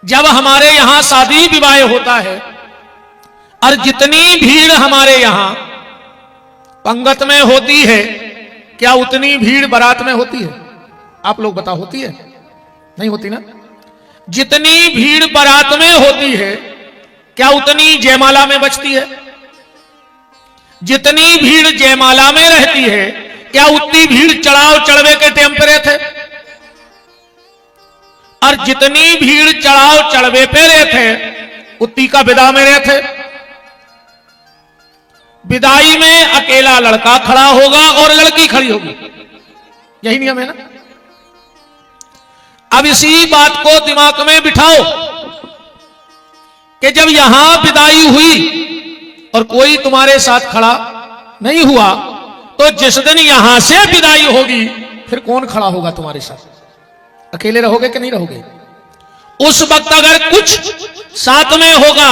जब हमारे यहां शादी विवाह होता है और जितनी भीड़ हमारे यहां पंगत में होती है, क्या उतनी भीड़ बारात में होती है? आप लोग बताओ, होती है? नहीं होती ना। जितनी भीड़ बारात में होती है, क्या उतनी जयमाला में बचती है? जितनी भीड़ जयमाला में रहती है, क्या उतनी भीड़ चढ़ाव चढ़वे के टाइम पे रहते? और जितनी भीड़ चढ़ाव चढ़वे पे रहते, उतनी का विदा में रहते। विदाई में अकेला लड़का खड़ा होगा और लड़की खड़ी होगी, यही नियम है ना। अब इसी बात को दिमाग में बिठाओ कि जब यहां विदाई हुई और कोई तुम्हारे साथ खड़ा नहीं हुआ, तो जिस दिन यहां से विदाई होगी फिर कौन खड़ा होगा तुम्हारे साथ? अकेले रहोगे कि नहीं रहोगे? उस वक्त अगर कुछ साथ में होगा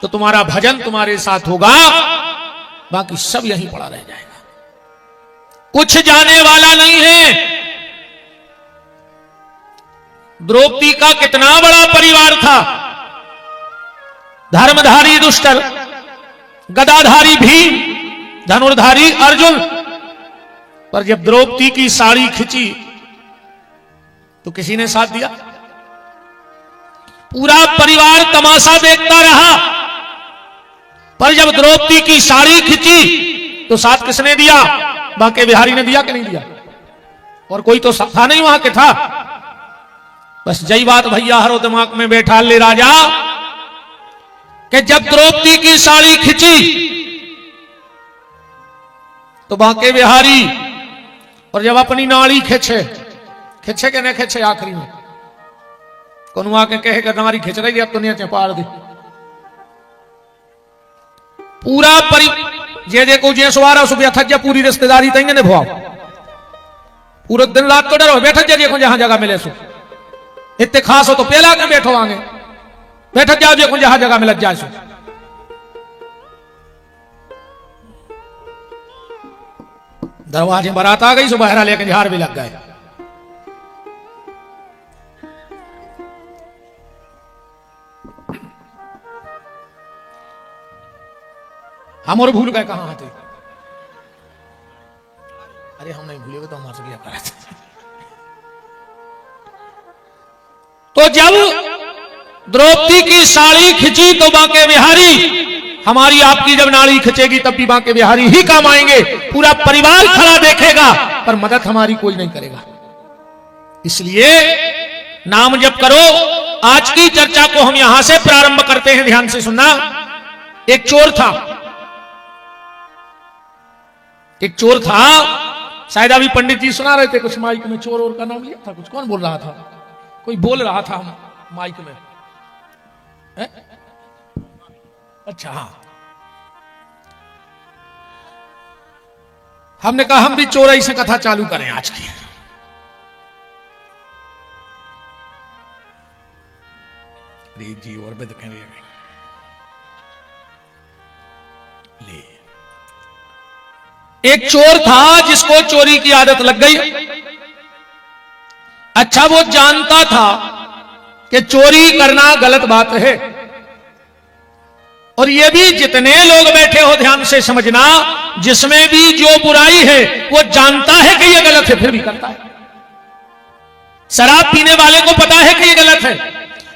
तो तुम्हारा भजन तुम्हारे साथ होगा, बाकी सब यहीं पड़ा रह जाएगा। कुछ जाने वाला नहीं है। द्रौपदी का कितना बड़ा परिवार था। धर्मधारी दुष्कर, गदाधारी भीम, धनुर्धारी अर्जुन। पर जब द्रौपदी की साड़ी खिंची तो किसी ने साथ दिया? पूरा परिवार तमाशा देखता रहा, पर जब द्रौपदी की साड़ी खिंची तो साथ किसने दिया? बांके बिहारी ने दिया कि नहीं दिया? और कोई तो था नहीं वहां के था। बस यही बात भैया हरो दिमाग में बैठा ले राजा कि जब द्रौपदी की साड़ी खिंची तो बांके बिहारी, और जब अपनी नाड़ी खिंचे के नहीं खिंचे आखिरी में कौन आके कहे कि नारी खिंच रही, अब तो नहीं पार दी। पूरा जे देखो जे सवारा सुबह थक जा, पूरी रिश्तेदारी तंगे ने भुआ पूरे दिन रात तो डरो बैठ जा, देखो जहां जगह मिले सो इतने खास हो तो पहला के बैठो आगे बैठ जाओ, देखो जहां जगह मिल जाए सो। दरवाजे बारात आ गई सो बहरा लेके झाड़ भी लग गए। हम और भूल गए कहां थे। अरे हम नहीं भूले तो हमारे से क्या करा। तो जब द्रौपदी की साड़ी खिंची तो बांके बिहारी, हमारी आपकी जब नाड़ी खिंचेगी तब भी बांके बिहारी ही काम आएंगे। पूरा परिवार खड़ा देखेगा पर मदद हमारी कोई नहीं करेगा। इसलिए नाम जप करो। आज की चर्चा को हम यहां से प्रारंभ करते हैं, ध्यान से सुनना। एक चोर था, शायद अभी पंडित जी सुना रहे थे कुछ माइक में, चोर और का नाम लिया था कुछ, कौन बोल रहा था? कोई बोल रहा था माइक में है? अच्छा हाँ, हमने कहा हम भी चोरी से कथा चालू करें आज की। जी और भी दिखेंगे ले। एक चोर था जिसको चोरी की आदत लग गई। अच्छा वो जानता था कि चोरी करना गलत बात है, और ये भी जितने लोग बैठे हो ध्यान से समझना, जिसमें भी जो बुराई है वो जानता है कि ये गलत है फिर भी करता है। शराब पीने वाले को पता है कि ये गलत है,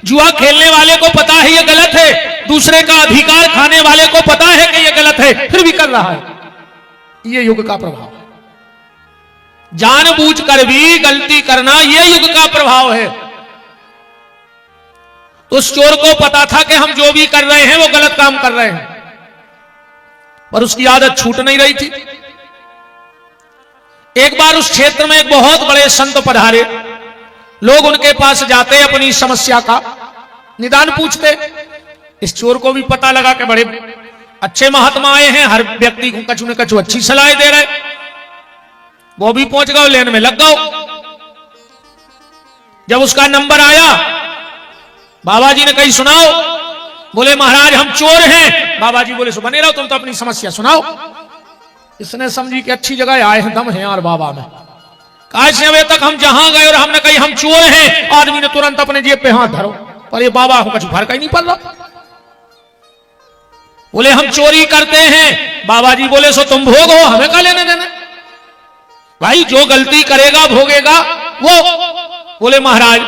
जुआ खेलने वाले को पता है ये गलत है, दूसरे का अधिकार खाने वाले को पता है कि ये गलत है फिर भी कर रहा है। ये युग का प्रभाव है। जानबूझकर भी गलती करना ये युग का प्रभाव है। तो उस चोर को पता था कि हम जो भी कर रहे हैं वो गलत काम कर रहे हैं, पर उसकी आदत छूट नहीं रही थी। एक बार उस क्षेत्र में एक बहुत बड़े संत पधारे। लोग उनके पास जाते, अपनी समस्या का निदान पूछते। इस चोर को भी पता लगा कि बड़े अच्छे महात्मा आए हैं, हर व्यक्ति को कछु न कछु अच्छी सलाह दे रहे। वो भी पहुंच गए, लेन में लग गए। जब उसका नंबर आया, बाबा जी ने कही सुनाओ। बोले महाराज हम चोर हैं। बाबा जी बोले सो बने रहो, तुम तो अपनी समस्या सुनाओ। इसने समझी कि अच्छी जगह आए हैं, दम है यार बाबा में। कैसे अभी तक हम जहां गए और हमने कही हम चोर हैं, आदमी ने तुरंत अपने जेब पे हाथ धरो, पर ये बाबा को कुछ फर्क ही नहीं पड़ रहा। बोले हम चोरी करते हैं। बाबा जी बोले सो तुम भोगो, हमें क्या लेने देने, भाई जो गलती करेगा भोगेगा वो। बोले महाराज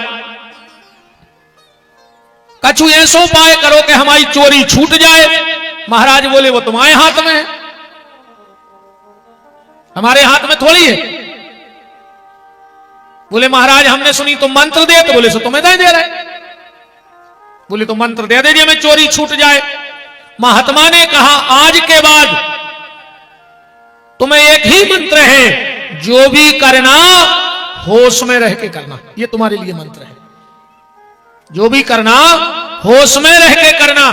कछु ऐसो उपाय करो कि हमारी चोरी छूट जाए। महाराज बोले वो तुम्हारे हाथ में है, हमारे हाथ में थोड़ी है। बोले महाराज हमने सुनी तुम मंत्र दे, तो बोले सो तुम्हें दे रहे। बोले तो मंत्र दे दीजिए हमें चोरी छूट जाए। महात्मा ने कहा आज के बाद तुम्हें एक ही मंत्र है, जो भी करना होश में रह के करना। ये तुम्हारे लिए मंत्र है, जो भी करना होश में रह के करना।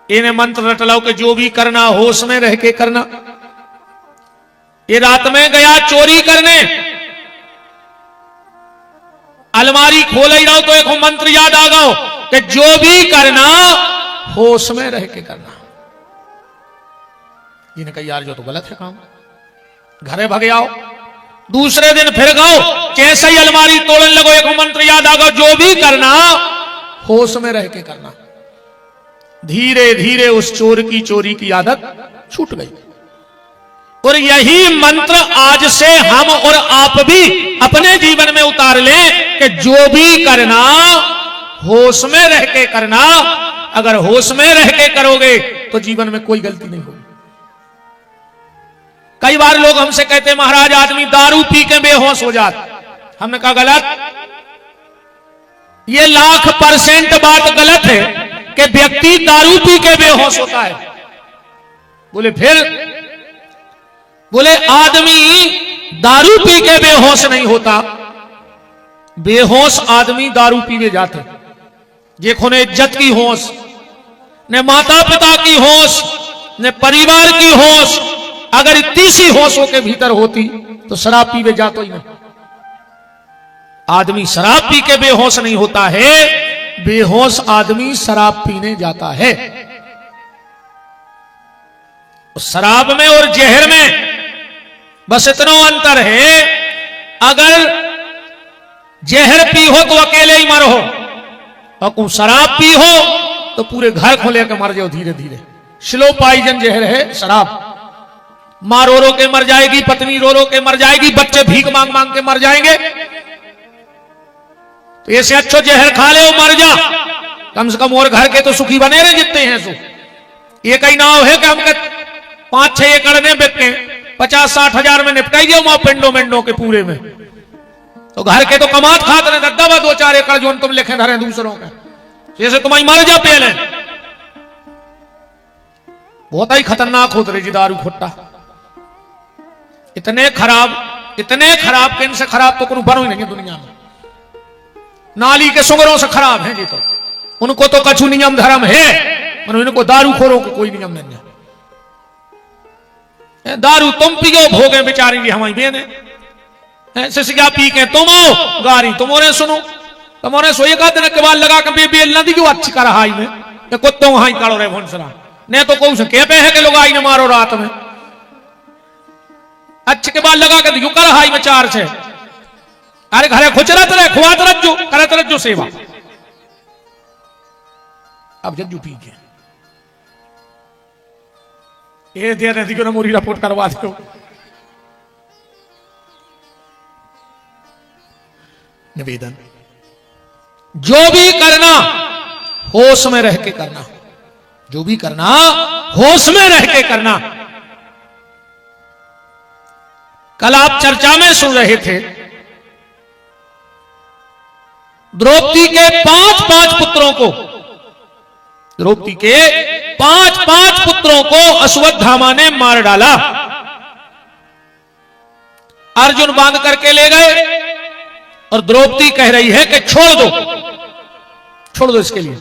इन्हें मंत्र रट लो कि जो भी करना होश में रह के करना। ये रात में गया चोरी करने, अलमारी खोल ही रहो तो एक मंत्र याद आ गया कि जो भी करना होश में रह के करना। इन्हें कहा यार जो तो गलत है काम, घरे भगे आओ। दूसरे दिन फिर गाओ, जैसे ही अलमारी तोड़ने लगो एक मंत्र याद आ गया, जो भी करना होश में रह के करना। धीरे धीरे उस चोर की चोरी की आदत छूट गई। और यही मंत्र आज से हम और आप भी अपने जीवन में उतार लें कि जो भी करना होश में रह के करना। अगर होश में रह के करोगे तो जीवन में कोई गलती नहीं होगी। कई बार लोग हमसे कहते हैं महाराज आदमी दारू पी के बेहोश हो जाता। हमने कहा गलत, ये 1,00,000% बात गलत है कि व्यक्ति दारू पी के बेहोश होता है। बोले फिर? बोले आदमी दारू पी के बेहोश नहीं होता, बेहोश आदमी दारू पीवे जाते। देखो ने इज्जत की होश, ने माता पिता की होश, ने परिवार की होश, अगर इतनी सी होशों के भीतर होती तो शराब पीवे जातो ही नहीं। आदमी शराब पी के बेहोश नहीं होता है, बेहोश आदमी शराब पीने जाता है। शराब में और जहर में बस इतना अंतर है, अगर जहर पी हो तो अकेले ही मरो, और शराब पी हो तो पूरे घर को लेकर मर जाओ धीरे धीरे। स्लो पॉइजन जहर है शराब। माँ रो रो के मर जाएगी, पत्नी रो रो के मर जाएगी, बच्चे भीख मांग मांग के मर जाएंगे। तो ऐसे अच्छो जहर खा ले मर जा, कम से कम और घर के तो सुखी बने रहे जितने हैं सो। ये कई नाव है कि हम 5-6 एकड़ में बेचते 50-60 हजार में निपटाई दियो माँ पिंडो मिंडो के पूरे में। तो घर के तो कमात खाते रहे दद्दा 2-4 एकड़ जो तुम लिखे धरे दूसरों के, जैसे तुम्हारी मर जा पहले। बहुत ही खतरनाक होते रहे जी दारू खुट्टा। इतने खराब कि इनसे खराब तो कोई बनो ही नहीं है दुनिया में। नाली के सुगरों से खराब है जी। तो उनको तो कछु नियम धर्म है, मनो इनको दारू खोरों को कोई नियम नहीं है। दारू तुम पियो भोगे बेचारी हमारी बहने, सिसिया पी के तुम आओ गारी तुमोरे सुनो। तुमोरे सो एक दिन के बाद लगा के बेल नदी क्यों अच्छी कर हाई में कुत्तों हाई काड़ो रहे भुनसरा ने तो कौन से कह पे है कि लोग आई ने मारो रात में। अच्छे के बाद लगा के दियो कर हाई में 4-6। अरे घरे खुचरत रहे खुआत रज्जो करत रज्जो सेवा। अब जज्जू पी के ये दे रहे थी मोरी रिपोर्ट करवा दो। निवेदन, जो भी करना होश में रह के करना, जो भी करना होश में रह के करना। कल आप चर्चा में सुन रहे थे द्रौपदी के 5-5 पुत्रों को, द्रौपदी के 5-5 पुत्रों को अश्वत्थामा ने मार डाला। अर्जुन बांध करके ले गए और द्रौपदी कह रही है कि छोड़ दो इसके लिए।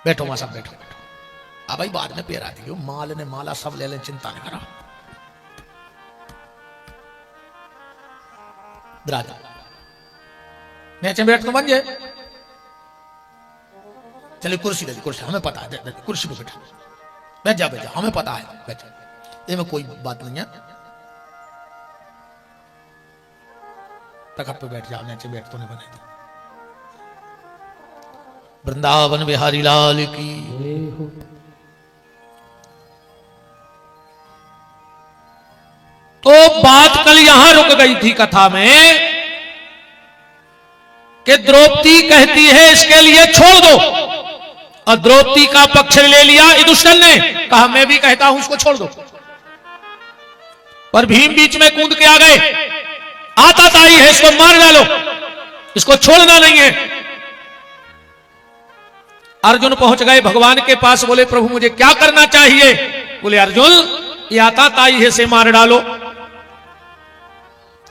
बैठो मां साहब बैठो। अब भाई बाद में पेरा दियो, माल ने माला सब ले ले, चिंता नहीं करो। ब्रादर नीचे बैठ तो बन जाए। चलिए कुर्सी दे दी, कुर्सी हमें पता है, दे कुर्सी पे बैठा, बैठ जा हमें पता है, बैठ जा, इसमें कोई बात नहीं है। तखत पे बैठ जाओ, नीचे बैठ तो नहीं बने। वृंदावन बिहारी लाल की। तो बात कल यहां रुक गई थी कथा में कि द्रौपदी कहती है इसके लिए छोड़ दो, और द्रौपदी का पक्ष ले लिया युधिष्ठिर ने, कहा मैं भी कहता हूं उसको छोड़ दो। पर भीम बीच में कूद के आ गए, आताताई है इसको मार डालो, इसको छोड़ना नहीं है। अर्जुन पहुंच गए भगवान के पास, बोले प्रभु मुझे क्या करना चाहिए? बोले अर्जुन ये आताताई है से मार डालो।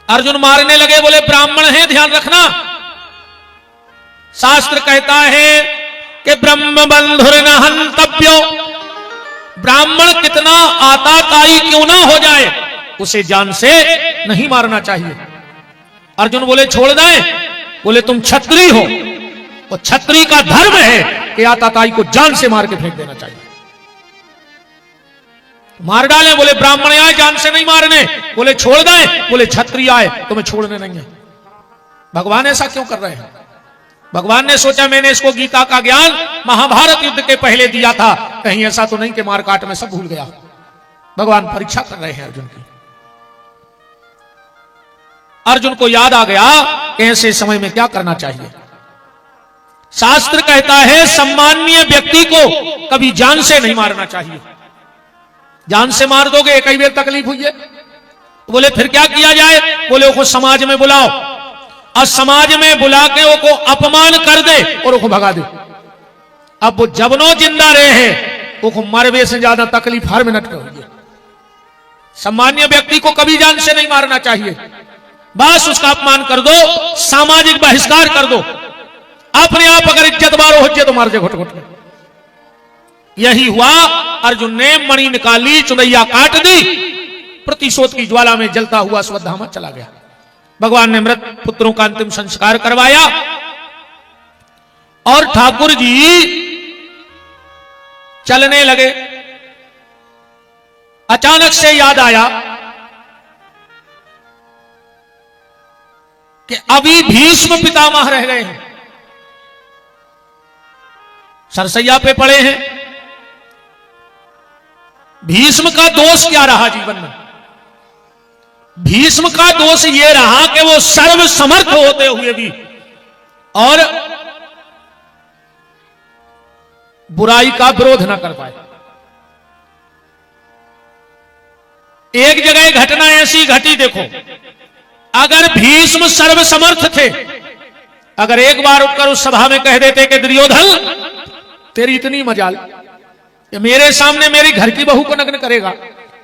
अर्जुन मारने लगे, बोले ब्राह्मण है ध्यान रखना, शास्त्र कहता है कि ब्रह्म बंधुर न हंतव्यो, ब्राह्मण कितना आताताई क्यों ना हो जाए उसे जान से नहीं मारना चाहिए। अर्जुन बोले छोड़ दें? बोले तुम क्षत्रिय हो, और क्षत्रिय का धर्म है कि आताताई को जान से मार के फेंक देना चाहिए। मार डालें? बोले ब्राह्मण आए जान से नहीं मारने। बोले छोड़ दें? बोले क्षत्रिय आए तुम्हें छोड़ने नहीं है। भगवान ऐसा क्यों कर रहे हैं? भगवान ने सोचा मैंने इसको गीता का ज्ञान महाभारत युद्ध के पहले दिया था, कहीं ऐसा तो नहीं कि मारकाट में सब भूल गया। भगवान परीक्षा कर रहे हैं अर्जुन की। अर्जुन को याद आ गया कि ऐसे समय में क्या करना चाहिए। शास्त्र कहता है सम्माननीय व्यक्ति को कभी जान से नहीं मारना चाहिए। जान से मार दोगे एक ही बार तकलीफ हुई है। बोले फिर क्या किया जाए? बोले उसको समाज में बुलाओ, और समाज में बुला के वो अपमान कर दे और उसको भगा दे। अब वो जबनो जिंदा रहे हैं वो मरवे से ज्यादा तकलीफ हर मिनट में हुई है। सम्मान्य व्यक्ति को कभी जान से नहीं मारना चाहिए, बस उसका अपमान कर दो, सामाजिक बहिष्कार कर दो। अपने आप अगर इज्जत बारो हो तो मार दे घुट घुट। यही हुआ, अर्जुन ने मणि निकाली, चुनैया काट दी, प्रतिशोध की ज्वाला में जलता हुआ अश्वत्थामा चला गया। भगवान ने मृत पुत्रों का अंतिम संस्कार करवाया, और ठाकुर जी चलने लगे। अचानक से याद आया कि अभी भीष्म पितामह रह गए हैं, सरसैया पे पड़े हैं। भीष्म का दोष क्या रहा जीवन में? भीष्म का दोष यह रहा कि वो सर्वसमर्थ होते हुए भी और बुराई का विरोध न कर पाए। एक जगह घटना ऐसी घटी, देखो, अगर भीष्म सर्वसमर्थ थे, अगर एक बार उठकर उस सभा में कह देते कि दुर्योधन तेरी इतनी मजाल कि मेरे सामने मेरी घर की बहू को नग्न करेगा,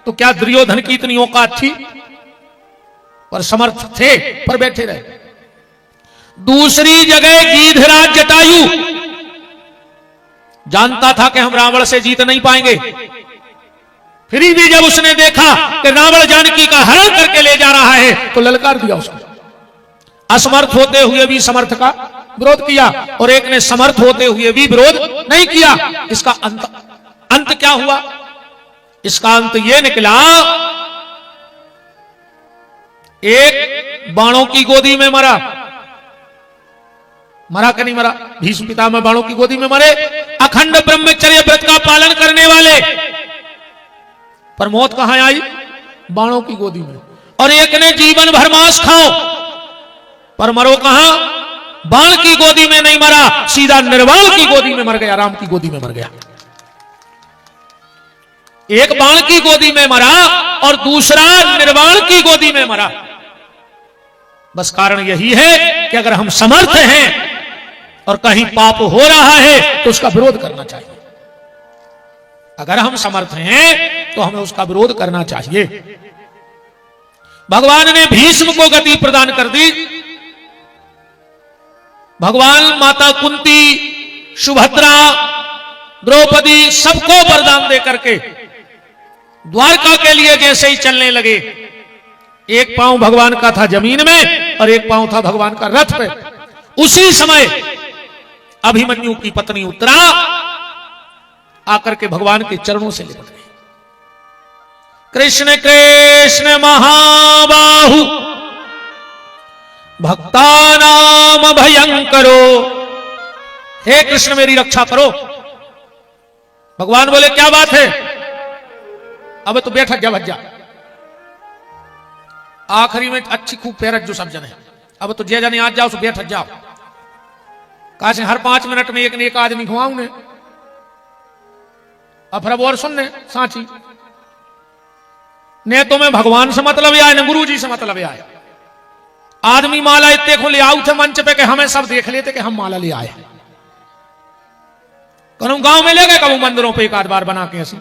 तो क्या दुर्योधन की इतनी औकात थी? पर समर्थ थे, पर बैठे रहे। दूसरी जगह गीधराज जटायु जानता था कि हम रावण से जीत नहीं पाएंगे, फिर भी जब उसने देखा कि रावण जानकी का हरण करके ले जा रहा है तो ललकार दिया उसको। असमर्थ होते हुए भी समर्थ का विरोध किया, और एक ने समर्थ होते हुए भी विरोध नहीं किया। इसका अंत क्या हुआ? इसका अंत यह निकला, एक बाणों की गोदी में मरा। मरा कि नहीं मरा? भीष्म पितामह बाणों की गोदी में मरे, अखंड ब्रह्मचर्य व्रत का पालन करने वाले, पर मौत कहां आई? बाणों की गोदी में। और एक ने जीवन भर मांस खाओ, पर मरो कहां? बाण की गोदी में नहीं मरा, सीधा निर्वाण की गोदी में मर गया, राम की गोदी में मर गया। एक बाण की गोदी में मरा और दूसरा निर्वाण की गोदी में मरा। बस कारण यही है कि अगर हम समर्थ हैं और कहीं पाप हो रहा है तो उसका विरोध करना चाहिए। अगर हम समर्थ हैं तो हमें उसका विरोध करना चाहिए। भगवान ने भीष्म को गति प्रदान कर दी। भगवान माता कुंती, सुभद्रा, द्रौपदी सबको वरदान दे करके द्वारका के लिए जैसे ही चलने लगे, एक पांव भगवान का था जमीन में और एक पांव था भगवान का रथ पे। उसी समय अभिमन्यु की पत्नी उत्तरा आकर के भगवान के चरणों से लिपट गई। कृष्ण कृष्ण महाबाहु भक्तानाम भयंकरो, हे कृष्ण मेरी रक्षा करो। भगवान बोले क्या बात है, अब तो बैठ जा, भज जा। आखिरी में अच्छी खूब पैरत जो सब जने, अब तो जे जने आज जाओ सो बैठ जाओ। कहा से हर 5 मिनट में एक ने एक आदमी घुमाऊ ने, अब फिर और सुनने सांची ने तुम्हें भगवान से मतलब आए न गुरु जी से मतलब आए। आदमी माला इतने को ले आऊ थे मंच पे कि हमें सब देख लेते कि हम माला ले आए। कहूं गांव में ले गए, कहूं मंदिरों पे एक आध बार बना के ऐसी,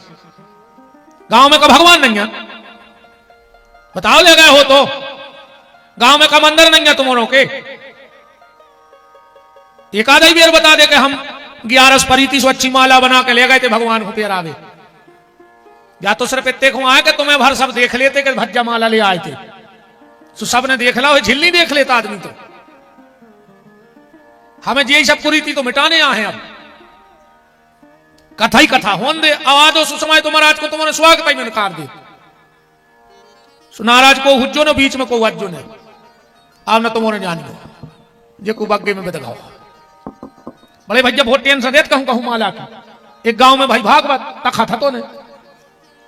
गांव में का भगवान नहीं है, बताओ ले गए हो तो। गांव में का मंदिर नहीं है तुम्हारों के, एक आधा ही बेर बता दे कि हम 11 परीति से अच्छी माला बना के ले गए थे भगवान को पेरावे। या तो सिर्फ इतने को आए कि तुम्हें भर सब देख लेते कि भज्जा माला ले आए थे, तो सब ने देख ला, झिल्ली देख लेता आदमी तो। हमें यही सब कुरीति तो मिटाने आए हैं। अब कथा ही कथा होन दे, आवाजो सुषमाए तो महाराज को तुम्हारे स्वागत ही में नकार दे। सुनाराज को हुज्जो ने बीच में को वज्जो ने, आप न तुम्हारे जानियो जे को बग्गे में बदगाओ। बड़े भैया बहुत टेंशन देत कहूं माला की। एक गांव में भाई भागवत तखा था तो ने,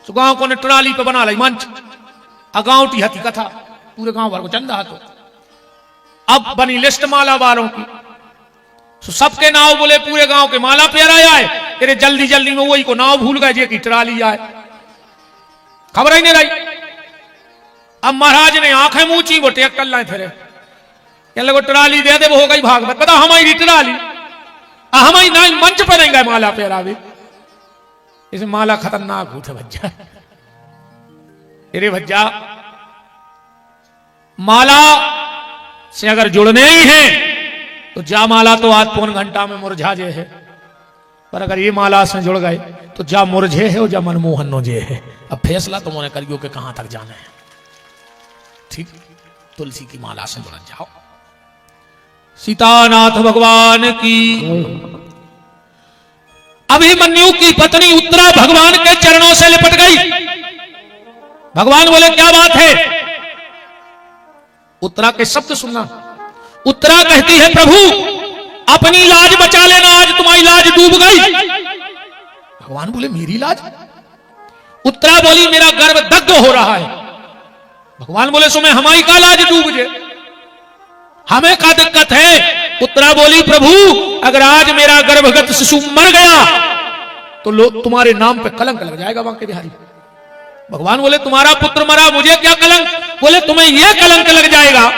तो गांव को ने ट्राली पे बना ली मंच, गांव टी हती कथा, पूरे गांव भर को चंदा तो। अब बनी लिस्ट माला वालों की, तो सबके नाव बोले पूरे गांव के माला प्यारा आए। तेरे जल्दी जल्दी में वही को नाव भूल गए जे की ट्राली आए, खबर ही नहीं रही। अब महाराज ने आंखें मूची, वो टेक कर लाए फिर कहने लगे ट्राली दे दे, वो हो गई भागवत। पता हमारी ट्राली हमारी ना मंच पर नहीं गए माला पेरावे। इसे माला खतरनाक होते भज्जा, अरे भज्जा माला से अगर जुड़ने ही है तो जा माला तो आज 3 घंटा में मुरझा जे है, पर अगर ये माला से जुड़ गए तो जा मुरझे है और जा मनमोहन नो जे है। अब फैसला तुमने करियो कि कहां तक जाना है। ठीक, तुलसी की माला से जुड़ जाओ। सीतानाथ भगवान की। अभिमन्यु की पत्नी उत्तरा भगवान के चरणों से लिपट गई। भगवान बोले क्या बात है। उत्तरा के शब्द सुनना। उत्तरा कहती है प्रभु अपनी लाज बचा लेना, आज तुम्हारी लाज डूब गई। भगवान बोले मेरी लाज। उत्तरा बोली मेरा गर्भ दग्ध हो रहा है। भगवान बोले सो मैं हमारी का लाज डूब जे, हमें का दिक्कत है। उत्तरा बोली प्रभु अगर आज मेरा गर्भगत शिशु मर गया तो लोग तुम्हारे नाम पे कलंक लग जाएगा बांके बिहारी। भगवान बोले तुम्हारा पुत्र मरा, मुझे क्या कलंक। बोले तुम्हें यह कलंक लग जाएगा,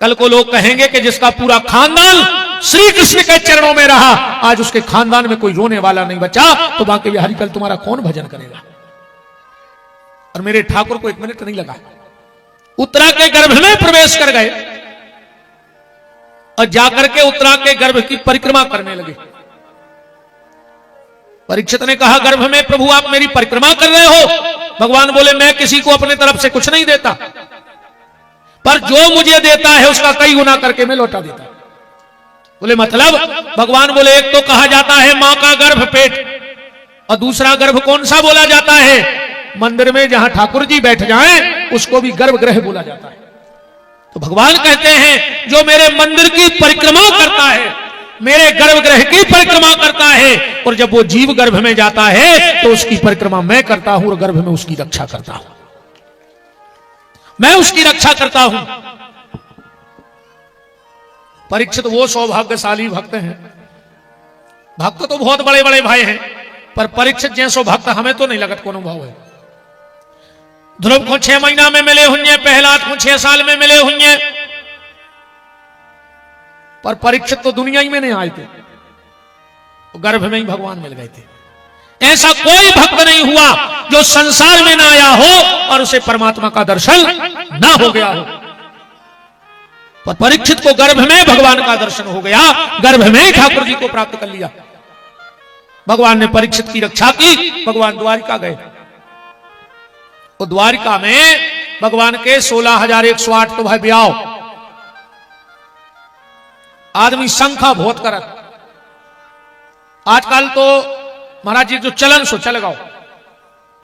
कल को लोग कहेंगे कि जिसका पूरा खानदान श्री कृष्ण के चरणों में रहा, आज उसके खानदान में कोई रोने वाला नहीं बचा, तो बांके बिहारी कल तुम्हारा कौन भजन करेगा। और मेरे ठाकुर को 1 मिनट नहीं लगा, उत्तरा के गर्भ में प्रवेश कर गए और जाकर के उत्तरा के गर्भ की परिक्रमा करने लगे। परीक्षित ने कहा गर्भ में प्रभु आप मेरी परिक्रमा कर रहे हो। भगवान बोले मैं किसी को अपने तरफ से कुछ नहीं देता, पर जो मुझे देता है उसका कई गुना करके मैं लौटा देता। बोले मतलब। भगवान बोले एक तो कहा जाता है मां का गर्भ पेट, और दूसरा गर्भ कौन सा बोला जाता है, मंदिर में जहां ठाकुर जी बैठ जाएं उसको भी गर्भगृह बोला जाता है। तो भगवान कहते हैं जो मेरे मंदिर की परिक्रमा करता है, मेरे गर्भगृह की परिक्रमा करता है, और जब वो जीव गर्भ में जाता है तो उसकी परिक्रमा मैं करता हूं और गर्भ में उसकी रक्षा करता हूं, मैं उसकी रक्षा करता हूं। परीक्षित वो सौभाग्यशाली भक्त हैं। भक्त तो बहुत बड़े बड़े भाई हैं, पर परीक्षित जैसो भक्त हमें तो नहीं लगत कोनो भाव है। ध्रुव को 6 महीना में मिले हुए, प्रहलाद को 6 साल में मिले हुए, पर परीक्षित तो दुनिया ही में नहीं आए थे, तो गर्भ में ही भगवान मिल गए थे। ऐसा कोई भक्त नहीं हुआ जो संसार में ना आया हो और उसे परमात्मा का दर्शन ना हो गया हो। पर परीक्षित को गर्भ में भगवान का दर्शन हो गया, गर्भ में ही ठाकुर जी को प्राप्त कर लिया। भगवान ने परीक्षित की रक्षा की। भगवान द्वारिका गए, तो द्वारिका में भगवान के 16,108 तो भाई ब्याह। आदमी संख्या बहुत करत। आजकल तो महाराज जी जो चलन सो चल गाओ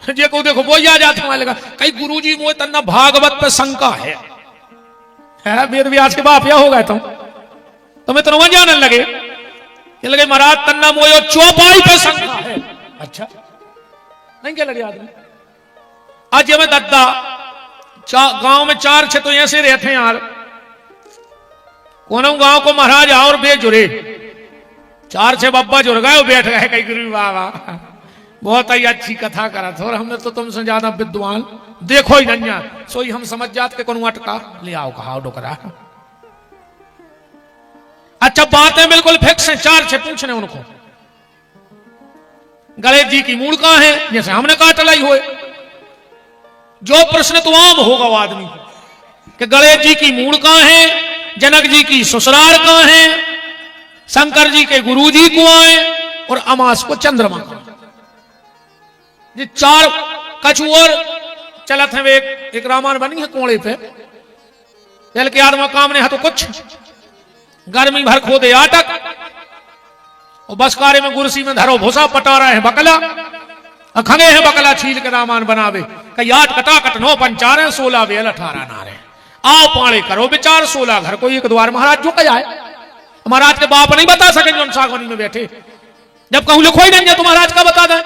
जे को देखो वो याद जाता लगा कई गुरुजी मोह तन्ना भागवत पे शंका है, है वेद व्यास के बाप या हो गए तुम्हें तो न जानने लगे कि लगे महाराज तन्ना मोयो चौपाई पे शंखा है। अच्छा नहीं क्या लगे आदमी आज हमें दद्दा गांव में 4 छे तो ऐसे रहते हैं यार कोनो गांव को महाराज और बेजुरे 4 छे बब्बा जुड़ गए बैठ गए कई गुरु बाबा बहुत ही अच्छी कथा करा था और हमने तो तुमसे ज्यादा विद्वान देखो ही नन्या सोई हम समझ जात के कोनो अटका ले आओ कहा डोकरा। अच्छा बातें बिल्कुल फिक्स हैं 4 छे पूछने उनको गणेश जी की मूल कहां है जैसे हमने काट लाई हुए जो प्रश्न तो आम होगा वो आदमी कि गणेश जी की मूल कहां है जनक जी की ससुराल कहां है शंकर जी के गुरु जी को आए और अमास को चंद्रमा ये 4 कछु और चलत है एक रामायण बनी है कोड़े पे चल के आदमा काम ने है तो कुछ गर्मी भर खो दे आटक और बस कारे में गुरसी में धरो भूसा पटा रहे हैं बकला खंगे हैं बकला छील के रामायण बनावे कई 8 कटाकट 9 पंचार 16 बेल 18 नारे आओ पाड़े करो विचार 16 घर को एक द्वार महाराज जो जाए महाराज के बाप नहीं बता सके जो सागवानी में बैठे जब कहूं लिखो ही नहीं तो महाराज का बता दें।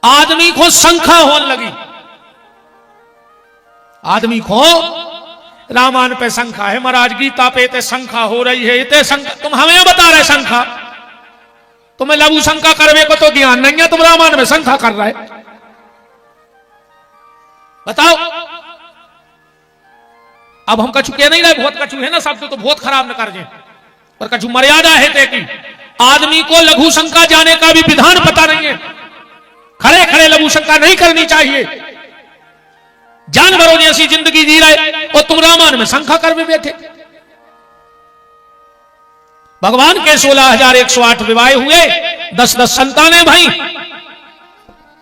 आदमी को शंखा होने लगी आदमी को रामायण पे शंखा है महाराज गीता पे ते शंखा हो रही है इतने शंखा तुम हमें बता रहे शंखा तुम्हें लघु शंका करवे को तो ज्ञान नहीं है तुम रामायण में शंखा कर रहे बताओ। अब हम कछु कह नहीं रहे बहुत कछु है ना शब्द तो बहुत खराब न कर जाए पर कछु मर्यादा है ते की आदमी को लघु शंका जाने का भी विधान पता नहीं है खड़े खड़े लघु शंका नहीं करनी चाहिए जानवरों जैसी जिंदगी जी रहे और तुम रामायण में शंखा कर में बैठे। भगवान के 16,108 विवाह हुए 10-10 संतानें भाई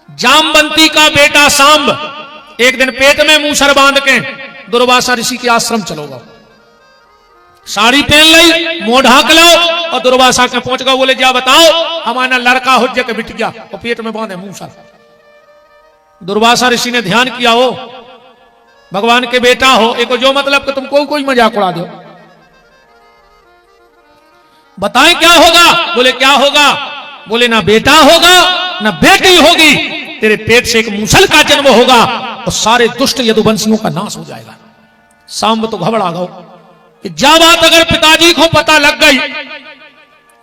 जामवंती का बेटा सांब एक दिन पेट में मूसर बांध के दुर्वासा ऋषि के आश्रम चलोगा साड़ी पहन ली मुंह ढाक लो और दुर्वासा के पहुंच गए बोले जा बताओ हमारा लड़का हो के बिट गया और पेट में बांधे मूसर। दुर्वासा ऋषि ने ध्यान किया हो भगवान के बेटा हो एक जो मतलब कि तुम कोई मजाक उड़ा दो बताएं क्या होगा बोले क्या होगा बोले ना बेटा होगा ना बेटी होगी तेरे पेट से एक मूसल का जन्म होगा और सारे दुष्ट यदुवंशियों का नाश हो जाएगा। सांब तो घबरा गो कि जा बात अगर पिताजी को पता लग गई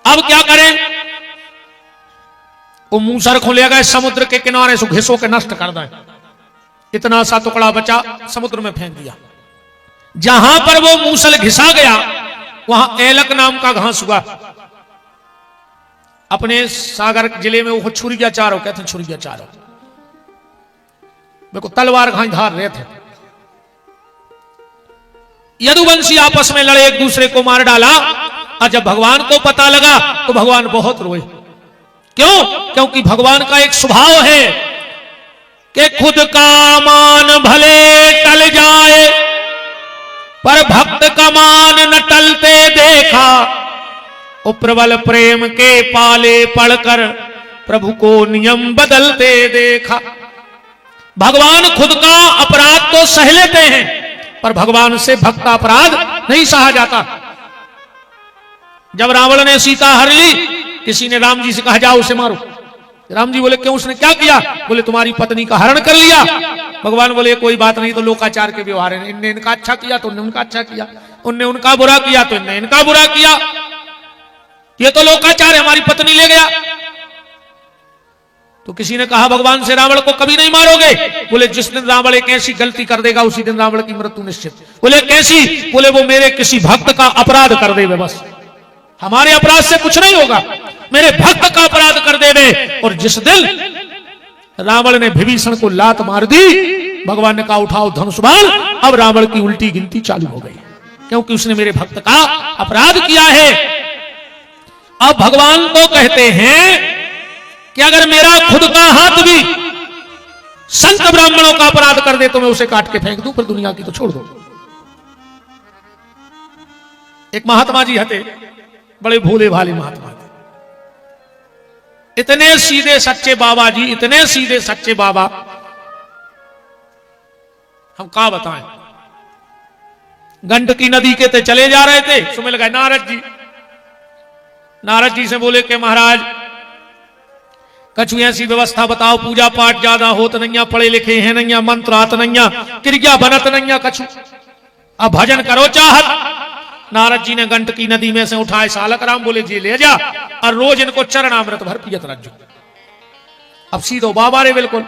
अब क्या करें वो मूसर को ले गए समुद्र के किनारे से घिसो के नष्ट कर दें इतना सा टुकड़ा बचा समुद्र में फेंक दिया। जहां पर वो मूसल घिसा गया वहां एलक नाम का घास हुआ अपने सागर जिले में वो छुरिया चारो कहते हैं छुरिया चारो मेरे को तलवार घास धार रहे थे यदुवंशी आपस में लड़े एक दूसरे को मार डाला और जब भगवान को पता लगा तो भगवान बहुत रोए क्यों क्योंकि भगवान का एक स्वभाव है कि खुद का मान भले टल जाए पर भक्त का मान न टलते देखा ओ प्रबल प्रेम के पाले पड़कर प्रभु को नियम बदलते देखा। भगवान खुद का अपराध तो सह लेते हैं पर भगवान से भक्त का अपराध नहीं सहा जाता। जब रावण ने सीता हर ली किसी ने राम जी से कहा जाओ उसे मारो। राम जी बोले क्यों उसने क्या किया बोले तुम्हारी पत्नी का हरण कर लिया। भगवान बोले कोई बात नहीं तो लोकाचार के व्यवहार है इनने इनका अच्छा किया तो उनने उनका अच्छा किया उनने उनका बुरा किया तो इनने इनका बुरा किया ये तो लोकाचार है हमारी पत्नी ले गया। तो किसी ने कहा भगवान से रावण को कभी नहीं मारोगे बोले जिस दिन रावण एक ऐसी गलती कर देगा उसी दिन रावण की मृत्यु निश्चित। बोले कैसी बोले वो मेरे किसी भक्त का अपराध कर देवे बस हमारे अपराध से कुछ नहीं होगा मेरे भक्त का अपराध कर देवे। और जिस दिन रावण ने विभीषण को लात मार दी भगवान ने कहा उठाओ धनुष बाण अब रावण की उल्टी गिनती चालू हो गई क्योंकि उसने मेरे भक्त का अपराध किया है। अब भगवान तो कहते हैं कि अगर मेरा खुद का हाथ भी संत ब्राह्मणों का अपराध कर दे तो मैं उसे काट के फेंक दूं फिर दुनिया की तो छोड़ दो। एक महात्मा जी हते बड़े भोले भाले महात्मा थे इतने सीधे सच्चे बाबा जी इतने सीधे सच्चे बाबा हम का बताएं। गंडकी नदी के ते चले जा रहे थे, सो मिल गए नारद जी। नारद जी से बोले कि महाराज कछु ऐसी व्यवस्था बताओ, पूजा पाठ ज्यादा होत नहीं, पढ़े लिखे हैं नहीं, मंत्र आत नहीं, क्रिया बनत नहीं कछु, अब भजन करो चाहत। नारद जी ने गंडकी नदी में से उठाए सालक राम, बोले जी ले जा और रोज इनको चरणामृत भर पियत रखो। अब सीधो बाबा रे बिल्कुल।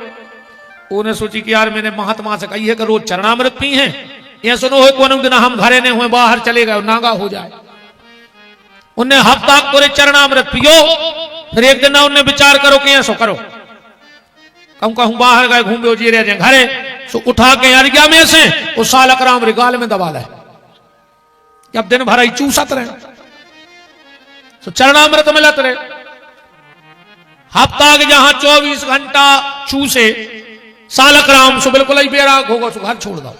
उन्हें सोची कि यार मैंने महात्मा से कही है कि रोज चरणामृत पी हैं, ये सुनो हो कौन दिन हम घरे ने हुए बाहर चले गए नागा हो जाए। उन्हें हफ्ता पूरे चरणामृत पियो, फिर एक दिन उन्हें विचार करो कि ऐसो करो, कहूं कहूं बाहर गए घूमे जी रहे घरे, सो उठा के अर्घ्या में से उस सालक राम रे गाल में दबा ले, अब दिन भर ही चूसत रहे, सो चरणामृत मिलत रहे। हफ्ता के जहां 24 घंटा चूसे सालक राम, सो बिल्कुल ही बेराग होगा, सो घर छोड़ दो,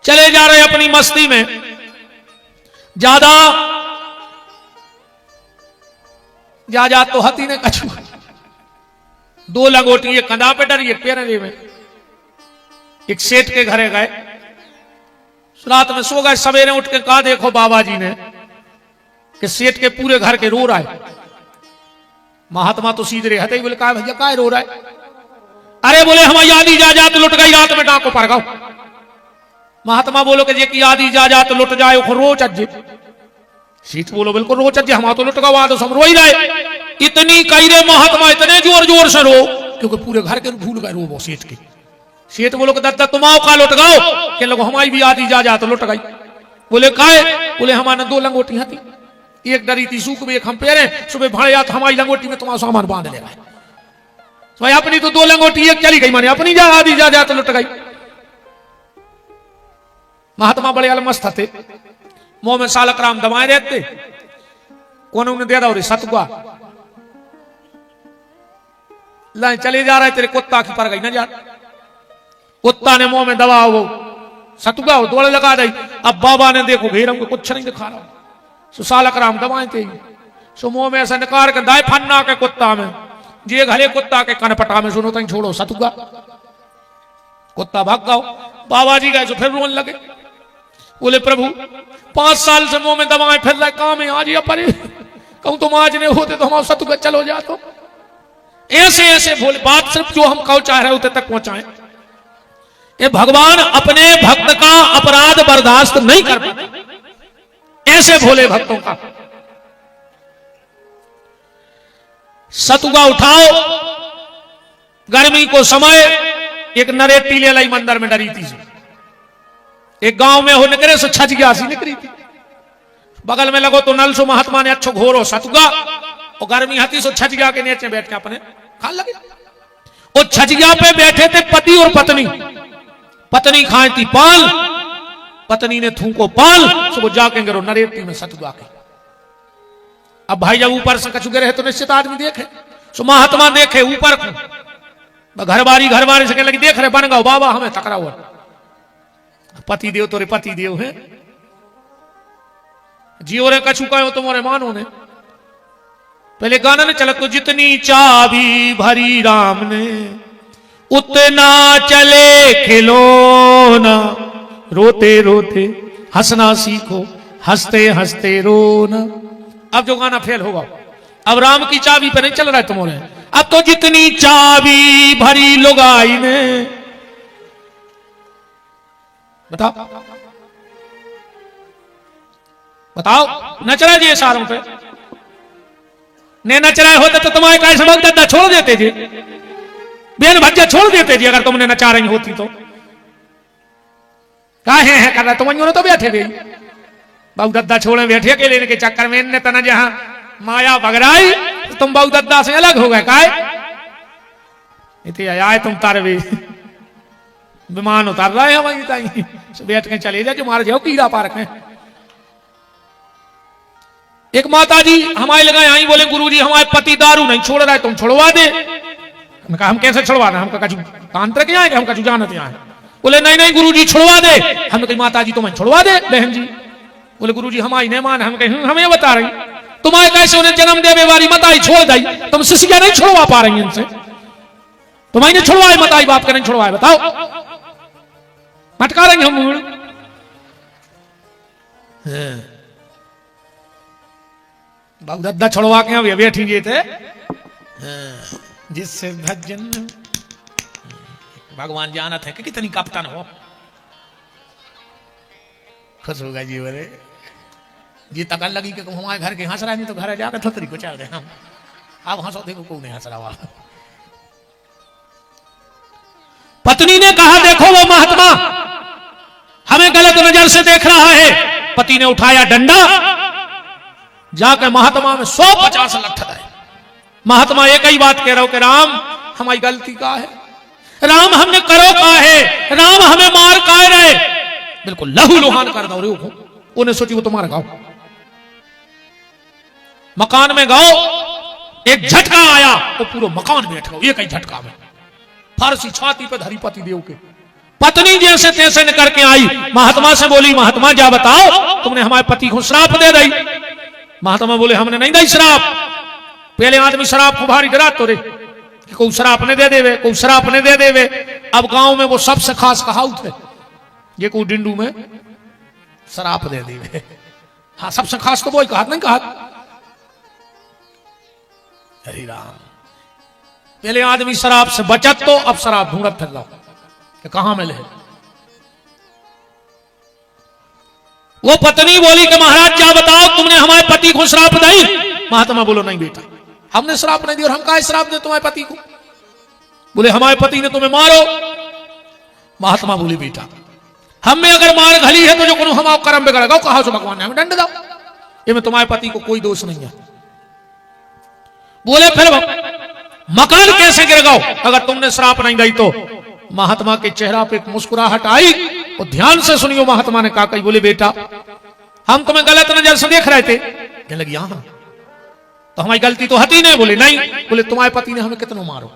चले जा रहे अपनी मस्ती में। ज्यादा जा तो हती ने कछु, 2 लंगोटी, एक कंधा पे डरी, एक पैरंगे में। एक सेठ के घरे गए, रात में सो गए, सवेरे उठ के कहा देखो बाबा जी ने कि सेठ के पूरे घर के रो रहा है। महात्मा तो सीधे रहते ही बोले कहा भैया काय रो रहा है? अरे बोले हमारी आधी जायदाद लुट गई, रात में डाको पर गाओ। महात्मा बोलो कि जे की आधी जायदाद लुट जाए रोज अज्जे। सीठ बोलो बिल्कुल रोज अज्जे, हम तो लुट गवा तो सब रो ही रहे। इतनी कही रे महात्मा, इतने जोर जोर से रो क्योंकि पूरे घर के भूल गए रो वो सेठ के। सेठ बोलो कि दत्ता तुम आओ का लुट गाओ, के लोग हमारी भी आधी जायदाद लुट गई। बोले काहे? बोले हमारे 2 लंगोटी थी, एक डरी थी सूख में, एक हम पेरे, सुबह भाड़े या तो हमारी लंगोटी में तुम्हारा सामान बांध ले रहा है। भाई अपनी तो 2 लंगोटी एक चली गई, माने अपनी आधी जायदाद लुट गई। महात्मा बड़े अलमस्त थे, मुंह में सालक राम दबाए रहते, कौन उन्हें दे रहा सतुआ ला चले जा रहे, तेरे कुत्ता की पर गई ना जा। कुत्ता ने मुंह में दबा वो सतुआ दौड़ लगा दी। अब बाबा ने देखो घेर हमको कुछ नहीं दिखा रहा, सो सालक राम दबाए थे, सो मुंह में ऐसा निकाल कर दाए फन्ना के कुत्ता में, जे घले कुत्ता के कनपटा में, सुनो तई छोड़ो सतुआ। कुत्ता भाग गओ। बाबा जी गए तो फिर रोने लगे, बोले प्रभु 5 साल से मुंह में दबाए फिर रहे, काम है आज या परे, कहूं तुम आज नहीं होते तो हमारा सतुआ चलो जा। तो ऐसे ऐसे बोले, बात सिर्फ जो हम कहो चाह रहे होते तक पहुंचाएं। ये भगवान अपने भक्त का अपराध बर्दाश्त नहीं कर पाते, ऐसे भोले भक्तों का। सतुआ उठाओ, गर्मी को समय, एक नरेटी ले लाई मंदिर में डरी थी, एक गांव में हो निकले सो छज गया सी निकली थी, बगल में लगो तो नल सो महात्मा ने अच्छो घोरो सतुआ, और गर्मी हती सो छज गया के नीचे बैठ के अपने खा लगे। और छज गया पे बैठे थे पति और पत्नी, पत्नी खाए थी पाल, पत्नी ने थूको पाल, सो जाके गिरो नरेटी में सतुआ के। अब भाई जब ऊपर से कछु गिरे तो निश्चित आदमी देखे, सो महात्मा देखे ऊपर को, घर बारी से लगी देख रहे, बन गओ बाबा हमें टकरा हुआ। पति देव तोरे पति देव है, जियो रे कछु कहो तुम्हारे मानो ने। पहले गाना ने चला तो जितनी चाबी भरी राम ने उतना चले खिलौना, रोते रोते हंसना सीखो, हंसते हंसते रोना। अब जो गाना फेल होगा, अब राम की चाबी पे नहीं चल रहा है तुम्हारे। अब तो जितनी चाबी भरी लुगाई ने, बताओ बताओ नच रहा जी सारों पे, ने नच रहे होते तो तुम्हारे कैसे वक्त दद्दा छोड़ देते जी, बेन भज्जा छोड़ देते जी, अगर तुमने नचा रही होती तो। काहे है कर रहा तुम तो बैठे भी बहु दद्दा छोड़े बैठे के लेने के चक्कर में, इनने तना जहां माया बगराई तो तुम बहु दद्दा से अलग हो गए। काय इतने आए तुम तारे भी विमान उतार रहे हैं वहीं ताई, बैठ के चले जाए जो मार जाओ कीड़ा पार्क में। एक माता जी हमारे लगाए आई, बोले गुरुजी हमारे पति दारू नहीं छोड़ रहा है, तुम छोड़वा दे। हमने कहा हम कैसे छुड़वाना, हमका कछु तांत्रिक आए, हम कछु जानते आए। बोले नहीं नहीं गुरुजी छुड़वा दे। हमने कही माता जी तुम्हें छुड़वा दे बहन जी। बोले गुरुजी हमारी नहीं मान, हम कहे हमें बता रही तुम्हारे कैसे उन्हें जन्म देवे वाली मताई छोड़ दी, तुम शिष्या नहीं छुड़वा पा रही इनसे, तुम्हारी छुड़वाए मताई बाप का नहीं छुड़वाए, बताओ। मटका रही हम मूड़। बाबू दद्दा छुड़वा के अभी बैठी गए थे जिससे भजन भगवान जानत है कि कितनी कप्तान हो। खुश होगा जी बोले जी तकल लगी कि हमारे घर के हंस रहा नहीं तो घर जाकर थोतरी को चल रहे हम अब हंसो देखो कौन नहीं हंस रहा। पत्नी ने कहा देखो वो महात्मा हमें गलत नजर से देख रहा है। पति ने उठाया डंडा जाकर महात्मा में 150 लठ गए। महात्मा एक ही बात कह रहा हो कि राम हमारी गलती का है, राम हमने करो का है, राम हमें मार का रहे। बिल्कुल लहू लुहान कर दो रे उन्हें सोची वो तुम्हारा गाओ मकान में गाओ। एक झटका आया तो पूरा मकान बैठ गया एक ही झटका में। फारसी छाती पे धरी पति देव के। पत्नी जैसे तैसे निकल के आई महात्मा से बोली महात्मा जा बताओ तुमने हमारे पति को श्राप दे दी। महात्मा बोले हमने नहीं दी श्राप। पहले आदमी शराब को भारी डरा तो रे कि कोई शराब ने दे देवे कोई शराब ने दे देवे। अब गांव में वो सबसे खास कहावत है ये कोई डिंडू में शराब दे देवे। हाँ सबसे खास तो वो ही कहा नहीं कहा। हरि राम पहले आदमी शराब से बचत तो अब शराब ढूंढत फिर रहा कि कहां मिले। वो पत्नी बोली कि महाराज क्या बताओ तुमने हमारे पति को श्राप दी। महात्मा बोलो नहीं बेटा हमने श्राप नहीं दी और हम कहा श्राप दे तुम्हारे पति को। बोले हमारे पति ने तुम्हें मारो। महात्मा बोले बेटा हम में अगर मार घली है तो जो कोनो हम कर्म बिगड़ गो कहा सो भगवान ने हमें दंड दो ये में तुम्हारे पति को कोई दोष नहीं है। बोले फिर मकान कैसे गिर गो अगर तुमने श्राप नहीं दी तो। महात्मा के चेहरा पे एक मुस्कुराहट आई और ध्यान से सुनियो महात्मा ने कहा कही बोले बेटा हम तुम्हें गलत नजर से देख रहे थे। कहने लगी हाँ तो हमारी गलती तो हती नहीं। बोले नहीं। बोले तुम्हारे पति ने हमें कितना मारो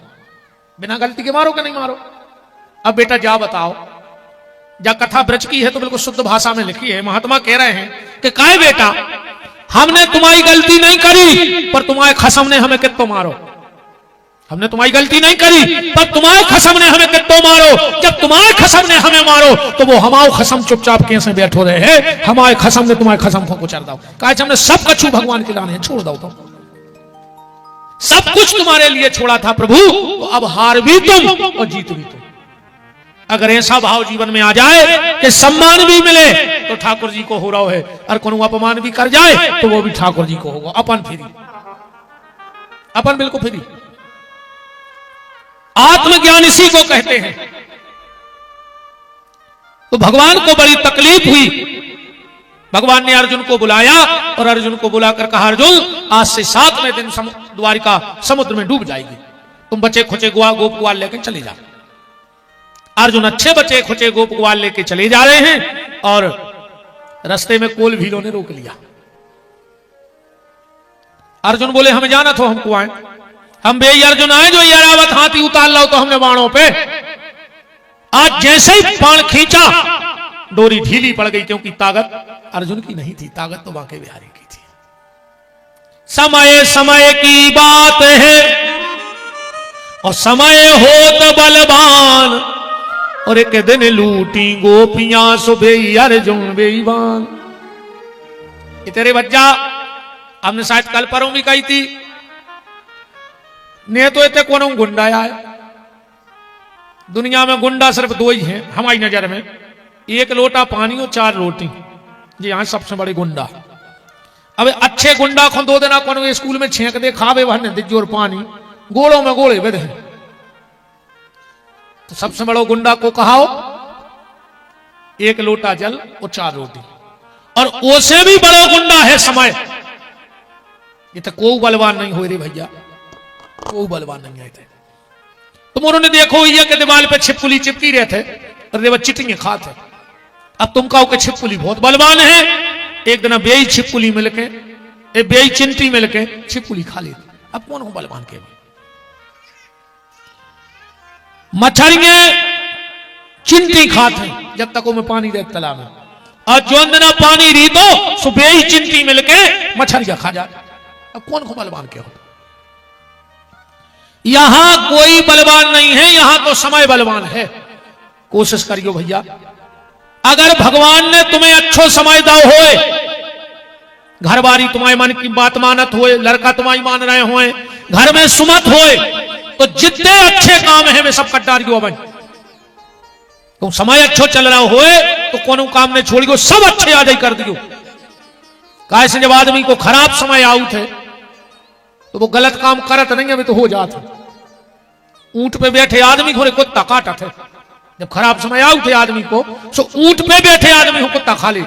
बिना गलती के मारो कि नहीं मारो। अब बेटा जा बताओ जा कथा ब्रज की है तो बिल्कुल शुद्ध भाषा में लिखी है। महात्मा कह रहे हैं कि काहे बेटा हमने तुम्हारी गलती नहीं करी पर तुम्हारे खसम ने हमें कितो मारो। हमने तुम्हारी गलती नहीं करी पर तुम्हारे खसम ने हमें कितो मारो। जब तुम्हारे खसम ने हमें मारो तो वो हमारे खसम चुपचाप कैसे बैठो रहे हैं। हमारे खसम ने तुम्हारे खसम को कुचल दो। कहा हमने सब कछु भगवान के लाने छोड़ दो तो सब कुछ तुम्हारे लिए छोड़ा था प्रभु तो अब हार भी तुम और जीत भी तुम। अगर ऐसा भाव जीवन में आ जाए कि सम्मान भी मिले तो ठाकुर जी को हो रहा है और कोनो अपमान भी कर जाए तो वो भी ठाकुर जी को होगा। अपन फ्री अपन बिल्कुल फ्री। आत्मज्ञान इसी को कहते हैं। तो भगवान को बड़ी तकलीफ हुई। भगवान ने अर्जुन को बुलाया और अर्जुन को बुलाकर कहा अर्जुन आज से 7वें दिन द्वारिका समुद्र में डूब जाएगी। तुम बचे खुचे गोप ग्वाल लेकर चले जाओ। अर्जुन अच्छे बचे खुचे गोप ग्वाल लेके चले जा रहे हैं और रास्ते में कोल भीलों ने रोक लिया। अर्जुन बोले हमें जाना तो हमको आए। हम बे अर्जुन आए जो यारावत हाथी उतार लो तो हमने बाणों पे। आज जैसे ही बाण खींचा डोरी ढीली पड़ गई क्योंकि ताकत अर्जुन की नहीं थी ताकत तो बांके बिहारी की थी। समय समय की बात है और समय होत बलवान और एक दिन लूटी गोपियां सुबह अर्जुन बेईमान। ये तेरे बच्चा हमने शायद कल परों भी कही थी ने तो इतने कोनो गुंडा आए। दुनिया में गुंडा सिर्फ 2 ही हैं हमारी नजर में। 1 लोटा पानी और 4 रोटी ये यहां सबसे बड़े गुंडा। अब अच्छे गुंडा को 2 दिन कोनो स्कूल में छेंक दे खावे भरने दिजोर पानी गोलों में गोले बेधे। तो सबसे बड़ो गुंडा को कहाओ 1 लोटा जल और 4 रोटी। और उसे भी बड़ो गुंडा है समय। ये तो कोई बलवान नहीं हो रे भैया कोई बलवान नहीं आए थे। तुम उन्होंने देखो ये के दीवार पे छिपकुली चिपकी रहे थे और वो चिटिंगे खाते। अब तुम कहो कि छिपकुली बहुत बलवान है। एक दिन बेई छिपकुली मिलके बेई चिंटी मिलके छिपकुली खा ली। अब कौन हो बलवान के। मछलियां चिंटी खाते जब तक वो में पानी रहे तालाब में और जो अंदर पानी री तो सुबह ही चिंटी मिलके मछलियां खा जाए। अब कौन को बलवान के हो। यहां कोई बलवान नहीं है यहां तो समय बलवान है। कोशिश करियो भैया अगर भगवान ने तुम्हें अच्छो समय दो होए, घर बारी तुम्हारे मन की बात मानत होए, लड़का तुम्हारी मान रहे होए, घर में सुमत होए, तो जितने अच्छे काम है वे सब कट्टारियों बन। तो समय अच्छो चल रहा होए तो कोनो काम ने छोड़ियो, सब अच्छे आ जाई कर दियो। कैसे जब आदमी को खराब समय आउत है तो वो गलत काम करत नहीं है, तो हो जाता। ऊंट पे बैठे आदमी घोड़े कुत्ता काटत है, जब खराब समय आउत है आदमी को, तो ऊंट पे बैठे आदमी को कुत्ता खा ले।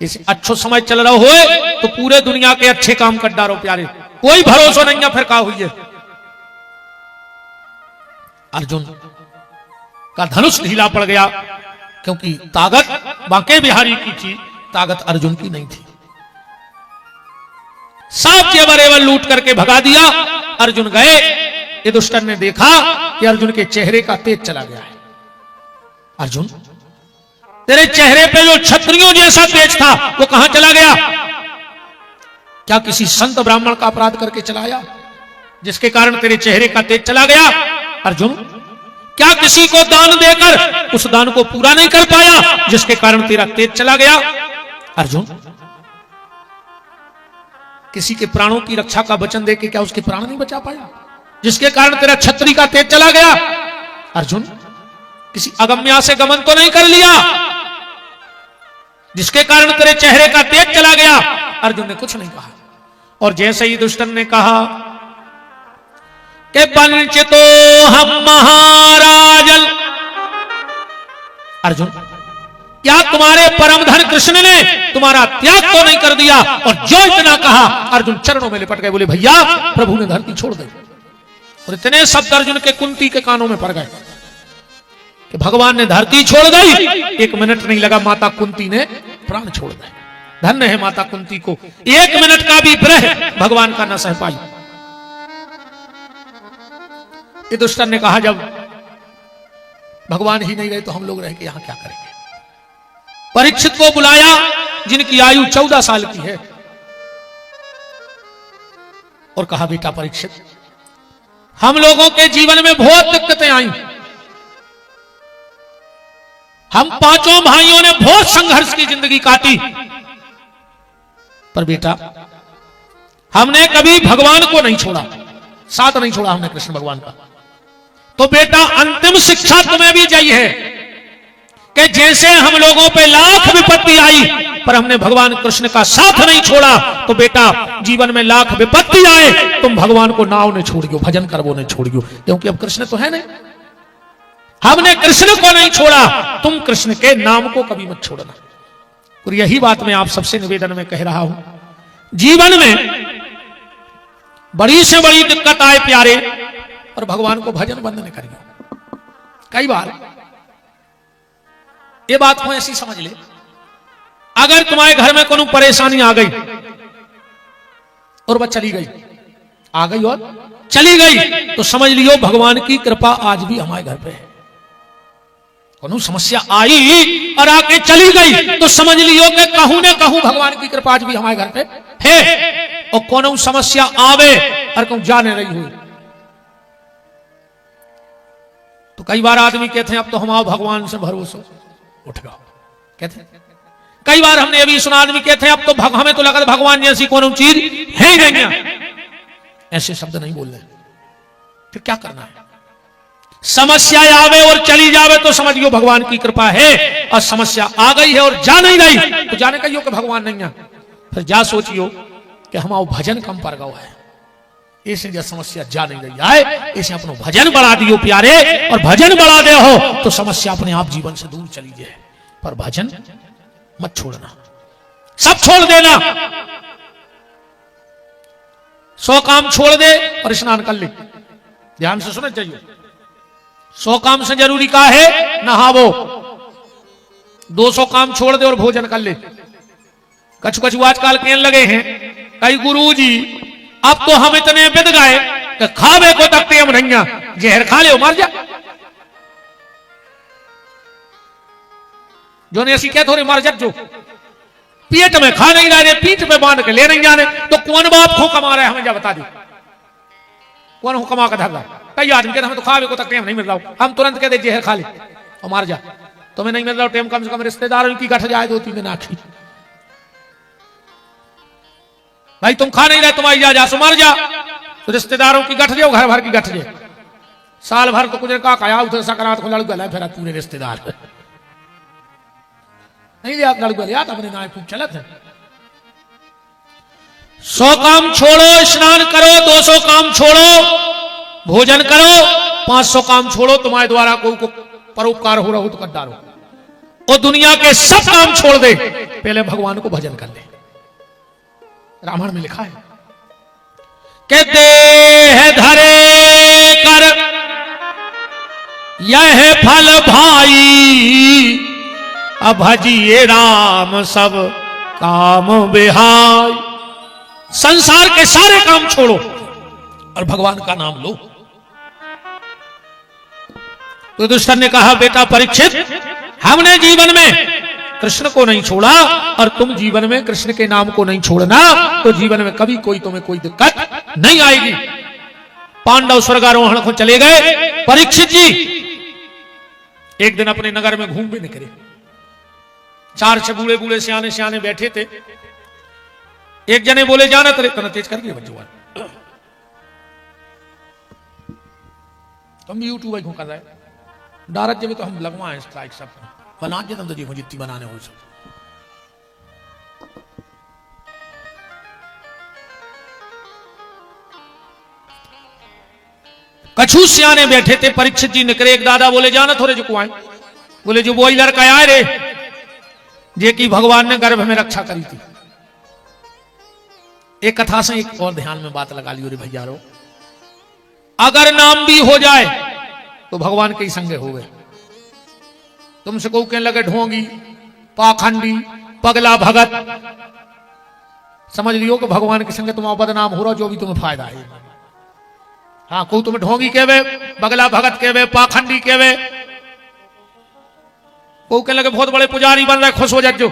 इस अच्छो समय चल रहा होए तो पूरे दुनिया के अच्छे काम कर डारो प्यारे, कोई भरोसा नहीं है फिर का हुई है। अर्जुन का धनुष ढीला पड़ गया, क्योंकि ताकत बांके बिहारी की थी, ताकत अर्जुन की नहीं थी। सब जेवर एवर लूट करके भगा दिया। अर्जुन गए, ये दुष्टन ने देखा कि अर्जुन के चेहरे का तेज चला गया है। अर्जुन, तेरे चेहरे पे जो क्षत्रियों जैसा तेज था वो कहां चला गया? क्या किसी संत ब्राह्मण का अपराध करके चलाया जिसके कारण तेरे चेहरे का तेज चला गया? अर्जुन, क्या किसी को दान देकर उस दान को पूरा नहीं कर पाया जिसके कारण तेरा तेज चला गया? अर्जुन, किसी के प्राणों की रक्षा का वचन देके क्या उसके प्राण नहीं बचा पाया जिसके कारण तेरा छत्री का तेज चला गया? अर्जुन, किसी अगम्या से गमन तो नहीं कर लिया जिसके कारण तेरे चेहरे का तेज चला गया? अर्जुन ने कुछ नहीं कहा। और जैसे ही दुष्टन ने कहा कि पंचतो हम महाराजन, अर्जुन, क्या तुम्हारे परम धन कृष्ण ने तुम्हारा त्याग तो नहीं कर दिया? और जो इतना कहा अर्जुन चरणों में लिपट गए, बोले भैया प्रभु ने धरती छोड़ दी। और इतने शब्द अर्जुन के कुंती के कानों में पड़ गए कि भगवान ने धरती छोड़ दी। 1 मिनट नहीं लगा, माता कुंती ने प्राण छोड़ दिए। धन्य है माता कुंती को, 1 मिनट का भी विरह भगवान का न सह पाई। ये दुष्टन ने कहा जब भगवान ही नहीं रहे तो हम लोग रह के यहां क्या करेंगे? परीक्षित को बुलाया जिनकी आयु 14 साल की है, और कहा बेटा परीक्षित, हम लोगों के जीवन में बहुत दिक्कतें आई, हम 5 भाइयों ने बहुत संघर्ष की जिंदगी काटी, पर बेटा हमने कभी भगवान को नहीं छोड़ा, साथ नहीं छोड़ा हमने कृष्ण भगवान का। तो बेटा अंतिम शिक्षा तुम्हें भी चाहिए कि जैसे हम लोगों पे लाख विपत्ति आई पर हमने भगवान कृष्ण का साथ नहीं छोड़ा, तो बेटा जीवन में लाख विपत्ति आए तुम भगवान को नाव ने छोड़ियो, भजन करवो ने छोड़ियो, क्योंकि अब कृष्ण तो है नहीं। हमने कृष्ण को नहीं छोड़ा, तुम कृष्ण के नाम को कभी मत छोड़ना। और यही बात मैं आप सबसे निवेदन में कह रहा हूं। जीवन में बड़ी से बड़ी दिक्कत आए प्यारे, और भगवान को भजन बंद न करिए। कई बार ये बात को ऐसी समझ ले, अगर तुम्हारे घर में कोई परेशानी आ गई और वह चली गई, आ गई और चली गई, तो समझ लियो भगवान की कृपा आज भी हमारे घर पे है। कोई समस्या आई और आके चली गई तो समझ लियो कि कहूं न कहूं भगवान की कृपा आज भी हमारे घर पे है। और कोनो समस्या आवे और कहूं जाने रही हुई, तो कई बार आदमी कहते हैं अब तो हमारा भगवान से भरोसा उठ गया, कहते हैं। कई बार हमने अभी सुना आदमी कहते हैं अब तो हमें तो लगा भगवान जैसी कोनो चीज है ही नहीं। ऐसे शब्द नहीं बोल रहे, फिर क्या करना है? समस्या आवे और चली जावे तो समझियो भगवान की कृपा है, और समस्या आ गई है और जा नहीं रही तो जाने कहियो कि भगवान नहीं है। फिर जा सोचियो कि हमारा भजन कम पड़ गया है, ऐसे जब समस्या जा नहीं रही आए, ऐसे अपनो भजन बढ़ा दियो प्यारे, और भजन बढ़ा दे हो तो समस्या अपने आप जीवन से दूर चली जाए। पर भजन मत छोड़ना, सब छोड़ देना। 100 काम छोड़ दे और स्नान कर ले। ध्यान से सुनना चाहिए, 100 काम से जरूरी का है नहावो, 200 काम छोड़ दे और भोजन कर ले। कछु कछु आजकल कहने लगे हैं कई गुरुजी अब तो हम इतने बिद गए कि खावे को तकते हम नहीं, जहर खा ले मर जा। जो ने ऐसी क्या थोड़ी मर जा, जो पेट में खा नहीं रहे, पीठ पे बांध के ले नहीं जाने, तो कौन बाप को कमा रहा है हमें जा बता दी, कौन हो कमा का धर रहा? कई आदमी कहते हमें तो खावे को तकते हम नहीं मिल रहा, हम तुरंत कहते जहर खा ले। और मार जा। तुम्हें नहीं मिल रहा टाइम, कम से कम रिश्तेदारों की गठ जाए 2-3 दिन आखिर। भाई तुम खा नहीं रहे, तुम्हारी जा सो मार जा, तो रिश्तेदारों की गठ जाओ, घर भर की गठ जाए। साल भर तो कुछ का खाया उधर सकरात को लड़का फिर पूरे रिश्तेदार नहीं लिया, लड़का लिया अपने नाय खूब चलत है। 100 काम छोड़ो, स्नान करो, 200 काम छोड़ो, भोजन करो, 500 काम छोड़ो, तुम्हारे द्वारा कोई को परोपकार हो रहा हो तो कर डालो, और दुनिया के सब काम छोड़ दे, पहले भगवान को भजन कर ले। रामायण में लिखा है कि देह धरे कर यह फल भाई, अब भजिए राम सब काम बिहाई। संसार के सारे काम छोड़ो और भगवान का नाम लो। तो दुष्ट ने कहा, बेटा परीक्षित, हमने जीवन में कृष्ण को नहीं छोड़ा और तुम जीवन में कृष्ण के नाम को नहीं छोड़ना, तो जीवन में कभी कोई तुम्हें कोई दिक्कत नहीं आएगी। पांडव स्वर्गारोहण को चले गए। परीक्षित जी एक दिन अपने नगर में घूमने निकले। 4 से बूढ़े बूढ़े सियाने सियाने बैठे थे। एक जने बोले, जाना तेरे तना तेज करके बच्चों तुम भी यूट्यूब को कर रहे डारत जब तो हम लगवाए स्ट्राइक सब बना के तुम तो देखो जितनी बनाने हो सब। कछु सियाने बैठे थे। परीक्षित जी निकले। एक दादा बोले, जाना थोड़े जो कुआए, बोले जो वही लड़का आए रे जे की भगवान ने गर्भ में रक्षा करी थी। एक कथा से एक और ध्यान में बात लगा लियो रे भैया रो, अगर नाम भी हो जाए तो भगवान के ही संगे हो गए। तुमसे को कहने लगे ढोंगी, पाखंडी, पगला भगत, समझ लियो कि भगवान के संगे तुम्हारा बदनाम हो रहा, जो भी तुम्हें फायदा है। हाँ, को तुम्हें ढोंगी कहवे, बगला भगत कहवे, पाखंडी कहवे, को कहने लगे बहुत बड़े पुजारी बन रहे, खुश हो जाओ,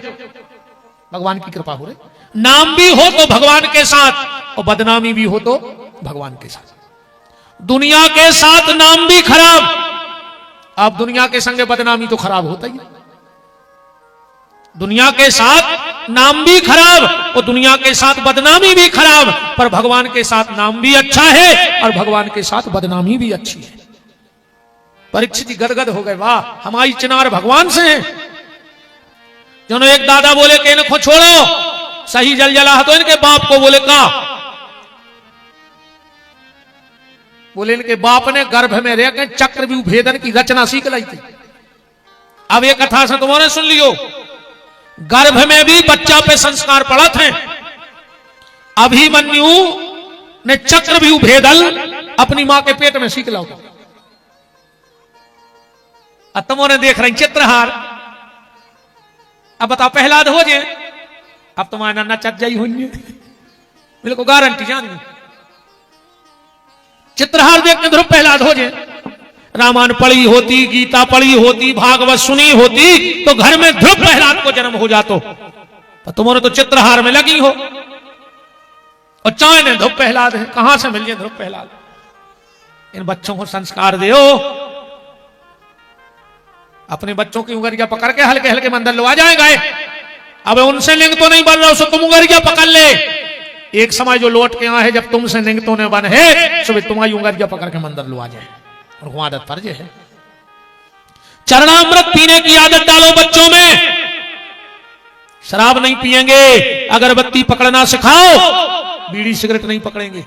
भगवान की कृपा हो रही। नाम भी हो तो भगवान के साथ और बदनामी भी हो तो भगवान के साथ। दुनिया के साथ नाम भी खराब, अब दुनिया के संगे बदनामी तो खराब होता ही। दुनिया के साथ नाम भी खराब और दुनिया के साथ बदनामी भी खराब, पर भगवान के साथ नाम भी अच्छा है और भगवान के साथ बदनामी भी अच्छी है। परीक्षित गदगद हो गए, वाह हमारी चिनार भगवान से है। जो एक दादा बोले कि इनको छोड़ो, सही जल जला तो इनके बाप को बोले का, बोले इनके बाप ने गर्भ में रह के चक्रव्यूह भेदन की रचना सीख लाई थी। अब ये कथा से तुम्हारे सुन लियो, गर्भ में भी बच्चा पे संस्कार पड़ा थे। अभिमन्यु ने चक्रव्यूह भेदल अपनी मां के पेट में सीख लाओ। अब तुम्हारे देख रहे चित्रहार, अब बताओ प्रहलाद हो जाए, अब तुम्हारा नन्ना चट जाई होनी, बिल्कुल गारंटी जानी। चित्रहार देख के ध्रुव प्रहलाद हो जाए। रामायण पढ़ी होती, गीता पढ़ी होती, भागवत सुनी होती, तो घर में ध्रुव प्रहलाद को जन्म हो जातो। पर तुम्हारे तो चित्रहार में लगी हो और चाहे ने ध्रुव प्रहलाद है, कहां से मिल जाए ध्रुव प्रहलाद। इन बच्चों को संस्कार दो, अपने बच्चों की उंगलियां पकड़ के हल्के हल्के मंदिर लो आ जाएगा। अब उनसे लिंग तो नहीं बन रहा, उसको तुम उंगलियां पकड़ ले। एक समय जो लौट के आए है, जब तुमसे लिंग तो नहीं बन है, सुबह तुम्हारी उंगलियां पकड़ के मंदिर लो आ जाए। और वो आदत फर्ज है। चरणामृत पीने की आदत डालो बच्चों में, शराब नहीं पिएंगे, अगरबत्ती पकड़ना सिखाओ, बीड़ी सिगरेट नहीं पकड़ेंगे,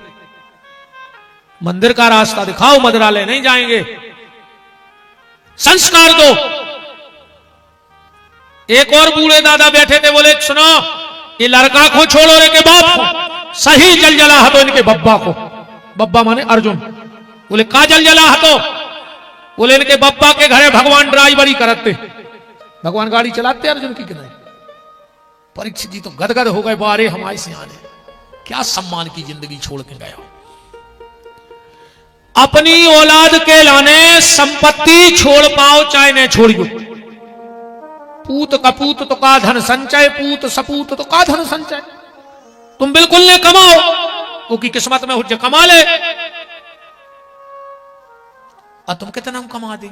मंदिर का रास्ता दिखाओ, मदिरालय नहीं जाएंगे, संस्कार दो। एक और बूढ़े दादा बैठे थे, बोले सुनो ये लड़का को छोड़ो रे के बाप को, सही जल जला हतो इनके बब्बा को। बब्बा माने अर्जुन। बोले का जल जला हतो, बोले इनके बब्बा के घरे भगवान ड्राइवरी करते, भगवान गाड़ी चलाते अर्जुन की किनारे। परीक्षित जी तो गदगद हो गए, बारे हमारे से आने क्या सम्मान की जिंदगी छोड़ के गया। अपनी औलाद के लाने संपत्ति छोड़ पाओ चाहे न छोड़ियो। पूत कपूत तो का धन संचय, पूत सपूत तो का धन संचय। तुम बिल्कुल ने कमाओ, वो की किस्मत में हो कमा ले, और तुम कितना कमा दे,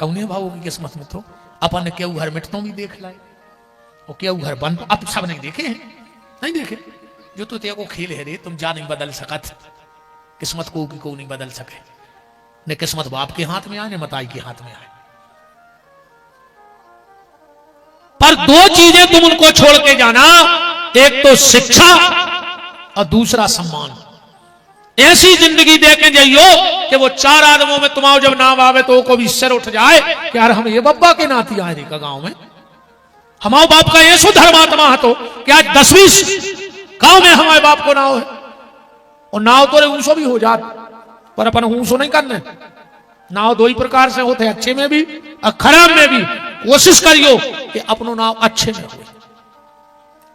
कौने भावों की किस्मत में तो अपन ने केऊ घर मिटतों भी देख लाए और केऊ घर बन अब सब नहीं देखे हैं, नहीं देखे। जो तो तेरे को खेल है रे, तुम जा नहीं बदल सकत किस्मत को नहीं बदल सके। न किस्मत बाप के हाथ में आए न मताई के हाथ में आए। पर दो चीजें तुम उनको छोड़ के जाना, एक तो शिक्षा और दूसरा सम्मान। ऐसी जिंदगी दे के जाइयो कि वो चार आदमों में तुम्हारा जब नाम आवे तो को भी सिर उठ जाए कि यार हम ये बब्बा के नाती आए रे का गांव में, हमारे बाप का ये सो धर्मात्मा है तो क्या 10-20 गांव में हमारे बाप को नाव है। और नाव तो ऊंसो भी हो जात, पर अपन ऊंसो नहीं करने। नाव दो ही प्रकार से होते, अच्छे में भी और खराब में भी। कोशिश करियो कि अपनो नाव अच्छे में हो।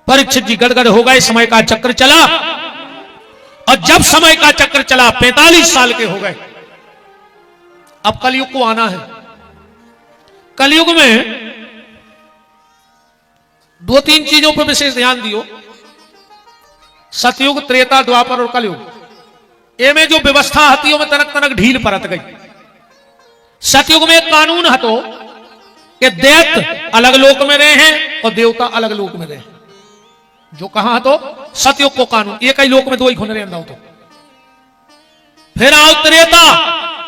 परीक्षित जी गड़गड़ हो गए, समय का चक्र चला। और जब समय का चक्र चला 45 साल के हो गए। अब कलयुग को आना है। कलयुग में 2-3 चीजों पर विशेष ध्यान दियो, सतयुग, त्रेता, द्वापर और कलयुग। ए में जो व्यवस्था हतियों में तनक तनक ढील परत गई। सतयुग में एक कानून हतो कि दैत्य अलग लोक में रहे हैं और देवता अलग लोक में रहे हैं। जो कहां तो सतयुग को कानून, एक ही लोक में दो ही खुन रहे तो। फिर आओ त्रेता,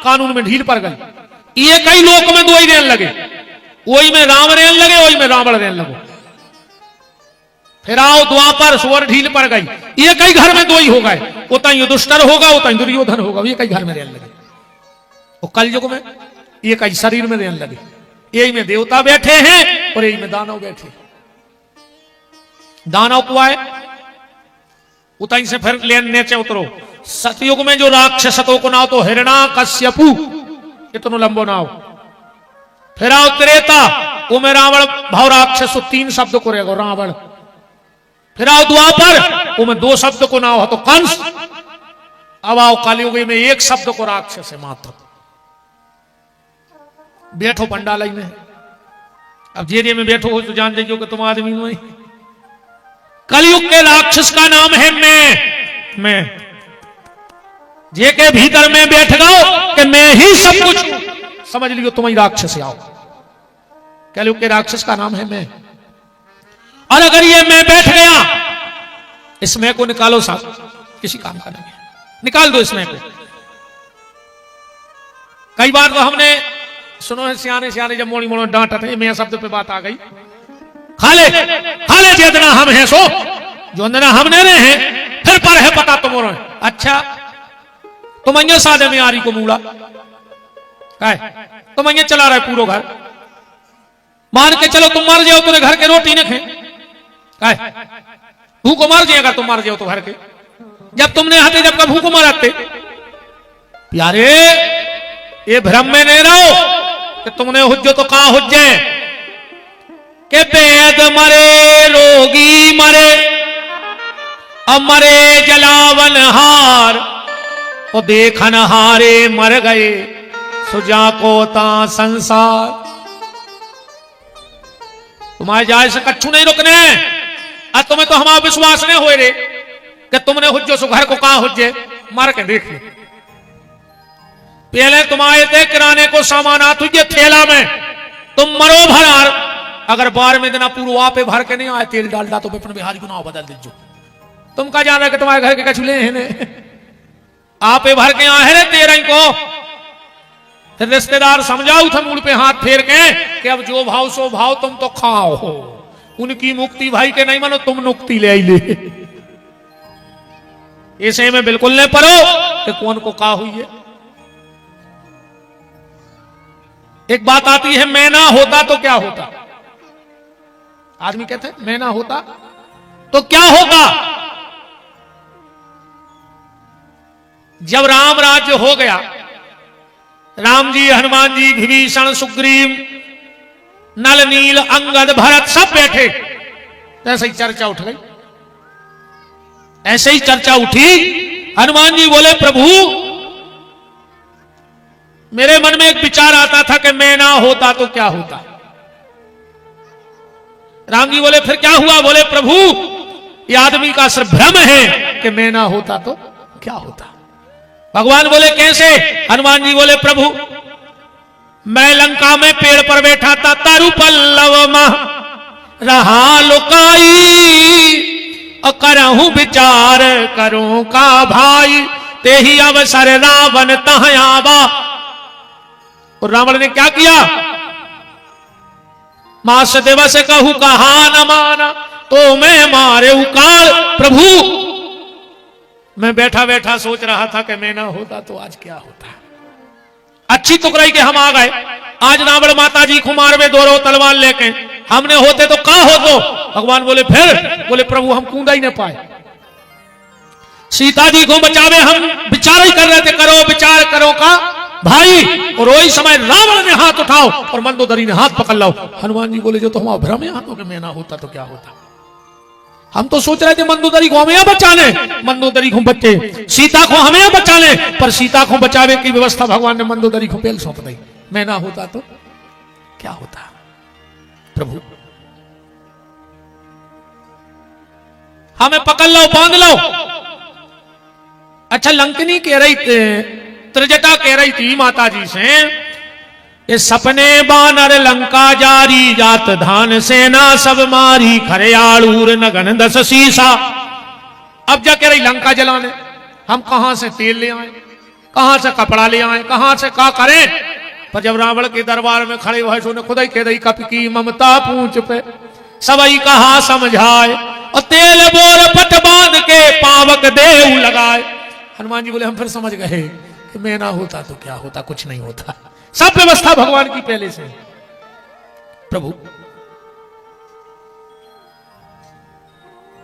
कानून में ढील पड़ गई। एक ही लोक में दो ही रहने लगे, वही में राम रहने लगे, वही में रावण रहने लगो। फिर आओ द्वापर, सुवर ढील पड़ गई। एक ही घर में दो ही हो गए, उतना युधिष्ठिर होगा उतना दुर्योधन होगा, एक ही घर में रहने लगे। और कलयुग में एक ही शरीर में रहने लगे। यही में देवता बैठे हैं और यही में दानव बैठे। दानव को आए उतई से फिर लेन नीचे उतरो। सतयुग में जो राक्षसों को नाव तो हिरणा कश्यपु, इतनो लंबो नाव। फिर आओ त्रेता, वो में रावण भाव राक्षस 3 शब्द को रहेगा रावण। फिर आओ द्वापर, वो में 2 शब्द को नाव है तो कंस। अब आओ कलयुग में 1 शब्द को राक्षस है मात्र। बैठो पंडाल में, अब जेरिए में बैठो हो तो जान जाइयो कि तुम आदमी नहीं। कलयुग के राक्षस का नाम है मैं। जे के भीतर में बैठ गओ कि मैं ही सब कुछ, समझ लियो तुम ही राक्षस आओ। कलयुग के राक्षस का नाम है मैं। और अगर ये मैं बैठ गया, इस मैं को निकालो साहब, किसी काम का नहीं है, निकाल दो इस मैं को। कई बार तो हमने सुनो है सियाने जब मोड़ी मोड़ो डांटते मैं शब्द पे बात आ गई। खाले जितना हम हैं सो जो अंदर हमने रहे हैं, फिर पर है पता तुम और अच्छा तुम अं सादे में आरी को मूड़ा तुम अं चला रहे पूरा घर। मान के चलो तुम मर जाओ, तुम्हें घर के रोटी न खाए, भूखो मर जाए। अगर तुम मर जाओ तो घर के, जब तुमने हते जब का भूखो मरते। प्यारे ये भ्रम में नहीं रहो कि तुमने हुज्जो तो कहां हुज्जे के पेद मरे रोगी मरे अमरे जलावन हार और देखन हारे मर गए सुजा को ता संसार। तुम्हारे जाए से कच्छू नहीं रुकने। अब तुम्हें तो हमारा विश्वास नहीं हो रे कि तुमने हुज्जो सो घर को कहां हुज्जे, मार के देख ले। पहले तुम आए थे किराने को सामान आ तुझे थैला में, तुम मरो भरार। अगर 12वें दिन पूर्व आप भर के नहीं आए तेल डालडा तो विपिन बिहारी को नाव बदल दीजो। तुम कहा जाना कि तुम्हारे घर के कछुले हैं आप भर के आए हैं 13 को। फिर रिश्तेदार समझाओ था मूड पे हाथ फेर के कि अब जो भाव सो भाव, तुम तो खाओ हो। उनकी मुक्ति भाई के नहीं मानो, तुम नुक्ति ले आई ले। ऐसे में बिल्कुल नहीं पढ़ो कि कौन को कहा हुई है। एक बात आती है मैं ना होता तो क्या होता। आदमी कहते हैं मैं ना होता तो क्या होगा। जब राम राज्य हो गया, राम जी, हनुमान जी, विभीषण, सुग्रीव, नल, नील, अंगद, भरत सब बैठे, ऐसे ही चर्चा उठ गई। ऐसे ही चर्चा उठी। हनुमान जी बोले प्रभु मेरे मन में एक विचार आता था कि मैं ना होता तो क्या होता। राम जी बोले फिर क्या हुआ। बोले प्रभु ये आदमी का सिर्फ भ्रम है कि मैं ना होता तो क्या होता। भगवान बोले कैसे। हनुमान जी बोले प्रभु मैं लंका में पेड़ पर बैठा था, तरु पल्लव मह रहा लुकाई, और करहूं विचार करूं का भाई, ते ही अवसर रावण तह आवा। और रावण ने क्या किया? मास दिवस कहू कहा न माना, तो मैं मारे उकाल। प्रभु मैं बैठा बैठा सोच रहा था कि मैं ना होता तो आज क्या होता। अच्छी टुकराई के हम आ गए, आज रावण माता जी को मारवे दौड़ो तलवार लेके, हमने होते तो का हो तो? भगवान बोले फिर? बोले प्रभु हम कूदा ही न पाए, सीता जी को बचावे हम विचार ही कर रहे थे, करो विचार करो का भाई। और वही समय रावण ने हाथ उठाओ और मंदोदरी ने हाथ पकड़ लो। हनुमान जी बोले जो तो हमारा भ्रम है हाथों के, मैं ना होता तो क्या होता। हम तो सोच रहे थे मंदोदरी को हमें बचाने, मंदोदरी को बच्चे सीता को हमें बचाने, पर सीता को बचावे की व्यवस्था भगवान ने मंदोदरी को पहले सौंप दी। मैं ना होता तो क्या होता। प्रभु हमें पकड़ लो, बांध लो। अच्छा लंकनी कह रही थी, त्रिजटा कह रही थी माता जी से, ये सपने बानर लंका जारी, जात धान सेना सब मारी, खरियालूर नगन दस सीसा। अब जा कह रही लंका जलाने, हम कहां से तेल ले आए, कहां से कपड़ा ले आए, कहां से का करें। पर जब रावण के दरबार में खड़े हुए सोने खुदाई कह रही कप की ममता पूंछ पे, सबई कहा समझाए, और तेल बोर पट बांध के पावक देव लगाए। हनुमान जी बोले हम फिर समझ गए कि मैं ना होता तो क्या होता, कुछ नहीं होता। सब व्यवस्था भगवान की पहले से। प्रभु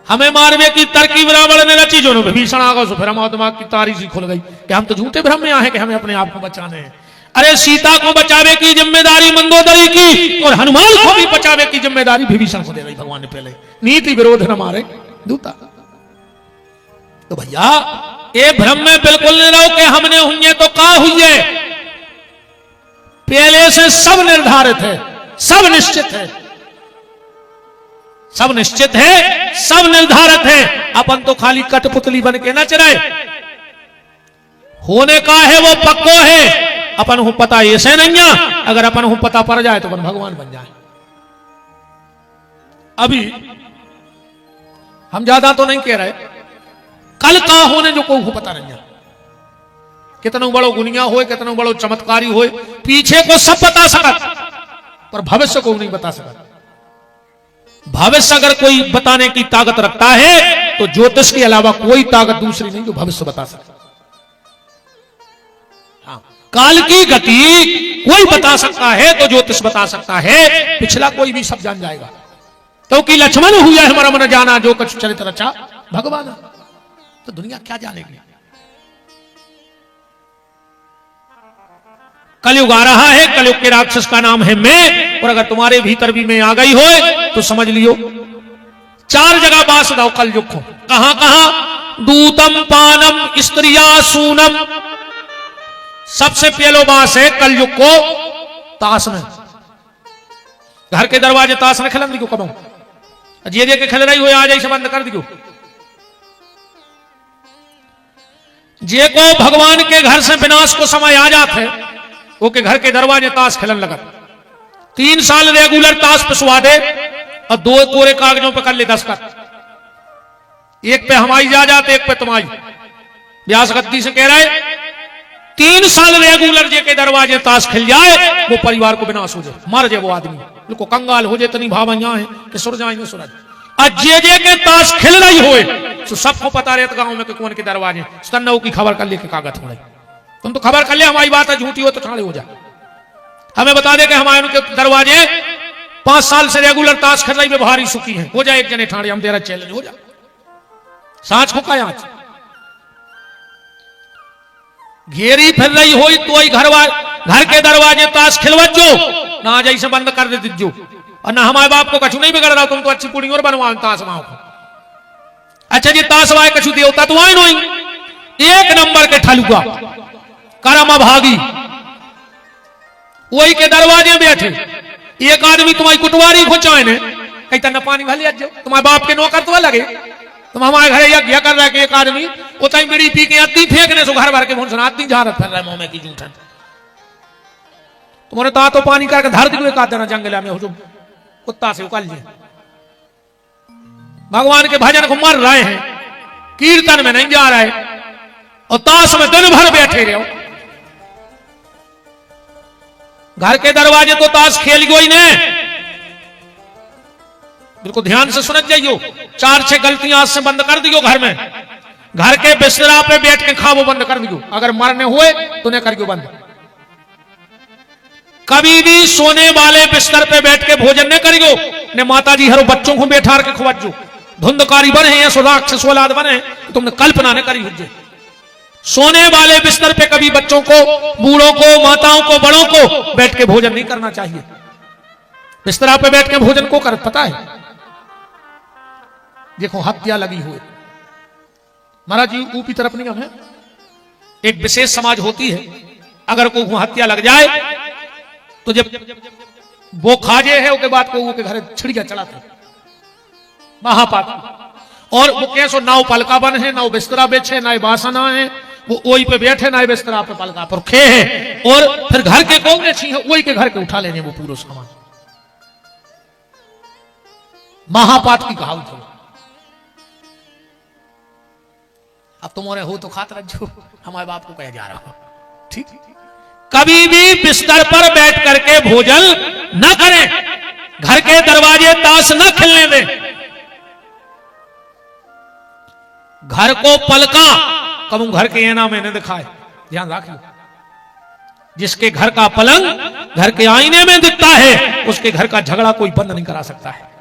हमें मारने की तरकीब रावण ने रची, जो विभीषण आ गए, फिर हमारे दिमाग की तारी सी खुल गई कि हम तो झूठे भ्रम में आए कि हमें अपने आप को बचाने हैं। अरे सीता को बचावे की जिम्मेदारी मंदोदरी की, और हनुमान को भी बचावे की जिम्मेदारी विभीषण को दे रही भगवान ने पहले। नीति विरोध न मारे दूता। तो भैया ये भ्रम में बिल्कुल नहीं रहो कि हमने हुई तो का हुई है। पहले से सब निर्धारित है, सब निश्चित है, सब निश्चित है, सब निर्धारित है। अपन तो खाली कठपुतली बन के न चले, होने का है वो पक्को है। अपन को पता ऐसे नहीं है, अगर अपन को पता पड़ जाए तो अपन भगवान बन जाए। अभी हम ज्यादा तो नहीं कह रहे, कल का होने जो को पता नहीं है। कितना बड़ो गुनिया हो, कितना बड़ो चमत्कारी हो, पीछे को सब बता सकत, पर भविष्य को नहीं बता सकत। भविष्य अगर कोई बताने की ताकत रखता है तो ज्योतिष के अलावा कोई ताकत दूसरी नहीं जो भविष्य बता सकता। हाँ, काल की गति कोई बता सकता है तो ज्योतिष बता सकता है, पिछला कोई भी सब जान जाएगा। क्योंकि लक्ष्मण हुआ है हमारा मन जाना, जो कुछ चरित रचा भगवान। तो दुनिया क्या जानेगी। कलयुग आ रहा है, कलयुग के राक्षस का नाम है मैं, और अगर तुम्हारे भीतर भी मैं आ गई हो तो समझ लियो 4 जगह बास दो कलयुग को। कहां कहां? दूतम पानम स्त्रिया सूनम। सबसे पहलो बास है कलयुग को ताश में। घर के दरवाजे ताश ने खिलन दियो कबो, जे के खेल रही हो आ जाए से बंद कर दियो। जे को भगवान के घर से विनाश को समय आ जाते है, वो के घर के दरवाजे ताश खेलन लगा। 3 साल रेगुलर ताश पिसवा दे और 2 कोरे कागजों पर कर ले दस्तखत, एक पे हमारी जात, एक पे तुम्हारी। व्यास गद्दी से कह रहे 3 साल रेगुलर जे के दरवाजे ताश खेल जाए, वो परिवार को विनाश हो जाए, मर जाए वो आदमी, बिल्कुल कंगाल हो जाए। इतनी भावना है कि सुर जाएंगे सूरज। और जे के ताश खेल रही हो तो सबको पता रहता गांव में कि कौन के दरवाजे स्तन्नऊ की खबर कर लेके कागज हो रही। तुम तो खबर कर ले, हमारी बात है झूठी हो तो ठाणे हो जा। हमें बता दे कि हमारे उनके दरवाजे 5 साल से रेगुलर ताश खेल रही में भारी सुखी है, हो जाए एक जने ठाणे, हम तेरा चैलेंज हो जा। सांच को का आज घेरी फिर रही हो तो ही घर के दरवाजे ताश खिलवजो ना, जैसे बंद कर दे दीजो। और ना हमारे बाप को कछु नहीं बिगड़ रहा, तुम तो अच्छी पुड़ी और बनवाओ ताश माओ को। अच्छा जी ताश वाए कछु देवता तो आए नहीं, 1 नंबर के ठलुआ करम अभागी, वही के दरवाजे बैठे। एक आदमी तुम्हारी कुटवारी खोचाए ने कहता न पानी भले आज तुम्हारे बाप के नौकर तो लगे। तुम हमारे घर यज्ञ कर रहा है कि एक आदमी उतई बीड़ी पी के अद्दी फेंकने से घर भर के भून सुना अद्दी झारत फिर रहा है मुंह में की जूठन। तुम्हारे तो पानी करके धर दिलो एक आध देना जंगल में हो जो कुत्ता से उकल जाए। भगवान के भजन को मर रहे हैं, कीर्तन में नहीं जा रहे और ताश में दिन भर बैठे रहो। घर के दरवाजे तो ताश खेल गई ने, बिल्कुल ध्यान से सुन जाइयो। 4-6 गलतियां आज से बंद कर दियो घर में। घर के बिस्तरा पे बैठ के खाओ बंद कर दियो। अगर मरने हुए तो नहीं करियो बंद। कभी भी सोने वाले बिस्तर पे बैठ के भोजन नहीं करियो। ने माता जी हरो बच्चों को बैठा के खुवाजो। धुंधकारी बने या राक्षस औलाद बने, तुमने कल्पना नहीं करी हुई। सोने वाले बिस्तर पे कभी बच्चों को, बूढ़ों को, माताओं को, बड़ों को बैठ के भोजन नहीं करना चाहिए। बिस्तरा पे बैठ के भोजन को कर पता है। देखो हत्या लगी हुई महाराज जी ऊपी तरफ नहीं है। एक विशेष समाज होती है, अगर कोई हत्या लग जाए तो जब वो खाजे है उसके बाद को वो के घर छिड़िया चलाते महापाप। और वो कैसो नाव पलका बन है, नाव बिस्तरा बेचे, ना बासना है, वो वही पे बैठे ना बिस्तरा पे पलका पर खे है। और फिर घर के कौन छी है वही के घर के उठा लेने वो पूरा सामान। महापात की कहावत है। अब तुम्हारे हो तो खात रखो, हमारे बाप को कह जा रहा हूं ठीक। कभी भी बिस्तर पर बैठ करके भोजन न करें। घर के दरवाजे ताश न खेलने दें। घर को पलका कब घर के ऐना में न दिखाए, ध्यान रखिए। जिसके घर का पलंग घर के आईने में दिखता है उसके घर का झगड़ा कोई बंद नहीं करा सकता है।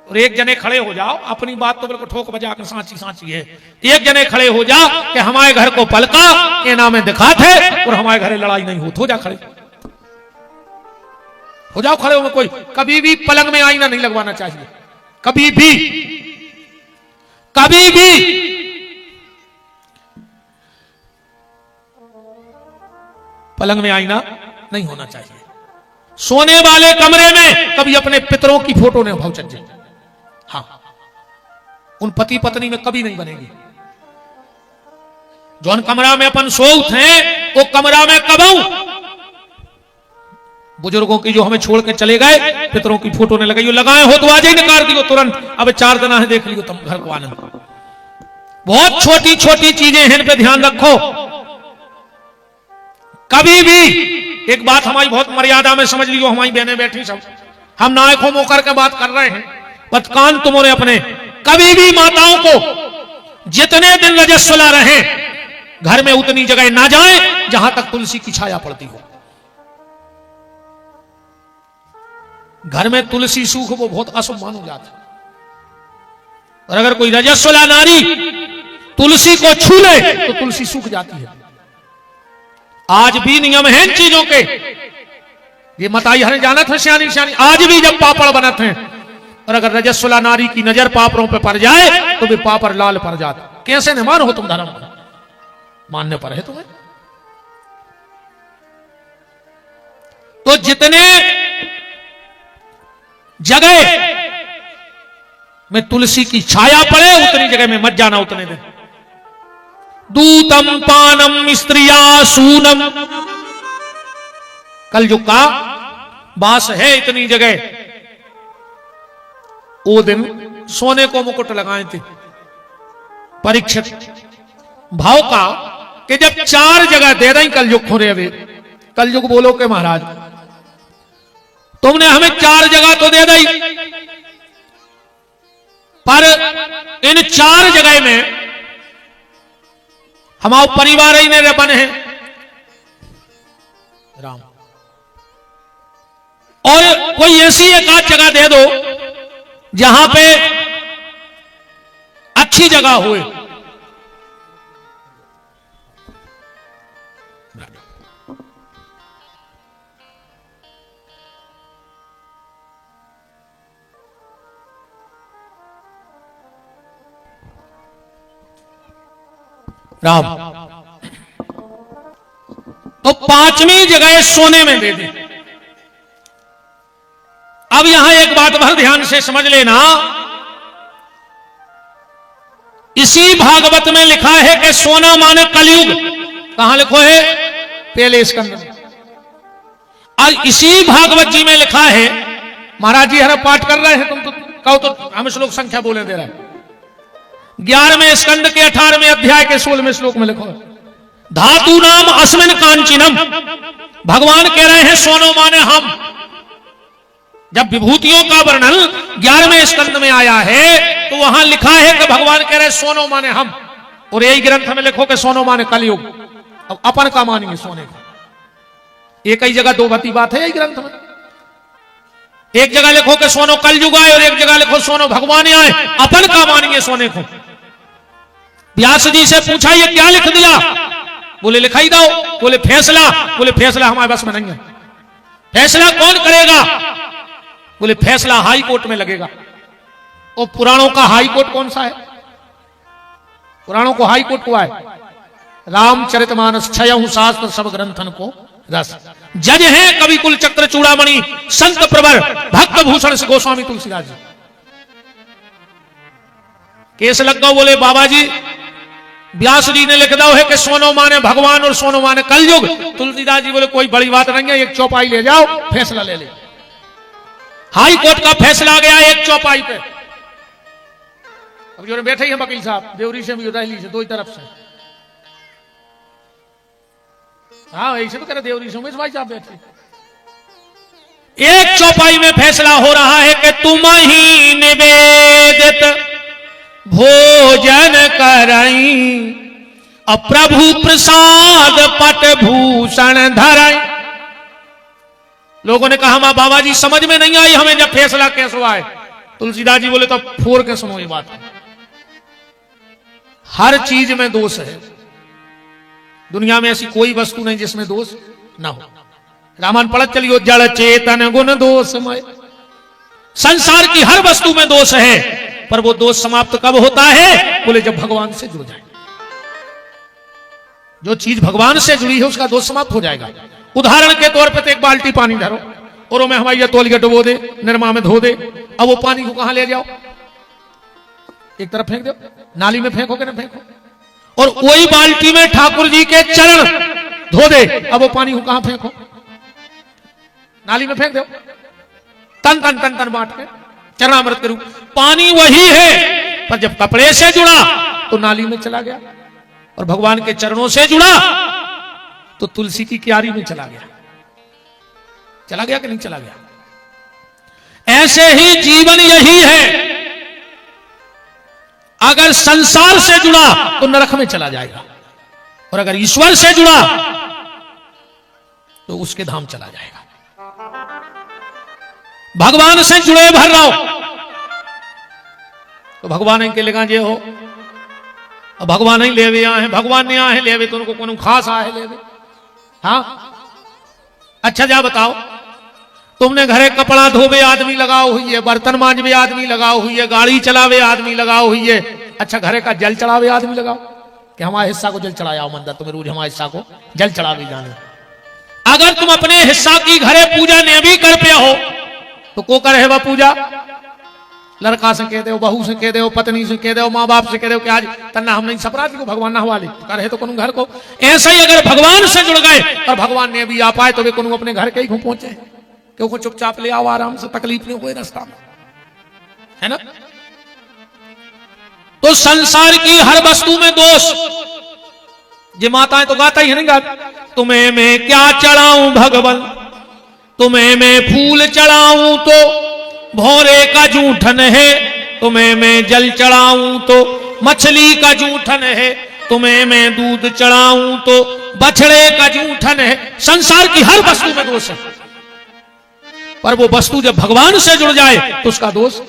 और एक जने खड़े हो जाओ, अपनी बात तो बिल्कुल ठोक बजा कर सांची सांची है। एक जने खड़े हो जाओ कि हमारे घर को पलका ऐना में दिखाते और हमारे घर लड़ाई नहीं हो जा खड़े हो जाओ। खड़े हो कोई कभी भी पलंग में आईना नहीं लगवाना चाहिए। कभी भी कभी भी पलंग में आईना नहीं होना चाहिए। सोने वाले कमरे में कभी अपने पितरों की फोटो नहीं भाव चल। हाँ, उन पति पत्नी में कभी नहीं बनेगी। जो कमरा में अपन सोत हैं वो कमरा में कब आऊं। बुजुर्गों की जो हमें छोड़ के चले गए पितरों की फोटो ने लगाई लगाए हो तो आज ही निकाल दियो तुरंत। अब 4 दिन है देख लियो तुम घर को आनंद। बहुत छोटी छोटी चीजें हैं, इन पे ध्यान रखो। कभी भी एक बात हमारी बहुत मर्यादा में समझ लियो। हमारी बहनें बैठी सब, हम नायकों मुकर के बात कर रहे हैं, पतकान तुम्हारे अपने। कभी भी माताओं को जितने दिन रजस्वला रहे घर में उतनी जगह ना जाए जहां तक तुलसी की छाया पड़ती हो। घर में तुलसी सूख वो बहुत अशुभ मानो जाता है। और अगर कोई रजस्वला नारी तुलसी को छू ले तो तुलसी सूख जाती है। आज भी नियम है इन चीजों के। ये मताई हमें जाना था श्यानी श्यानी। आज भी जब पापड़ बनाते हैं और अगर रजस्वला नारी की नजर पापड़ों पे पड़ जाए तो भी पापड़ लाल पड़ जाते। कैसे न मानो हो तुम धर्म को, मानने पर है तुम्हें। तो जितने जगह में तुलसी की छाया पड़े उतनी जगह में मत जाना उतने दिन। दूतम पानम स्त्रिया सूनम, कल जो का बास है इतनी जगह। वो दिन सोने को मुकुट लगाए थे परीक्षित भाव का कि जब 4 जगह दे रही कलयुग खोरे। अभी कलयुग बोलो के महाराज तुमने हमें 4 जगह तो दे दी, पर इन 4 जगह में हमारे परिवार ही ने बने हैं राम। और कोई ऐसी एक आध जगह दे दो जहां पे अच्छी जगह हुए। राम तो 5वीं जगह सोने में दे दी। अब यहां एक बात भर ध्यान से समझ लेना। इसी भागवत में लिखा है कि सोना माने कलयुग। कहां लिखो है? पहले स्कंद में। आज इसी भागवत जी में लिखा है, महाराज जी हर पाठ कर रहे हैं, तुम तो कहो तो हम श्लोक संख्या बोले दे रहे हैं। 11वें स्कंद के 18वें अध्याय के 16वें श्लोक में लिखो, धातु नाम अस्मिन कांचिनम। भगवान कह रहे हैं सोनो माने हम। जब विभूतियों का वर्णन 11वें स्कंद में आया है तो वहां लिखा है कि भगवान कह रहे हैं सोनो माने हम, और यही ग्रंथ में लिखो कि सोनो माने कलयुग। अब अपन का मानेंगे सोने का। एक ही जगह दो बती बात है यही ग्रंथ में। एक जगह लिखो कि सोनो कलयुग आए और एक जगह लिखो सोनो भगवान आए। अपन का मानेंगे सोने को। व्यास जी से पूछा ये क्या लिख दिया? बोले लिखाई दो। बोले फैसला? बोले फैसला हमारे बस में नहीं है। फैसला कौन करेगा? बोले फैसला हाई कोर्ट में लगेगा। और पुराणों का हाई कोर्ट कौन सा है? पुराणों को हाई कोर्ट हुआ है रामचरितमानस 6 शास्त्र सब ग्रंथन को रस। जज हैं कवि कुल चक्र चूड़ामणि संत प्रवर भक्त भूषण से गोस्वामी तुलसीदास जी। केस लग गो। बोले बाबा जी व्यास जी ने लिख दो है कि सोनो माने भगवान और सोनो माने कलयुग। तुलसीदास जी बोले कोई बड़ी बात नहीं है, एक चौपाई ले जाओ, फैसला ले ले। हाई कोर्ट का फैसला आ गया एक चौपाई पे। अब जो बैठे हैं वकील साहब देवरी से भी उदयली से, दो ही तरफ से। हाँ ऐसे तो करे देवरी से उमेश भाई साहब बैठे। एक चौपाई में फैसला हो रहा है कि तुम ही निवेदित भोजन करई, प्रभु प्रसाद पट भूषण धरई। लोगों ने कहा मां बाबा जी समझ में नहीं आई हमें, जब फैसला कैसे हुआ है। तुलसीदास जी बोले तो फोड़ के सुनो ये बात। हर चीज में दोष है। दुनिया में ऐसी कोई वस्तु नहीं जिसमें दोष ना हो। रामायण पढ़त चलियो, जड़ चेतन गुण दोषमय। संसार की हर वस्तु में दोष है, पर वो दोष समाप्त कब होता है? बोले जब भगवान से जुड़ जाए। जो चीज भगवान से जुड़ी है उसका दोष समाप्त हो जाएगा। उदाहरण के तौर पर एक बाल्टी पानी धरो और मैं हमारी तौलिया डुबो दे, निरमा में धो दे। अब वो पानी को कहां ले जाओ? एक तरफ फेंक दो, नाली में फेंको कि ना फेंको। और वही बाल्टी में ठाकुर जी के चरण धो दे, अब वो पानी को कहां फेंको? नाली में फेंक दो। तन तन तन तन बांट के चरणामृत के रूप। पानी वही है, पर जब कपड़े से जुड़ा तो नाली में चला गया, और भगवान के चरणों से जुड़ा तो तुलसी की क्यारी में चला गया। चला गया कि नहीं चला गया? ऐसे ही जीवन यही है। अगर संसार से जुड़ा तो नरक में चला जाएगा, और अगर ईश्वर से जुड़ा तो उसके धाम चला जाएगा। भगवान से जुड़े भर रहो तो भगवान के लगा जे हो। अब भगवान ही लेवे आए हैं, भगवान ने आए लेवे तो उनको कोनो खास आए लेवे। हाँ अच्छा जा बताओ, तुमने घरे कपड़ा धोवे आदमी लगाओ हुई है, बर्तन मांजवे आदमी लगाओ हुई है, गाड़ी चलावे आदमी लगाओ हुई है। अच्छा घरे का जल चढ़ावे आदमी लगाओ कि हमारे हिस्सा को जल चढ़ाया मंदिर, तुम्हें रोज हमारे हिस्सा को जल चढ़ावे जाने। अगर तुम अपने हिस्सा की घरे पूजा ने भी कर पे हो तो को करे वह पूजा? लड़का से कह दो, बहू से कह दो, पत्नी से कह दो, माँ बाप से कह दो कि आज तन्ना हम नहीं सपराधी को भगवान नहवाले करे तो कोनो घर को। ऐसे ही अगर भगवान से जुड़ गए और भगवान ने भी आ पाए तो वे कोनो अपने घर के ही पहुंचे, क्योंकि चुपचाप ले आओ आराम से, तकलीफ नहीं हुई रास्ता में, है ना। तो संसार की हर वस्तु में दोष। ये माताएं तो गाता ही है, नहीं गाता? तुम्हें मैं क्या चढ़ाऊं भगवान, तुम्हें मैं फूल चढ़ाऊं तो भौरे का जूठन है, तुम्हें मैं जल चढ़ाऊं तो मछली का जूठन है, तुम्हें मैं दूध चढ़ाऊं तो बछड़े का जूठन है। संसार की हर वस्तु में दोष है, पर वो वस्तु जब भगवान से जुड़ जाए तो उसका दोष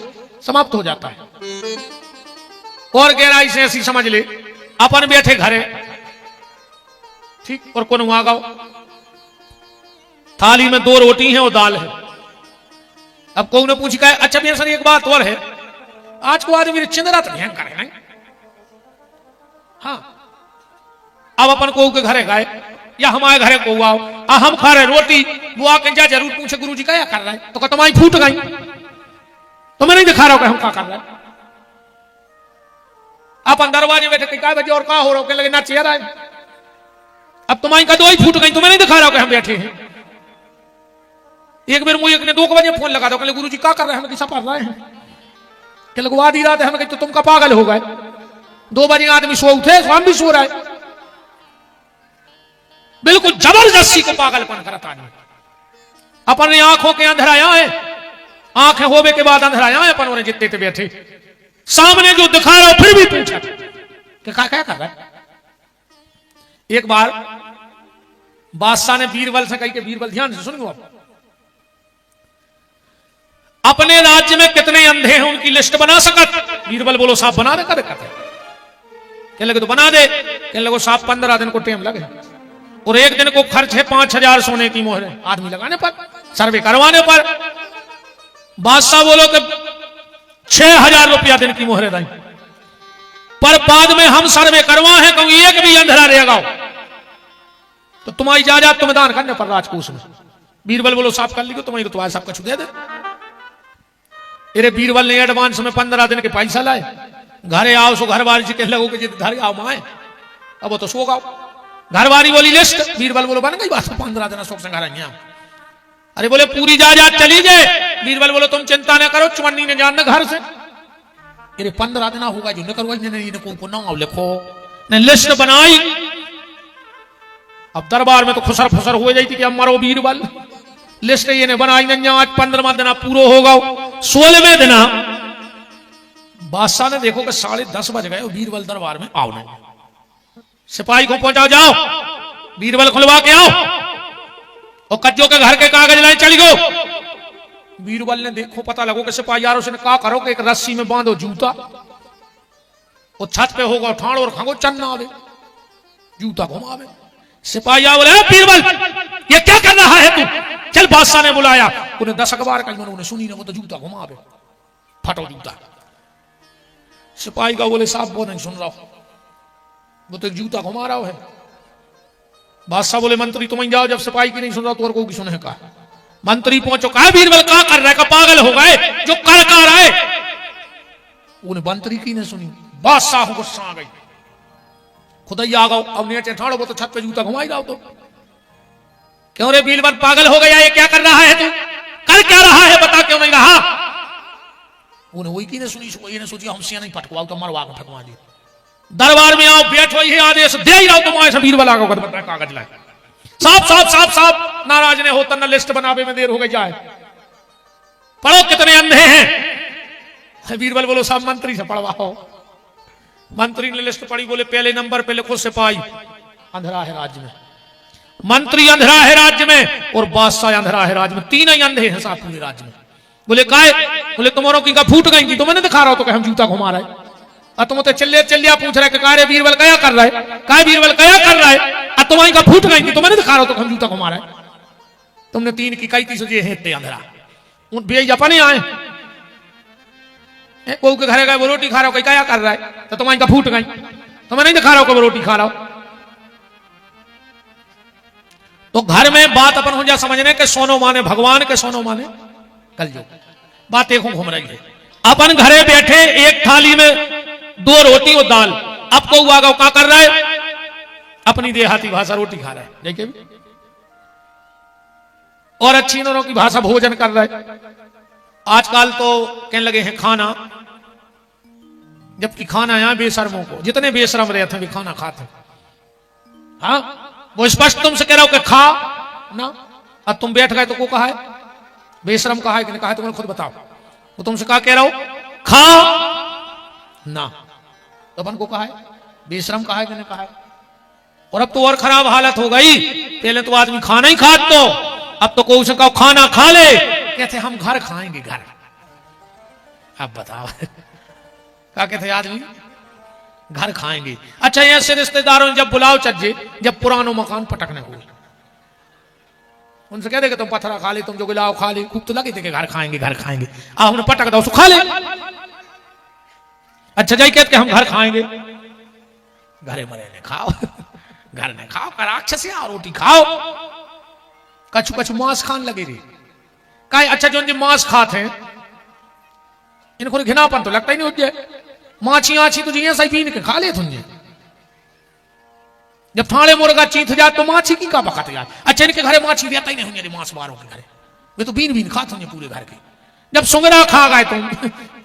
समाप्त हो जाता है। और गहराई से ऐसी समझ ले, अपन बैठे घरे ठीक, और कौन आ गओ, थाली में 2 रोटी है और दाल है। अब कोई ने पूछ कहा अच्छा भैया सर एक बात और है, आज को आदमी चिंदरा तो ध्यान करे नहीं। हाँ अब अपन को के घरे गए या हमारे घरे को आओ, हम खा रहे रोटी, वो आके जा जरूर पूछे गुरु जी क्या कर रहा है, तो तुम्हारी फूट गई, तुम्हें नहीं दिखा रहा हो कि हम क्या कर रहे हैं। अपन दरवाजे बैठे क्या बजे और क्या हो रहा हो, लगे ना चेहरा है, अब तुम्हारी कदोई फूट गई, तुम्हें नहीं दिखा रहा हो कि हम बैठे हैं। एक बार मुझे ने 2 बजे फोन लगा दो, कहले गुरुजी क्या कर रहे हैं, हम किसा पढ़ रहे हैं, कहले को आधी रात है, हम तो तुम का पागल हो गए, 2 बजे आदमी सो उठे, हम भी सो रहे, बिल्कुल जबरदस्ती को पागलपन करता है। अपने आंखों के अंधराया है, आंखें होवे के बाद अंधराया है, अपन उन्हें जितने थे बैठे सामने जो दिखा रहा हो फिर भी पूछा कि क्या कर रहा है। एक बार बादशाह ने बीरबल से कही कि बीरबल ध्यान से सुनो, अपने राज्य में कितने अंधे हैं उनकी लिस्ट बना सकत। बीरबल बोलो साहब बना दे, कहते कहने लगे तो बना दे, कहने लगे साहब 15 दिन को टाइम लगे और एक दिन को खर्च है 5000 सोने की मोहरें आदमी लगाने पर, सर्वे करवाने पर। बादशाह बोलो कि 6000 रुपया दिन की मोहरें दें, पर बाद में हम सर्वे करवा है क्योंकि एक भी अंधेरा रहेगा तो तुम्हारी इजाजत तुम्हें दान करने पर राजकोष में। बीरबल बोलो साहब कर लीजिए, तुम्हारी तुम्हारे सब कुछ दे दे। अरे बीरबल ने एडवांस में 15 दिन के पैसा लाए, घरे आओ सो घर वाली से कह लगो कि घर आओ माए, अब वो तो सो गाओ। घर वाली बोली लिस्ट, बीरबल बोलो बन गई बात, 15 दिन शोक से घर आएंगे। अरे बोले पूरी इजाजत चली जाए, बीरबल बोलो तुम चिंता न करो, चुमन्नी ने जानना घर से। अरे 15 दिन होगा जो न करवाई को नाम लिखो, ने लिस्ट बनाई। अब दरबार में तो खुसर फुसर हो जाती कि अब मरो बीरबल, लिस्ट ये ने बनाई नहीं, आज 15वां दिन पूरा होगा। 16वें दिन बादशाह ने देखो कि 10:30 बज गए, बीरबल दरबार में आओ नहीं, सिपाही को पहुंचाओ, जाओ बीरबल खुलवा के आओ और कज्जों के घर के कागज लाए, चली गो। बीरबल ने देखो पता लगो कि सिपाही यार उसने कहा करो कि एक रस्सी में बांधो जूता, वो छत पे होगा ठाण और खंगो चन्ना आवे, जूता घुमावे। सिपाही बोले बीरबल ये क्या कर रहा है तू, चल बादशाह ने बुलाया, उन्हें 10 अखबार कही, उन्होंने सुनी ना, वो तो जूता घुमावे, फटो जूता। सिपाही का बोले साहब वो नहीं सुन रहा, वो तो जूता घुमा रहा है। बादशाह बोले मंत्री तुम जाओ, जब सिपाही की नहीं सुन रहा तो और को की सुने का। मंत्री पहुंचो, कहा बीरबल क्या कर रहा है, का पागल हो गए जो कर रहा है। उन्हें मंत्री की नहीं सुनी, बादशाह को गुस्सा आ गई, खुदा ही आ गओ, अब नीचे ठाड़ो, वो तो छत पे जूता घुमाई रहा तो। क्यों रे बीरबल पागल हो गया, ये क्या कर रहा है तू, कर क्या रहा है बता, क्यों नहीं रहा। उन्हें वही की नहीं सुनी, वही ने सोची हमसे नहीं पटकवाओ तो मरवा को ठकवा दी। दरबार में आओ, बैठो, ये आदेश दे ही रहा तुम ऐसे बीरबल आ गो, कागज लाए, साहब साहब साहब साहब नाराज ने होता ना, लिस्ट बनावे में देर हो गई, जाए पढ़ो कितने अंधे हैं। बीरबल बोलो साहब मंत्री से पढ़वाओ। मंत्री ने लिस्ट पढ़ी, बोले पहले नंबर पे लिखो सिपाही अंधरा है राज्य में, मंत्री अंधरा है राज्य में और बादशाह अंधरा है राज्य में, तीनों ही अंधे हैं साहब पूरे राज्य में। बोले काय, बोले तुम्हारों की का फूट गई थी, तुम्हें नहीं दिखा रहा हो तो हम जूता घुमा रहे, और तुम तो चिल्लिया पूछ रहे कि बीरबल क्या कर रहा है, काय बीरबल क्या कर रहा है, और तुम्हारी का फूट गई थी, तुम्हें नहीं दिखा रहा हो तो हम जूता घुमा रहे, तुमने 3 की कई 30 है अंधरा। उन बेई अपने आए को के घरे गए, वो रोटी खा रहा हो, क्या कर रहा है, तो तुम्हारी का फूट गई, तुम्हें नहीं दिखा रहा हो कि वो रोटी खा रहा हो। तो घर में बात अपन हो जा समझने के सोनो माने भगवान के सोनो माने कल जो बातें घूम रही है। अपन घरे बैठे एक थाली में 2 रोटी और दाल, आपको हुआ क्या कर रहा है, अपनी देहाती भाषा रोटी खा रहा है, देखिए, और अच्छी नरों की भाषा भोजन कर रहा है। आजकल तो कहने लगे हैं खाना, जबकि खाना यहां बेशर्मों को, जितने बेशरम रहते हैं वे खाना खाते हैं। हाँ वो स्पष्ट तुमसे कह रहा हो कि खा ना, अब तुम बैठ गए तो को कहा है बेशरम, कहा है कि नहीं कहा है, तुम्हें खुद बताओ। वो तुमसे कहा कह रहा हो खा ना, तो अपन को कहा है बेशरम, कहा है कि नहीं कहा है। और अब तो और खराब हालत हो गई, पहले तो आदमी खाना ही खाता, तो अब तो कोई से कहो खाना खा ले, कहते हम घर खाएंगे घर। अब बताओ क्या कहते आदमी, घर खाएंगे। अच्छा ऐसे रिश्तेदारों ने जब बुलाओ चज्जे, जब पुरानो मकान पटकने हुए, उनसे कह दे कि तुम पत्थरा खा ले, तुम जो गुलाव खा ले, खूब तो लगे थे कि घर खाएंगे घर खाएंगे, आ हमने पटक दो खा ले। अच्छा जाई कहते हम घर खाएंगे, घरे मरे ने खाओ, घर ने खाओ, कर राक्षस या रोटी खाओ, कछु कछु मांस खान लगे रे काय। अच्छा जो मांस खाते हैं इनको घिनापन तो लगता ही नहीं होते, माछी आछी तुझे ये सही पीन के खा ले तुझे, जब थाने मुर्गा चीथ जाए तो माछी की का बकत यार। अच्छा इनके घरे माछी रहता ही नहीं होंगे, मांस मारों के घरे वे तो बीन बीन खाते हैं पूरे घर के। जब सुंगरा खा गए तुम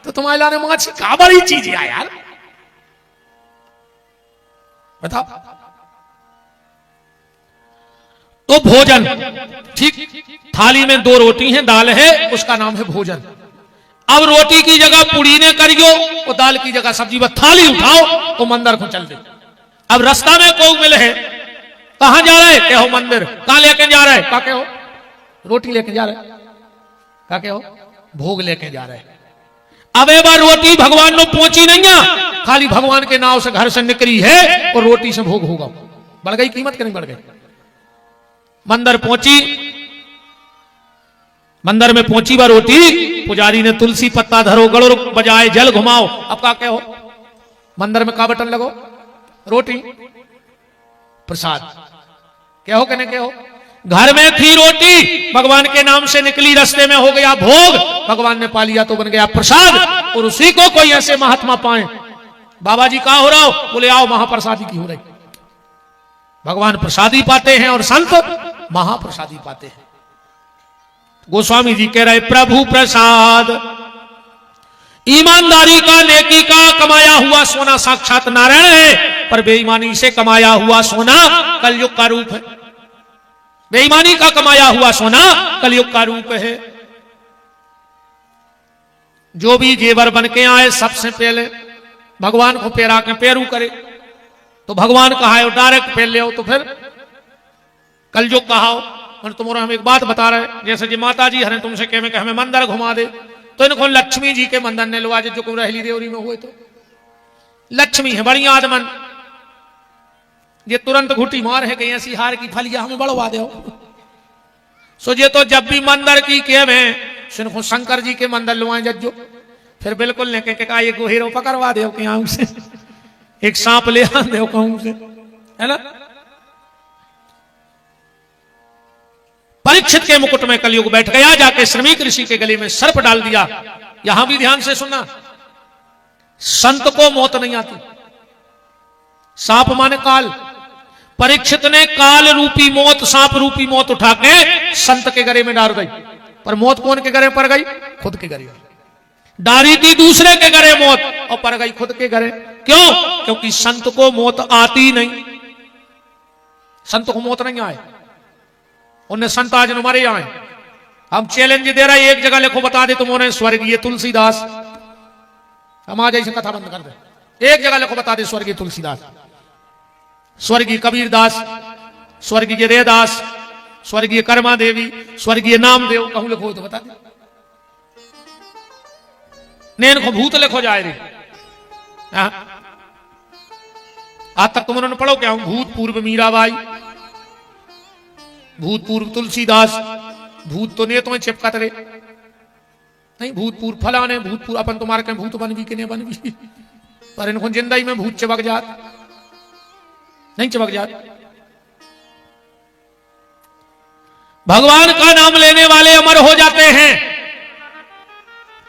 तो तुम्हारे लाने माछी का बड़ी चीज है यार, बताओ। तो भोजन, ठीक, थाली में 2 रोटी हैं, दाल है, उसका नाम है भोजन। अब रोटी की जगह पुड़ी ने करियो, और दाल की जगह सब्जी, बस थाली उठाओ तो मंदिर को चल दे। अब रास्ता में कोई मिले है, कहां जा रहे, कहो मंदिर। कहां लेके जा रहे, का कहो रोटी लेके जा रहे, का कहो भोग लेके जा रहे। अब एक बार रोटी भगवान ने पहुंची नहीं है, खाली भगवान के नाव से घर से निकली है और रोटी से भोग होगा। बढ़ गई कीमत कि नहीं बढ़ गई? मंदिर पहुंची, मंदिर में पहुंची बार रोटी, पुजारी ने तुलसी पत्ता धरो, गड़ो बजाए, जल घुमाओ। अब का कहो मंदिर में का बटन लगो, रोटी प्रसाद, कहो कि नहीं कहो। घर में थी रोटी, भगवान के नाम से निकली, रास्ते में हो गया भोग, भगवान ने पा लिया तो बन गया प्रसाद। और उसी को कोई ऐसे महात्मा पाए, बाबा जी कहां हो रहा हो, बोले आओ महाप्रसादी की हो रही। भगवान प्रसादी पाते हैं और संत महाप्रसादी पाते हैं। गोस्वामी जी कह रहे प्रभु प्रसाद ईमानदारी का, नेकी का कमाया हुआ सोना साक्षात नारायण है, पर बेईमानी से कमाया हुआ सोना कलयुग का रूप है। बेईमानी का कमाया हुआ सोना कलयुग का रूप है। जो भी जेवर बन के आए सबसे पहले भगवान को पैरा के पैरू करे, तो भगवान कहा है डायरेक्ट पहन ले, तो फिर कलयुग कहा हो। और तुम्हारा हम एक बात बता रहे, जैसे जी माता जी हरे तुमसे कहे कि हमें मंदिर घुमा दे, तो इनको लक्ष्मी जी के मंदिर ने लुआ, जो रहली देवरी में हुए, तो लक्ष्मी है बड़ी आदमन, ये तुरंत घुटी मार है कहीं ऐसी हार की फलिया हमें बढ़वा दो। सो ये तो जब भी मंदिर की केम है, सुनको शंकर जी के मंदिर लुआए जज्जो, फिर बिल्कुल ने कहा ये गोहेरो पकड़वा दो कहीं से, एक सांप ले आ दो कहूं से, है ना। परीक्षित के मुकुट में कलयुग बैठ गया, जाके श्रमिक ऋषि के गले में सर्प डाल दिया। यहां भी ध्यान से सुनना, संत को मौत नहीं आती। सांप माने काल, परीक्षित ने काल रूपी मौत, सांप रूपी मौत उठा के संत के गले में डाल गई। पर मौत कौन के गले पड़ गई? खुद के गले। डारी थी दूसरे के गले मौत, और पड़ गई खुद के गले। क्यों? क्योंकि संत को मौत आती नहीं। संत को मौत नहीं आए, उन्हें संत आज हमारे यहां आए। हम चैलेंज दे रहे, एक जगह लिखो बता दे तुम्हारे स्वर्गीय तुलसीदास। हम आज ऐसे कथा बंद कर दे, एक जगह लिखो बता दे स्वर्गीय तुलसीदास, स्वर्गीय कबीरदास, स्वर्गीय रेदास, स्वर्गीय कर्मा देवी, स्वर्गीय नामदेव, कहूं लिखो तो बता दे। नैन को भूत लिखो जाए रे। आज तक तुम उन्होंने पढ़ो क्या? भूतपूर्व मीराबाई, भूतपूर्व तुलसीदास, भूत तो ने तुम्हें चिपकत रे नहीं, भूतपूर्व फलाने, भूतपूर्व अपन तुम्हारे के भूत बन भी कि नहीं बन भी, पर इनको जिंदगी में भूत चिपक जात नहीं, चिपक जात। भगवान का नाम लेने वाले अमर हो जाते हैं।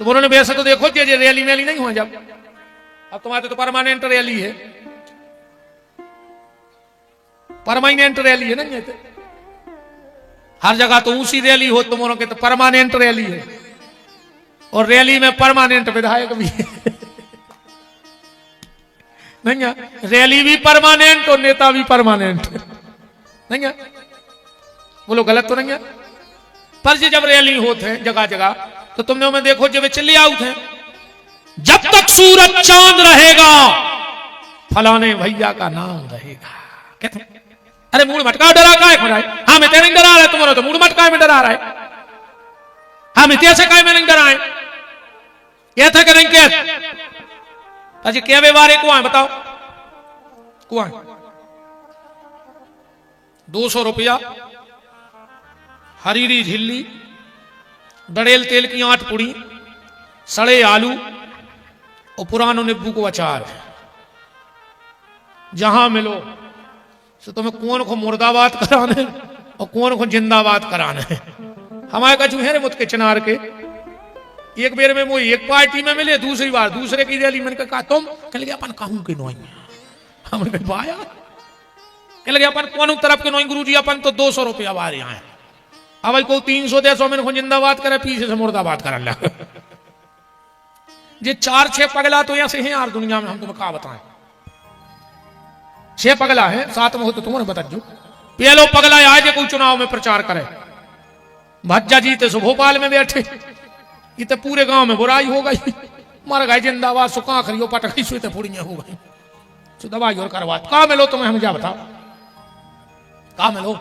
तो उन्होंने वैसे तो देखो कि रैली मैली नहीं हुआ, जब अब तुम्हारे तो परमानेंट रैली है, परमानेंट रैली है ना, ये तो हर जगह तो ऊंची रैली हो, तुम के तो परमानेंट रैली है, और रैली में परमानेंट विधायक भी है नहीं है, रैली भी परमानेंट और नेता भी परमानेंट नहीं है। बोलो गलत तो नहीं है? पर जब रैली होते हैं जगह जगह, तो तुमने में देखो जब चिल्ली आउट है, जब तक सूरज चांद रहेगा फलाने भैया का नाम रहेगा। कहते अरे मूड मटका डरा का है, हाँ मैं तेरे डरा रहा है, तुम्हारा तो मूड मटका में डरा रहा है, हाँ मैं तेरे से काय में नहीं डराए, क्या था कि नहीं क्या? अजी क्या व्यवहार है कुआं, बताओ कुआं 200 रुपया, हरीरी झिल्ली, डड़ेल तेल की 8 पुड़ी, सड़े आलू और पुरानो नींबू को अचार। जहां मिलो तो तुम्हें कौन को मुर्दाबाद कराने और कौन को जिंदाबाद कराने। हमारे का चूहे रे मुझ के चिनार के, एक बेर में वो एक पार्टी में मिले, दूसरी बार दूसरे की रैली मैंने कहा तुम कह लगे अपन कहूं के नोई, हमने पाया कह लगे अपन कौन तरफ के नोई गुरुजी, अपन तो 200 रुपया बाहर यहाँ है, अब को 300 दे 100 में को जिंदाबाद करे, पीछे से मुर्दाबाद कर ला। ये 4-6 पगला तो ऐसे हैं यार दुनिया में, हम तुम्हें कहा बताएं। 6 पगला है, 7 में हो तो तुम्हें बता जो। पहलो पगला आज कोई चुनाव में प्रचार करे, भज्जा जीते सो भोपाल में बैठे, ये तो पूरे गांव में बुराई हो गई, मर गए जिंदाबाद सो कहां खरियो पट गई सो पूड़ियां हो गई, सो दवाई और करवा कहा मिलो तुम्हें, हम क्या बताओ कहा मिलो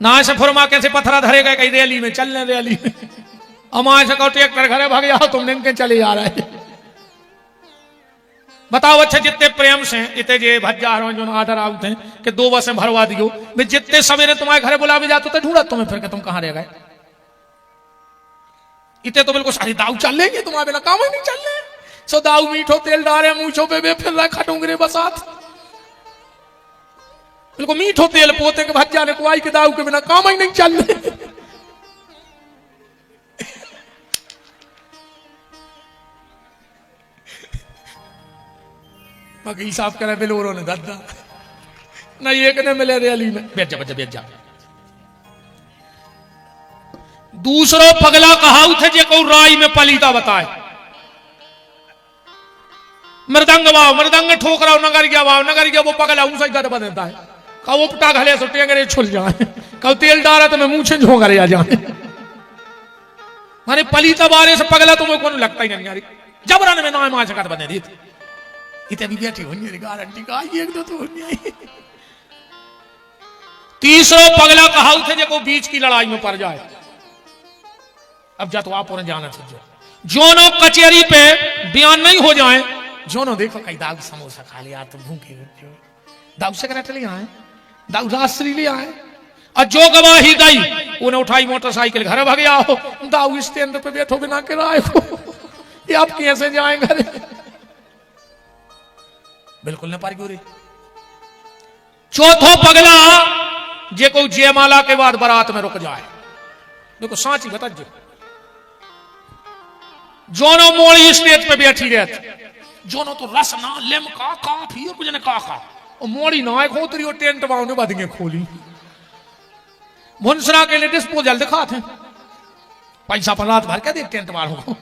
ना। ऐसे फुरमा कैसे पत्थरा धरे गए कहीं रैली में, चलने रैली में, अमाए से कहो ट्रैक्टर घरे भाग जाओ तुम निकल चले जा रहे। बताओ अच्छा जितने प्रेम से इतने जे भज्जा जो आदर आउट हैं कि 2 बसें भरवा दियो, मैं जितने सवेरे तुम्हारे घरे बुला भी जाते तो ढूंढा तुम्हें फिर के तुम कहां रह गए। इतने तो बिल्कुल सारी दाऊ चल लेंगे, तुम्हारे बिना काम ही नहीं चल रहे। सो दाऊ मीठो तेल डारे मूछों पे बे फिर रहा खटूंगरे बसात, बिल्कुल मीठो तेल पोते के भज्जा ने कुआई के दाऊ के बिना काम ही नहीं चल रहे। बाकी साफ करा बिलोरों ने दादा ना, एक ने मिले रैली में बेच जा। दूसरो पगला कहावत है जे को राय में पलीता बताए, मृदंग वाव मृदंग ठोक रहा नगरिया वाव नगरिया, वो पगला उसे गद बनता है, का वो पटा घले सो टेंगरे छुल जाए, का तेल डाला तो मैं मुंह से झोंकरे आ जाए। माने पलीता बारे से पगला तुम्हें कौन लगता ही नहीं यार, जबरन में नाम आज गद बने दी इतने भी बैठी होनी गारंटी का एक दो तो होनी। तीसरो पगला कहावत है जो बीच की लड़ाई में पड़ जाए। अब जा तो आप और जाना चाहिए, जोनो कचेरी पे बयान नहीं हो जाए, जोनो देखो कई दाऊ समोसा खा लिया तो भूखे दाऊ सेक्रेटरी ले आए, दाऊ राष्ट्री ले आए, और जो गवाही गई उन्हें उठाई मोटरसाइकिल घर भाग आओ, दाऊ स्टैंड पे बैठो बिना किराए को, ये आप कैसे जाए घर। बिल्कुल न पार क्यों रे। चौथो पगला जे को जयमाला के बाद बारात में रुक जाए, देखो सांची बता जो जोनो मोड़ी स्टेज पे बैठी रहती, जोनो तो रस ना लेम का काफी और कुछ ने का और मोड़ी ना एक होतरी और टेंट बाउंड बदगे खोली, मुंसरा के लिए डिस्पोजल दिखाते पैसा पर रात भर के देख टेंट वालों को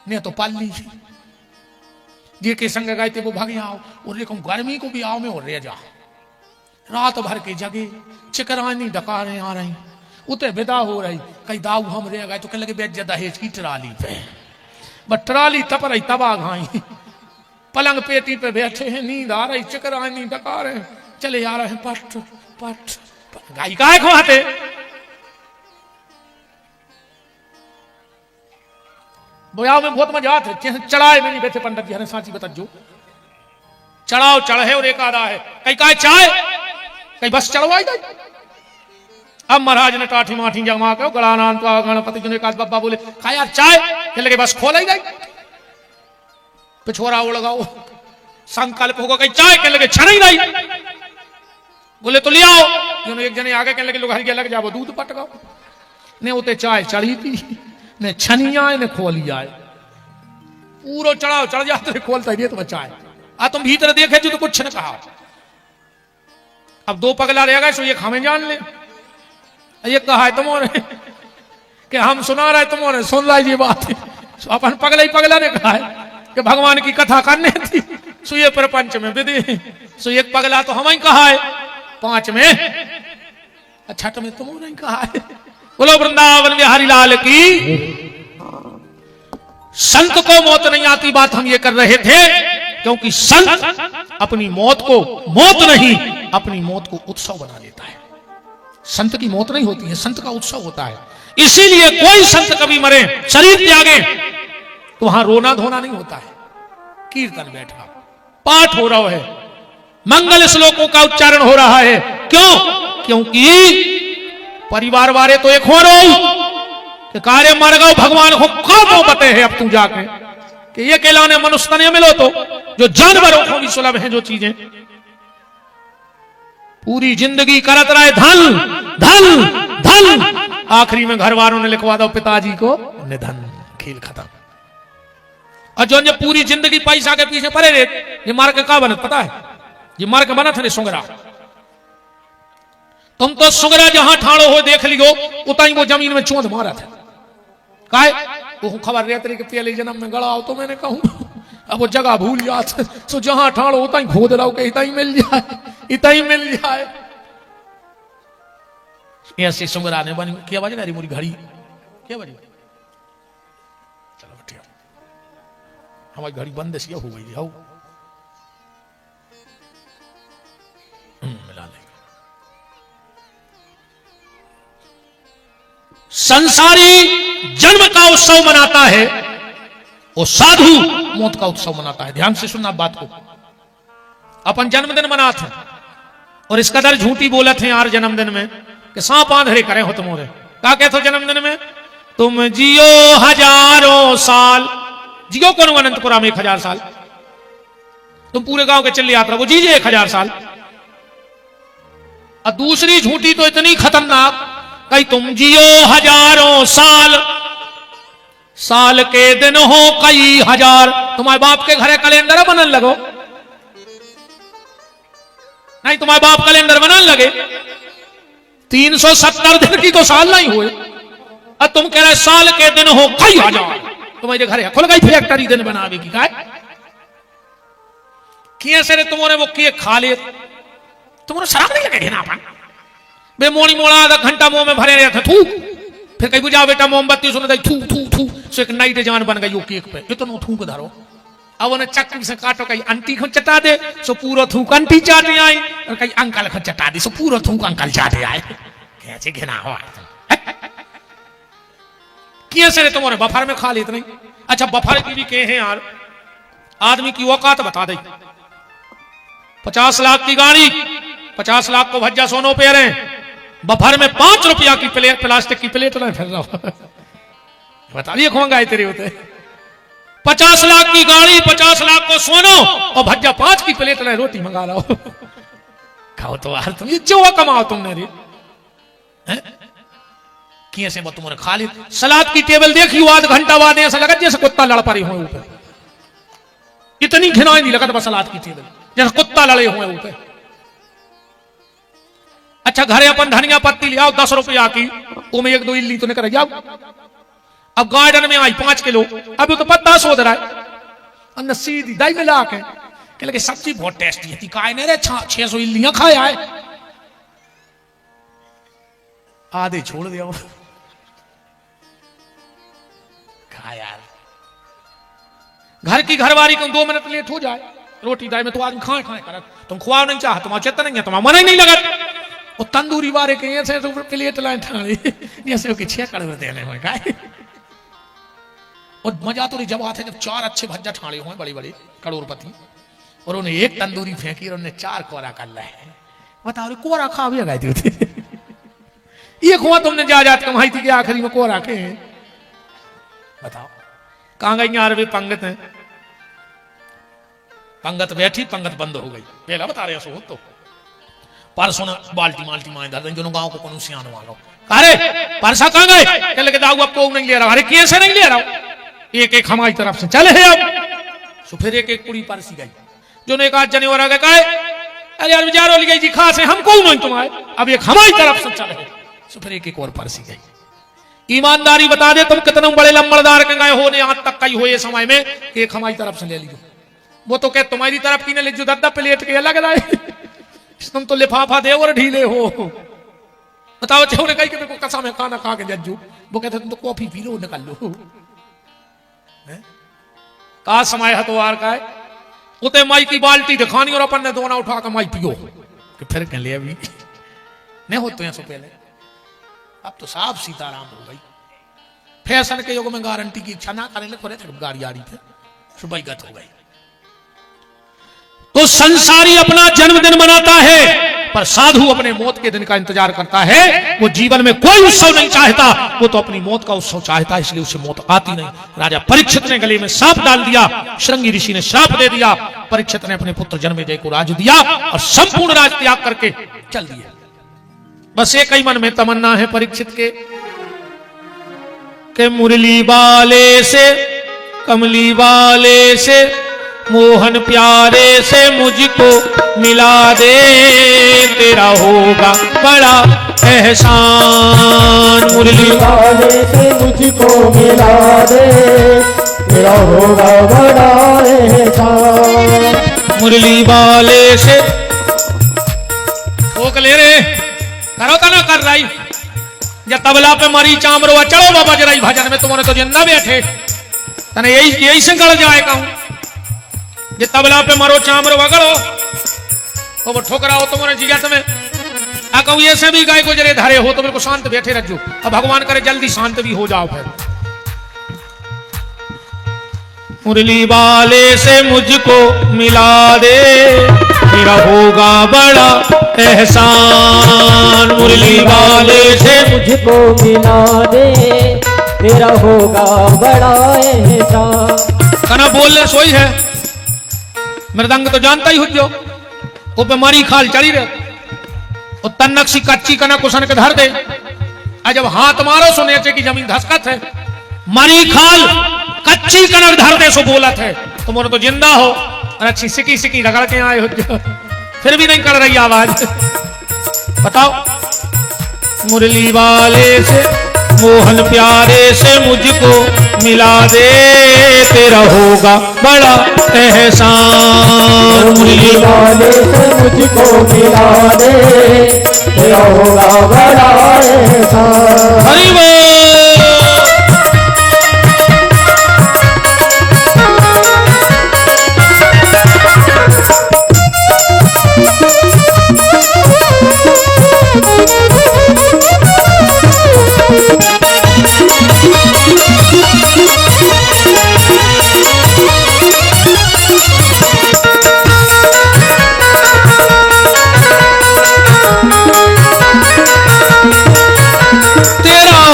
नहीं तो पाली जे के संग गए थे वो भाग आओ, और देखो गर्मी को भी आओ में और रह जा, रात भर के जगह चिकरानी डकारें आ रही, उते विदा हो रही, कई दाऊ हम रह गए तो कहने लगे बेच दहेज की ट्राली पे, बस ट्राली तप रही तबाह घाई, पलंग पेटी पे बैठे हैं, नींद आ रही, चिकरानी डका रहे चले आ रहे हैं, पट पट गाय काय खुआते। बोयाव में बहुत मजा आते, चढ़ाए में नहीं बैठे पंडित जी, हमें सांची बता जो चढ़ाओ चढ़े और एक आधा है, कई काय चाय कई बस चढ़वाई गई। अब महाराज ने टाठी माठी जमा कर गणानाथ गणपति जी ने कहा बाबा बोले खा यार चाय, के लगे बस खोल ही गई, पिछोरा वो लगाओ संकल्प होगा कहीं चाय, के लगे छन ही नहीं, बोले तो ले आओ, एक जने आगे कहने लगे लोग हर लग जाओ दूध पटकाओ, ने उते चाय चढ़ी थी, ने छनी आए ने खोली आए, पूरा चढ़ाओ चढ़ जाते खोलता ही तो बचाए, आ तुम भीतर देखे जो तो कुछ न कहा। अब 2 पगला रह गए, सो ये हमें जान ले, ये कहा है तुम्हारे कि हम सुना रहे तुम्हारे सुन रहा ये बात है, सो अपन पगला ही पगला ने कहा है कि भगवान की कथा करने थी, सो ये प्रपंच में विधि, सो एक पगला तो हम ही कहा है, 5 में छठ में तुम नहीं कहा है। बोलो वृंदावन बिहारी लाल की। संत को मौत नहीं आती बात हम ये कर रहे थे, क्योंकि संत अपनी मौत को मौत नहीं, अपनी मौत को उत्सव बना लेता है। संत की मौत नहीं होती है, संत का उत्सव होता है। इसीलिए कोई संत कभी मरे, शरीर त्यागे, तो वहां रोना धोना नहीं होता है, कीर्तन बैठा, पाठ हो रहा है, मंगल श्लोकों का उच्चारण हो रहा है। क्यों? क्योंकि परिवार वाले तो एक हो रहे कि कार्य मर गो भगवान को कब बते है अब तू जाके कि ये कहलाने मनुष्य ने मिलो तो जो जानवरों को भी सुलभ है जो चीजें, पूरी जिंदगी करत रहे धन धन धन, आखिरी में घर वालों ने लिखवा दो पिताजी को निधन, खेल खत्म। और जो पूरी जिंदगी पैसा के पीछे पड़े रहे, ये मार के का बनत पता है, ये मार के बना था सुंगरा, तुम तो सुगरा जहां ठाड़ो हो देख लियो उताई वो जमीन में चौंध मारा था काय वो खबर रहती कि पहले जन्म में गड़ा हो तो मैंने कहूं अब वो जगह भूल जाते सो जहां ठाड़ो उताई खोद रहो कि इतना ही मिल जाए इतना ही मिल जाए। ऐसे सुगरा ने बनी क्या बज रही मुरी घड़ी क्या बजी चलो बैठिए हमारी घड़ी बंद सी हो गई हो मिला नहीं। संसारी जन्म का उत्सव मनाता है और साधु मौत का उत्सव मनाता है। ध्यान से सुनना बात को। अपन जन्मदिन मनाते हैं और इस कदर झूठी बोलते हैं यार जन्मदिन में कि सांप आंधरे करे हो तुमोरे क्या कहते हो जन्मदिन में तुम जियो हजारों साल जियो कौन अनंतपुरा में 1000 साल तुम पूरे गांव के चल यात्रा वो जीजिए 1000 साल। और दूसरी झूठी तो इतनी खतरनाक कहीं तुम जियो हजारों साल साल के दिन हो कई हजार। तुम्हारे बाप के घरे कैलेंडर बनन लगो नहीं तुम्हारे बाप कैलेंडर बनन लगे 370 दिन की तो साल नहीं हुए और तुम कह रहे साल के दिन हो कई हजार। तुम्हारे घरे खुल गई फैक्ट्री दिन बनावे की काय किए से तुम्हारे वो किए खा ले तुम्हारे शराब नहीं लगे ना अपन बे मोड़ी मोड़ा आधा घंटा मुंह में भरे रहे थे थू फिर कहीं बुझा बेटा मोमबत्ती सुन थू थू थू सो एक नाइट जान बन गई वो केक पे इतना थूक धरो अब उन्हें चक्कर से काटो कहीं आंटी को चटा दे सो पूरा थूक आंटी चाटे आई और कहीं अंकल को चटा दे सो पूरा थूक अंकल चाटे आए कैसे घिना हो किए से तुम्हारे बफर में खा लेते नहीं। अच्छा बफर की भी कहे हैं यार आदमी की औकात बता दे 50 लाख की गाड़ी 50 लाख को भज्जा सोनो पे रहे बफर में 5 रुपया की प्लेट प्लास्टिक की प्लेट ना फिर रहा बताइए कौन गाय तेरे होते 50 लाख की गाड़ी 50 लाख को सोनो और भज्जा 5 की प्लेट ना रोटी मंगा रहा हो खाओ तो यार तुम ये जो कमाओ तुमने रे किए से वो तुम्हारे खा ली सलाद की टेबल देखी आध घंटा बाद ऐसा लगा जैसे कुत्ता लड़ पा रही हो ऊपर इतनी घिनाई नहीं लगा बस सलाद की टेबल जैसे कुत्ता लड़े हुए ऊपर। अच्छा घरे अपन धनिया पत्ती ले आओ 10 रुपया की वो में 1-2 इल्ली तो निकल जाओ। अब गार्डन में आई 5 किलो अभी तो पत्ता सोध रहा है अन्ना सीधी दही मिला के लगे सब्जी बहुत टेस्टी है काय नहीं रे 600 इल्लियां खाया है आधे छोड़ दिया खा यार घर की घरवारी को 2 मिनट लेट हो जाए रोटी दाई में तो आदमी खाए खाए कर तुम खुआ नहीं चाह तुम्हारा चेता नहीं है तुम्हारा मन ही नहीं लगा वो तंदूरी वारे के ऐसे तो प्लेट लाए ठाणी जैसे कि 6 कड़वे देने हुए काय और मजा तो जब आते जब 4 अच्छे भज्जा ठाणे हुए बड़ी बड़ी करोड़पति और उन्हें एक तंदूरी फेंकी और उन्हें 4 कोरा कर लाए बताओ कोरा खा भी गए थे ये खुआ तुमने जायदाद कमाई थी कि आखिरी में कोरा के बताओ कहां गई यार वे पंगत है पंगत बैठी पंगत बंद हो गई पहला बता रहे सो तो परसों बाल्टी माल्टी माए दादा जो गांव को कोनो सियान वालो अरे परसा कहां गए कह लगे दाऊ अब तो नहीं ले रहा अरे कैसे नहीं ले रहा एक एक हमारी तरफ से चले है अब सो फिर एक एक कुड़ी परसी गई जो ने कहा जने और आगे कहे अरे यार बेचारो ले गई जी खास है हमको नहीं तुम्हारे अब एक हमारी तरफ से चले सो फिर एक एक और परसी गई। ईमानदारी बता दे तुम कितने बड़े लंबड़दार के गए होने आज तक कई हुए समय में कि एक हमारी तरफ से ले लीजिए वो तो कह तुम्हारी तरफ की ने ले जो दद्दा प्लेट के अलग रहे तुम तो लिफाफा दे और ढीले हो बताओ छोरे कहीं के को कसा में खाना खा के जज्जू वो कहते तुम तो कॉफी पी लो निकल लो का समय हतवार का है उते माई की बाल्टी दिखानी और अपन ने दोना उठा कर माई पियो कि फिर कह ले अभी नहीं होते हैं सो पहले अब तो साफ सीताराम हो गई फैशन के युग में गारंटी की इच्छा ना करने लगे गाड़ी आ रही थे सुबह गत हो गई। तो संसारी अपना जन्मदिन मनाता है पर साधु अपने मौत के दिन का इंतजार करता है। वो जीवन में कोई उत्सव नहीं चाहता वो तो अपनी मौत का उत्सव चाहता है इसलिए उसे मौत आती नहीं। राजा परीक्षित ने गले में सांप डाल दिया श्रृंगी ऋषि ने श्राप दे दिया परीक्षित ने अपने पुत्र जन्मेजय को राज दिया और संपूर्ण राज त्याग करके चल दिया। बस एक ही मन में तमन्ना है परीक्षित के मुरली वाले से कमली वाले से मोहन प्यारे से मुझको मिला दे, तेरा होगा बड़ा एहसान। मुरली वाले से मुझको मिला दे, तेरा होगा बड़ा एहसान। मुरली वाले से ठोक ले रे, करो तो ना कर रही या तबला पे मरी चामरवा चढ़ो बाबा जराई भजन में तुम्हारे तो जिंदा बैठे तने यही से गड़ जाए कहूं ये तबला पे मरो चामरवा गड़ो तो वो ठोकराओ तुम्हारे जिया तुम्हें आ कहूं ये से भी गाय को जरे धारे हो तो मेरे को शांत बैठे रखो। अब भगवान करे जल्दी शांत भी हो जाओ। फिर मुरली वाले से मुझको मिला दे, तेरा होगा बड़ा एहसान। मुरली वाले से मुझको मिला दे, तेरा होगा बड़ा एहसान। कना बोलने सोई है मृदंग तो जानता ही हो जो वो पे मारी खाल चढ़ी रहे और तन्नक सी कच्ची कना कुशन के धर दे। आ जब हाथ मारो सो नीचे की जमीन धसकत है, मारी खाल कच्ची कनक धर दे सो बोलत है तुम तो, तो जिंदा हो और अच्छी सिकी सिकी रगड़ के आए हो जो फिर भी नहीं कर रही आवाज। बताओ मुरली वाले से मोहन प्यारे से मुझको मिला दे, तेरा होगा बड़ा एहसान। मुरली वाले से मुझको मिला दे, तेरा होगा बड़ा एहसान। हरि बोल।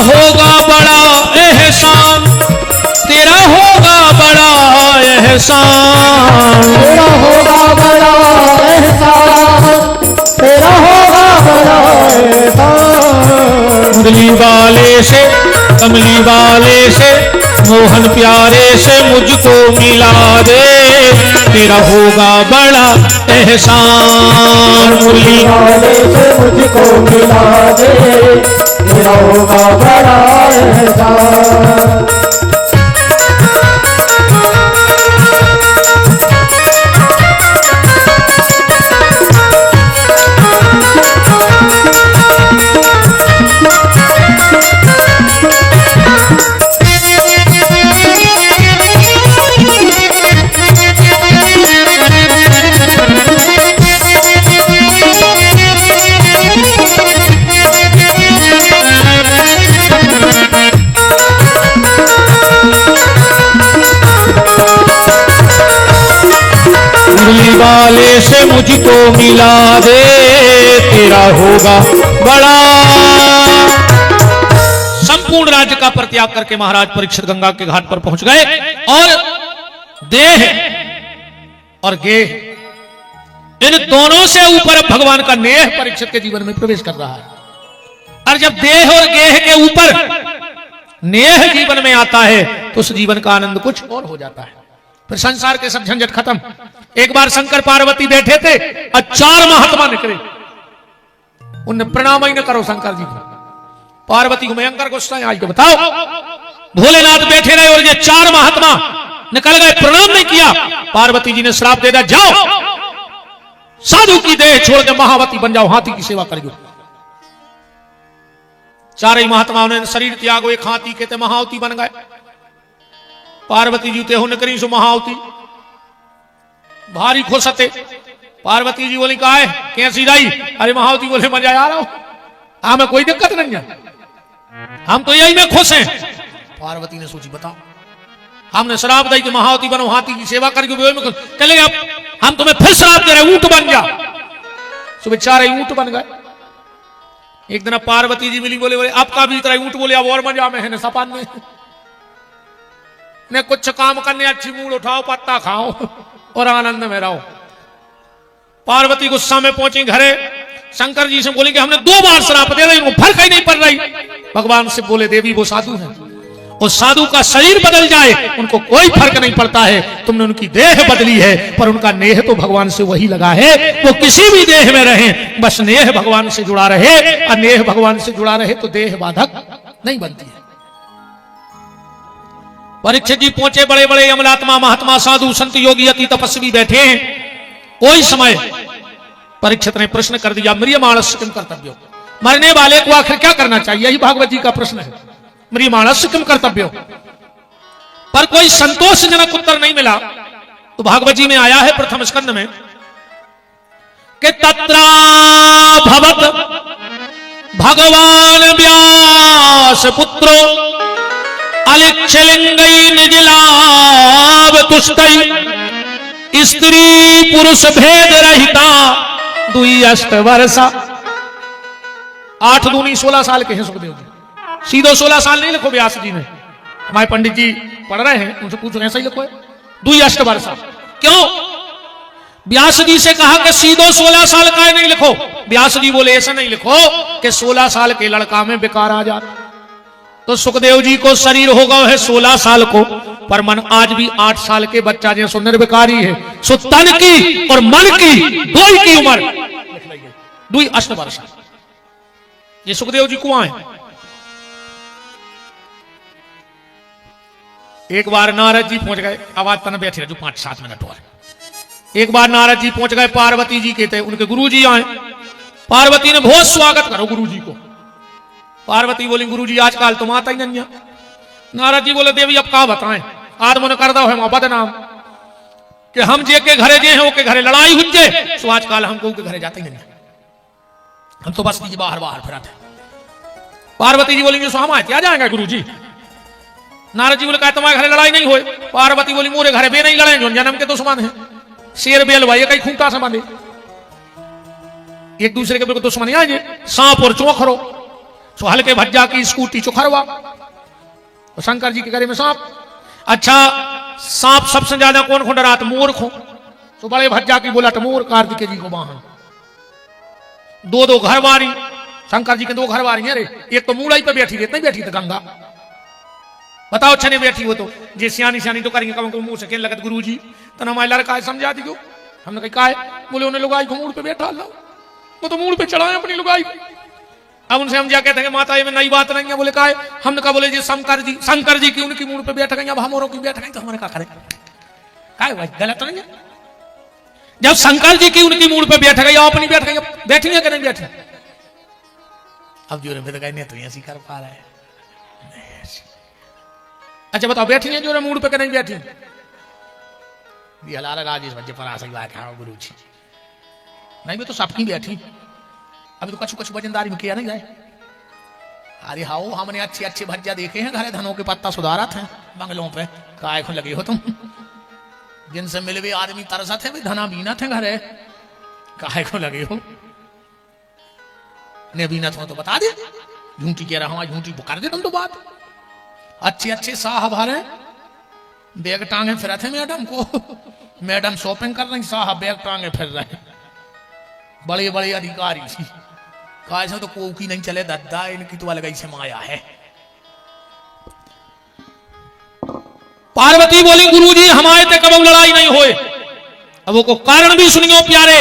होगा बड़ा एहसान, तेरा होगा बड़ा एहसान। तेरा होगा बड़ा एहसान, तेरा होगा बड़ा एहसान। मुरली वाले से कमली वाले से मोहन प्यारे से मुझको मिला दे, तेरा होगा बड़ा एहसान। मुरली वाले से मुझको मिला दे, तेरा होगा बड़ा एहसान। मुरली वाले से मुझको मिला दे, तेरा होगा बड़ा। संपूर्ण राज्य का परित्याग करके महाराज परीक्षित गंगा के घाट पर पहुंच गए और देह और गेह इन दोनों से ऊपर अब भगवान का नेह परीक्षित के जीवन में प्रवेश कर रहा है। और जब देह और गेह के ऊपर नेह जीवन में आता है तो उस जीवन का आनंद कुछ और हो जाता है। फिर संसार के सब झंझट खत्म। एक बार शंकर पार्वती बैठे थे और 4 महात्मा निकले, उनने प्रणाम ही न करो शंकर जी को। पार्वती को भयंकर गुस्सा आज के बताओ, भोलेनाथ बैठे रहे और ये 4 महात्मा निकल गए, प्रणाम नहीं किया। पार्वती जी ने श्राप दे दिया, जाओ साधु की देह छोड़ के महावती बन जाओ, हाथी की सेवा करियो। 4 ही महात्माओं ने शरीर त्यागो, एक हाथी के थे महावती बन गए। पार्वती जी ते हुन करी सो महावती भारी खुश थे। पार्वती जी बोली कहा है कैसी रही? अरे महावती बोले मजा आ रहा हो, हमें कोई दिक्कत नहीं है, हम तो यही में खुश हैं। पार्वती ने सोची बताओ, हमने श्राप दी कि महावती बनो, हाथी की सेवा करके चले अब हम तुम्हें फिर श्राप दे रहे, ऊंट बन जा। सो बेचारे ऊंट बन गए। एक दिन पार्वती जी मिली, बोले आपका भी तरह ऊंट, बोले अब और मजा में है न सपान में ने कुछ काम करने, अच्छी मूड उठाओ, पत्ता खाओ और आनंद में रहो। पार्वती गुस्सा में पहुंची घरे, शंकर जी से बोले कि हमने 2 बार श्राप दे रही, फर्क ही नहीं पड़ रही। भगवान से बोले देवी वो साधु हैं, और साधु का शरीर बदल जाए उनको कोई फर्क नहीं पड़ता है। तुमने उनकी देह बदली है पर उनका नेह तो भगवान से वही लगा है। वो किसी भी देह में रहे बस नेह भगवान से जुड़ा रहे, और नेह भगवान से जुड़ा रहे तो देह बाधक नहीं बनती है। परीक्षित जी पहुंचे, बड़े बड़े अमलात्मा महात्मा साधु संत योगी अति तपस्वी बैठे हैं। कोई समय परीक्षित ने प्रश्न कर दिया, म्रियमाणस्य किम कर्तव्यो, मरने वाले को आखिर क्या करना चाहिए, यही भागवत जी का प्रश्न है। म्रियमाणस्य किम कर्तव्यो, पर कोई संतोषजनक उत्तर नहीं मिला। तो भागवत जी में आया है प्रथम स्कंद में कि तत्रा भवत भगवान व्यास पुत्रो अलिक्षलिंगै निजलाभ तुष्टै स्त्री पुरुष भेद रहिता दुई अष्ट वर्षा। 8 दूनी 16 साल के हैं सुखदेव जी, सीधो 16 साल नहीं लिखो व्यास जी ने। हमारे पंडित जी पढ़ रहे हैं उनसे पूछो ऐसा ही लिखो है, दुई अष्ट वर्षा। क्यों व्यास जी से कहा कि सीधो 16 साल का नहीं लिखो? व्यास जी बोले ऐसा नहीं लिखो कि 16 साल के लड़का में बेकार आ जाता। तो सुखदेव जी को शरीर हो गया है 16 साल को, पर मन आज भी 8 साल के बच्चा जैसे निर्विकारी है। सो तन की और मन की दो की उम्र दुई अष्ट वर्षा। ये सुखदेव जी कुआं है। एक बार नारद जी पहुंच गए, आवाज तन बैठे रहे जो 5-7 मिनट और। एक बार नारद जी पहुंच गए पार्वती जी के थे, उनके गुरु जी आए। पार्वती ने बहुत स्वागत करो गुरु जी को। पार्वती बोली गुरु जी आजकल तुम आता ही नहीं है। नारद जी बोले देवी अब का बताएं, आदमो ने कर दो है बदनाम कि हम जे के घरे जे हैं ओके घरे लड़ाई हुज्जे, सो आजकल हमको के घरे जाते ही नहीं, हम तो बस बाहर बाहर फिराते। पार्वती जी बोलेंगे सो हम आए आ जाएंगे गुरु जी। नारद जी बोले कहा तुम्हारे घरे लड़ाई नहीं होए। पार्वती बोली मोरे घरे बे नहीं लड़े जो जन्म के दुश्मन है, शेर बेल भाई कहीं खूंटा से बांधे एक दूसरे के बिल्कुल दुश्मन आएंगे। सांप और चोखरो सो हल्के भज्जा की स्कूटी चोखरवा, तो शंकर जी के घरे में सांप। अच्छा सांप सबसे ज्यादा कौन खो डरात? मोर खो। तो बड़े भज्जा की बोला मोर कार्तिकेय जी को वाहन। 2 घर वारी शंकर जी के 2 घर वारी है रे, एक तो मूड़ाई पे बैठी रहती, नहीं बैठी तो गंगा बताओ छने बैठी हो तो जे सियानी सियानी तो करेंगे कम मुंह से कहने लगत गुरु जी तो हमारे लड़का समझा दी क्यों? हमने कहा है? बोले उन्हें लुगाई को मूड़ पे बैठा लो, वो तो मूड़ पे चढ़ाए अपनी लुगाई। अब उनसे हम क्या कहते हैं माता ये में नई बात नहीं है। बोले का है? हमने कहा बोले जी शंकर जी की उनकी मूड़ पे बैठ गई, अब हम औरों की बैठ गई तो हमने क्या करें? का गलत नहीं है? जब शंकर जी की उनकी मूड़ पे बैठ गई अपनी बैठ गई, बैठी है कि नहीं बैठी? अब जो नहीं तो ऐसी कर पा रहा है। अच्छा बताओ बैठी है जो मूड पे नहीं बैठी? राजेश बच्चे पर आ सकता गुरु जी नहीं मैं तो सबकी बैठी। अभी तो कछु कछु वजनदारी में किया नहीं जाए। अरे हाओ हमने अच्छे अच्छे भज्जा देखे हैं घरे, धनों के पत्ता सुधारा थे बंगलों पे। काय को लगे हो तुम? जिनसे मिले हुए आदमी तरसा थे धना बीना थे घरे, काय को लगे हो? ने बीना हो तो बता दे, झूठी कह रहा हूं झूठी कर दे तुम तो बात। अच्छे अच्छे साहब हरे बैग टांगे फिर थे मैडम को, मैडम शॉपिंग कर रही साहब बैग टांगे फिर रहे। बड़े बड़े अधिकारी थी कहा तो को की नहीं चले दद्दा इनकी तो अलग से माया है। पार्वती बोली गुरुजी हमारे ते कब लड़ाई नहीं होए। अब वो को कारण भी सुनियो प्यारे,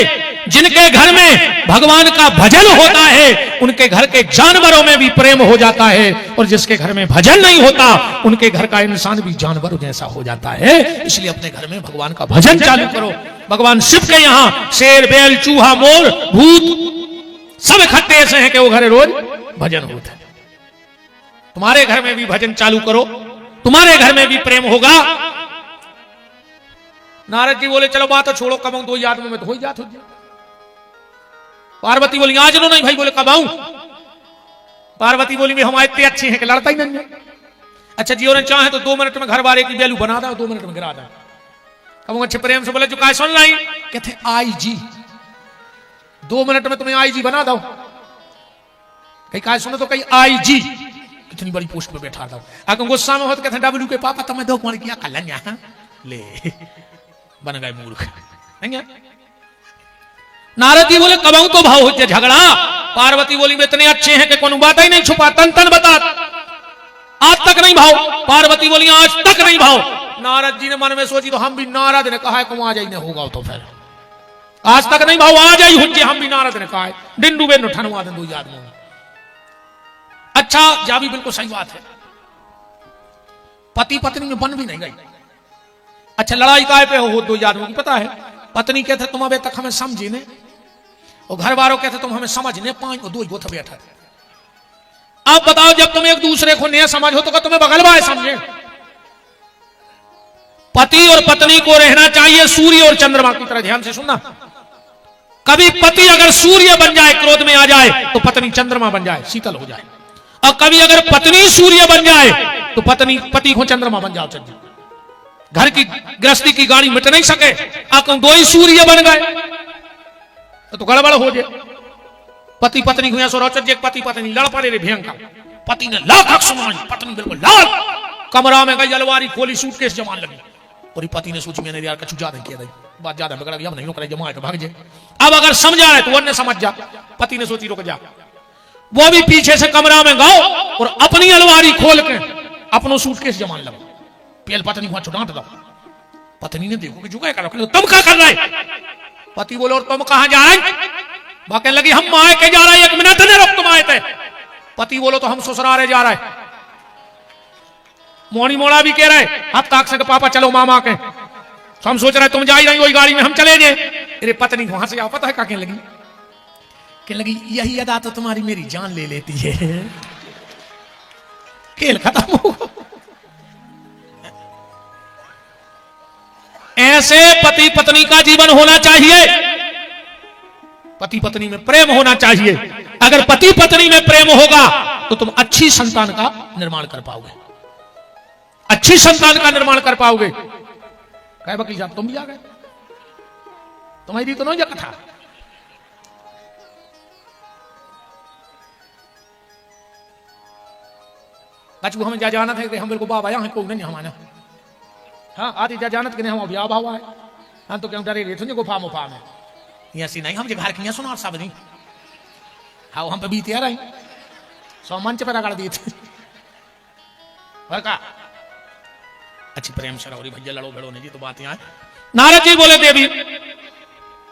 जिनके घर में भगवान का भजन होता है उनके घर के जानवरों में भी प्रेम हो जाता है, और जिसके घर में भजन नहीं होता उनके घर का इंसान भी जानवर जैसा हो जाता है। इसलिए अपने घर में भगवान का भजन चालू करो। भगवान शिव के यहाँ शेर बैल चूहा मोर भूत सब इकट्ठे ऐसे हैं कि वो घरे रोज भजन होता है। तुम्हारे घर में भी भजन चालू करो, तुम्हारे घर में भी प्रेम होगा। नारद जी बोले चलो बात तो छोड़ो, कब 2 आदमियों में तो हो ही जात हो। पार्वती बोली आज लो नहीं भाई। बोले कब आऊं? पार्वती बोली हम इतने अच्छे हैं कि लड़ता ही नहीं है। अच्छा जी उन्हें चाहे तो 2 मिनट में घर वाले की बेलू बना दो, 2 मिनट में गिरा दो। अब अच्छे प्रेम से बोले जो काय सुन लाई कहते आई जी 2 मिनट में तुम्हें आई जी बना दो। कहीं काय सुनो तो कहीं आई जी कितनी बड़ी पोस्ट पे बैठा दो। अगर गुस्सा में हो तो कहते डब्ल्यू के पापा तुम्हें 2 मिनट किया कल ले बन गए मूर्ख नहीं है। नारद जी बोले कब तो भाव हो झगड़ा। पार्वती बोली इतने अच्छे हैं कि कौन बात ही नहीं छुपा, तन तन बता आज तक नहीं भाव। पार्वती बोली आज तक नहीं भाव। नारद जी ने मन में सोची तो हम भी नारद ने कहा है को आ जाइए होगा तो फिर आज तक नहीं भाव आ जाई हुज्जे हम भी नारद ने कहा है डिंडू बेन ठनवा दे दो याद में। अच्छा जा भी बिल्कुल सही बात है, पति पत्नी में बन भी नहीं गई। अच्छा लड़ाई काय पे हो दो आदमियों की पता है, पत्नी कहते तुम अबे तक हमें समझी ने और घर वालों कहते तुम हमें समझने पाए और दो गोथ बैठा। अब बताओ जब तुम एक दूसरे को नहीं समझ हो तो तुम्हें बगल वाले समझे। पति और पत्नी को रहना चाहिए सूर्य और चंद्रमा की तरह। ध्यान से सुनना, कभी पति अगर सूर्य बन जाए क्रोध में आ जाए तो पत्नी चंद्रमा बन जाए शीतल हो जाए, और कभी अगर पत्नी सूर्य बन जाए तो पत्नी पति को चंद्रमा बन जाओ चल। घर की गृहस्थी की गाड़ी मिट नहीं सके आकम दो ही सूर्य बन गए तो गड़बड़ हो जाए। पति पत्नी हुआ सो रोचक पति पत्नी लड़ पड़े रे भयंकर। पति ने लाख सुनाई, पत्नी बिल्कुल लाल कमरा में गई अलवारी खोली सूटकेस जमान लगी और पति ने सोची मैंने यार कछु ज्यादा किया बात ज्यादा बिगड़ गई, हम नहीं करे जमा भाग जाए। अब अगर समझा है तो वरने समझ जा। पति ने सोची रुक जा, वो भी पीछे से कमरा में गाओ और अपनी अलवारी खोल के अपनो सूटकेस जमान लगा। पहल पत्नी को डांट दो। पत्नी ने देखो कि जुगाड़ करो तुम क्या कर रहे। पति बोलो और तुम कहां जा रहे। वह कहने लगी हम माए के जा रहे हैं, 1 मिनट ने रुक तुम आए थे। पति बोलो तो हम ससुराले जा रहे। मोनी मोड़ा भी कह रहे अब ताक से पापा चलो मामा के, तो हम सोच रहे तुम जा ही रही वही गाड़ी में हम चले जाए। अरे पत्नी वहां से आओ पता है क्या कहने लगी, कहने लगी यही अदा तो तुम्हारी मेरी जान ले लेती है। खेल खत्म हो। ऐसे पति पत्नी का जीवन होना चाहिए। पति पत्नी में प्रेम होना चाहिए। अगर पति पत्नी में प्रेम होगा तो तुम अच्छी संतान का निर्माण कर पाओगे, अच्छी संतान का निर्माण कर पाओगे। कहे वकील साहब तुम भी आ गए, तुम्हारी तो नहीं कथा। कछु हमें जा जानत है कि हम बिल्कुल बाबा यहाँ को नहीं हमारा। हाँ आदि जा जानत के नहीं हम ब्याह भाव है हम तो क्यों डरे रहे गुफा मुफा में ऐसी नहीं हम घर की सुना सब नहीं। हाँ हम पे बीते रहे सौ मंच पर अगड़ दिए थे और का अच्छी प्रेम से रहो भैया लड़ो भिड़ो नहीं जी तो बात यहाँ। नारद जी बोले देवी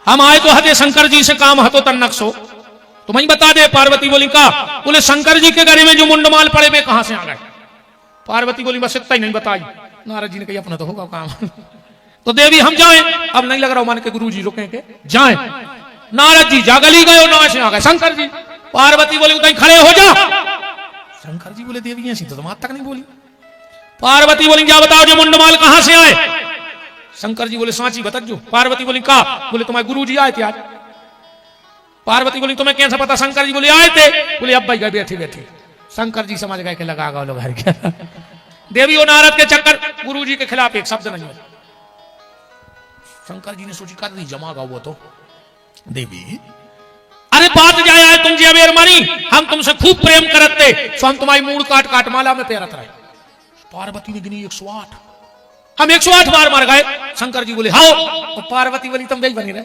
हम आए तो हते शंकर जी से काम हतो तन्नक्सो तो मैं बता दे। पार्वती बोली का बोले शंकर जी के गले में जो मुंडमाल पड़े वे कहां से आ गए। पार्वती बोली बस इतना ही नहीं बताई। नारद जी ने कही अपना तो होगा काम। तो देवी हम जाएं, अब नहीं लग रहा मान के गुरु जी रुकेंगे जाएं। नारद जी जागली गए और से आ गए शंकर जी। पार्वती बोली उतनी खड़े हो जा। शंकर जी बोले देवी ऐसी तो आज तक नहीं बोली। पार्वती बोली जा बताओ जो मुंडमाल कहां से आए। शंकर जी बोले सांची बतजो। पार्वती बोली का बोले तुम्हारे गुरु जी आए थे आज। पार्वती बोली तुम्हें कैसे पता। शंकर जी बोले आए थे। बोले अब भाई गए बैठे बैठे। शंकर जी समझ गए कि लगा गए लोग घर के। देवी और नारद के चक्कर गुरु जी के खिलाफ एक शब्द नहीं है। शंकर जी ने सोची कर दी जमागा वो तो देवी अरे बात जाए आए तुम जी अबेर मरी हम तुमसे खूब प्रेम करते सो हम तुम्हारी मूड काट काट माला में पैरत रहे। पार्वती ने गिनी 108 हम 108 बार मर गए। शंकर जी बोले हाँ और पार्वती बोली तुम यही बनी रहे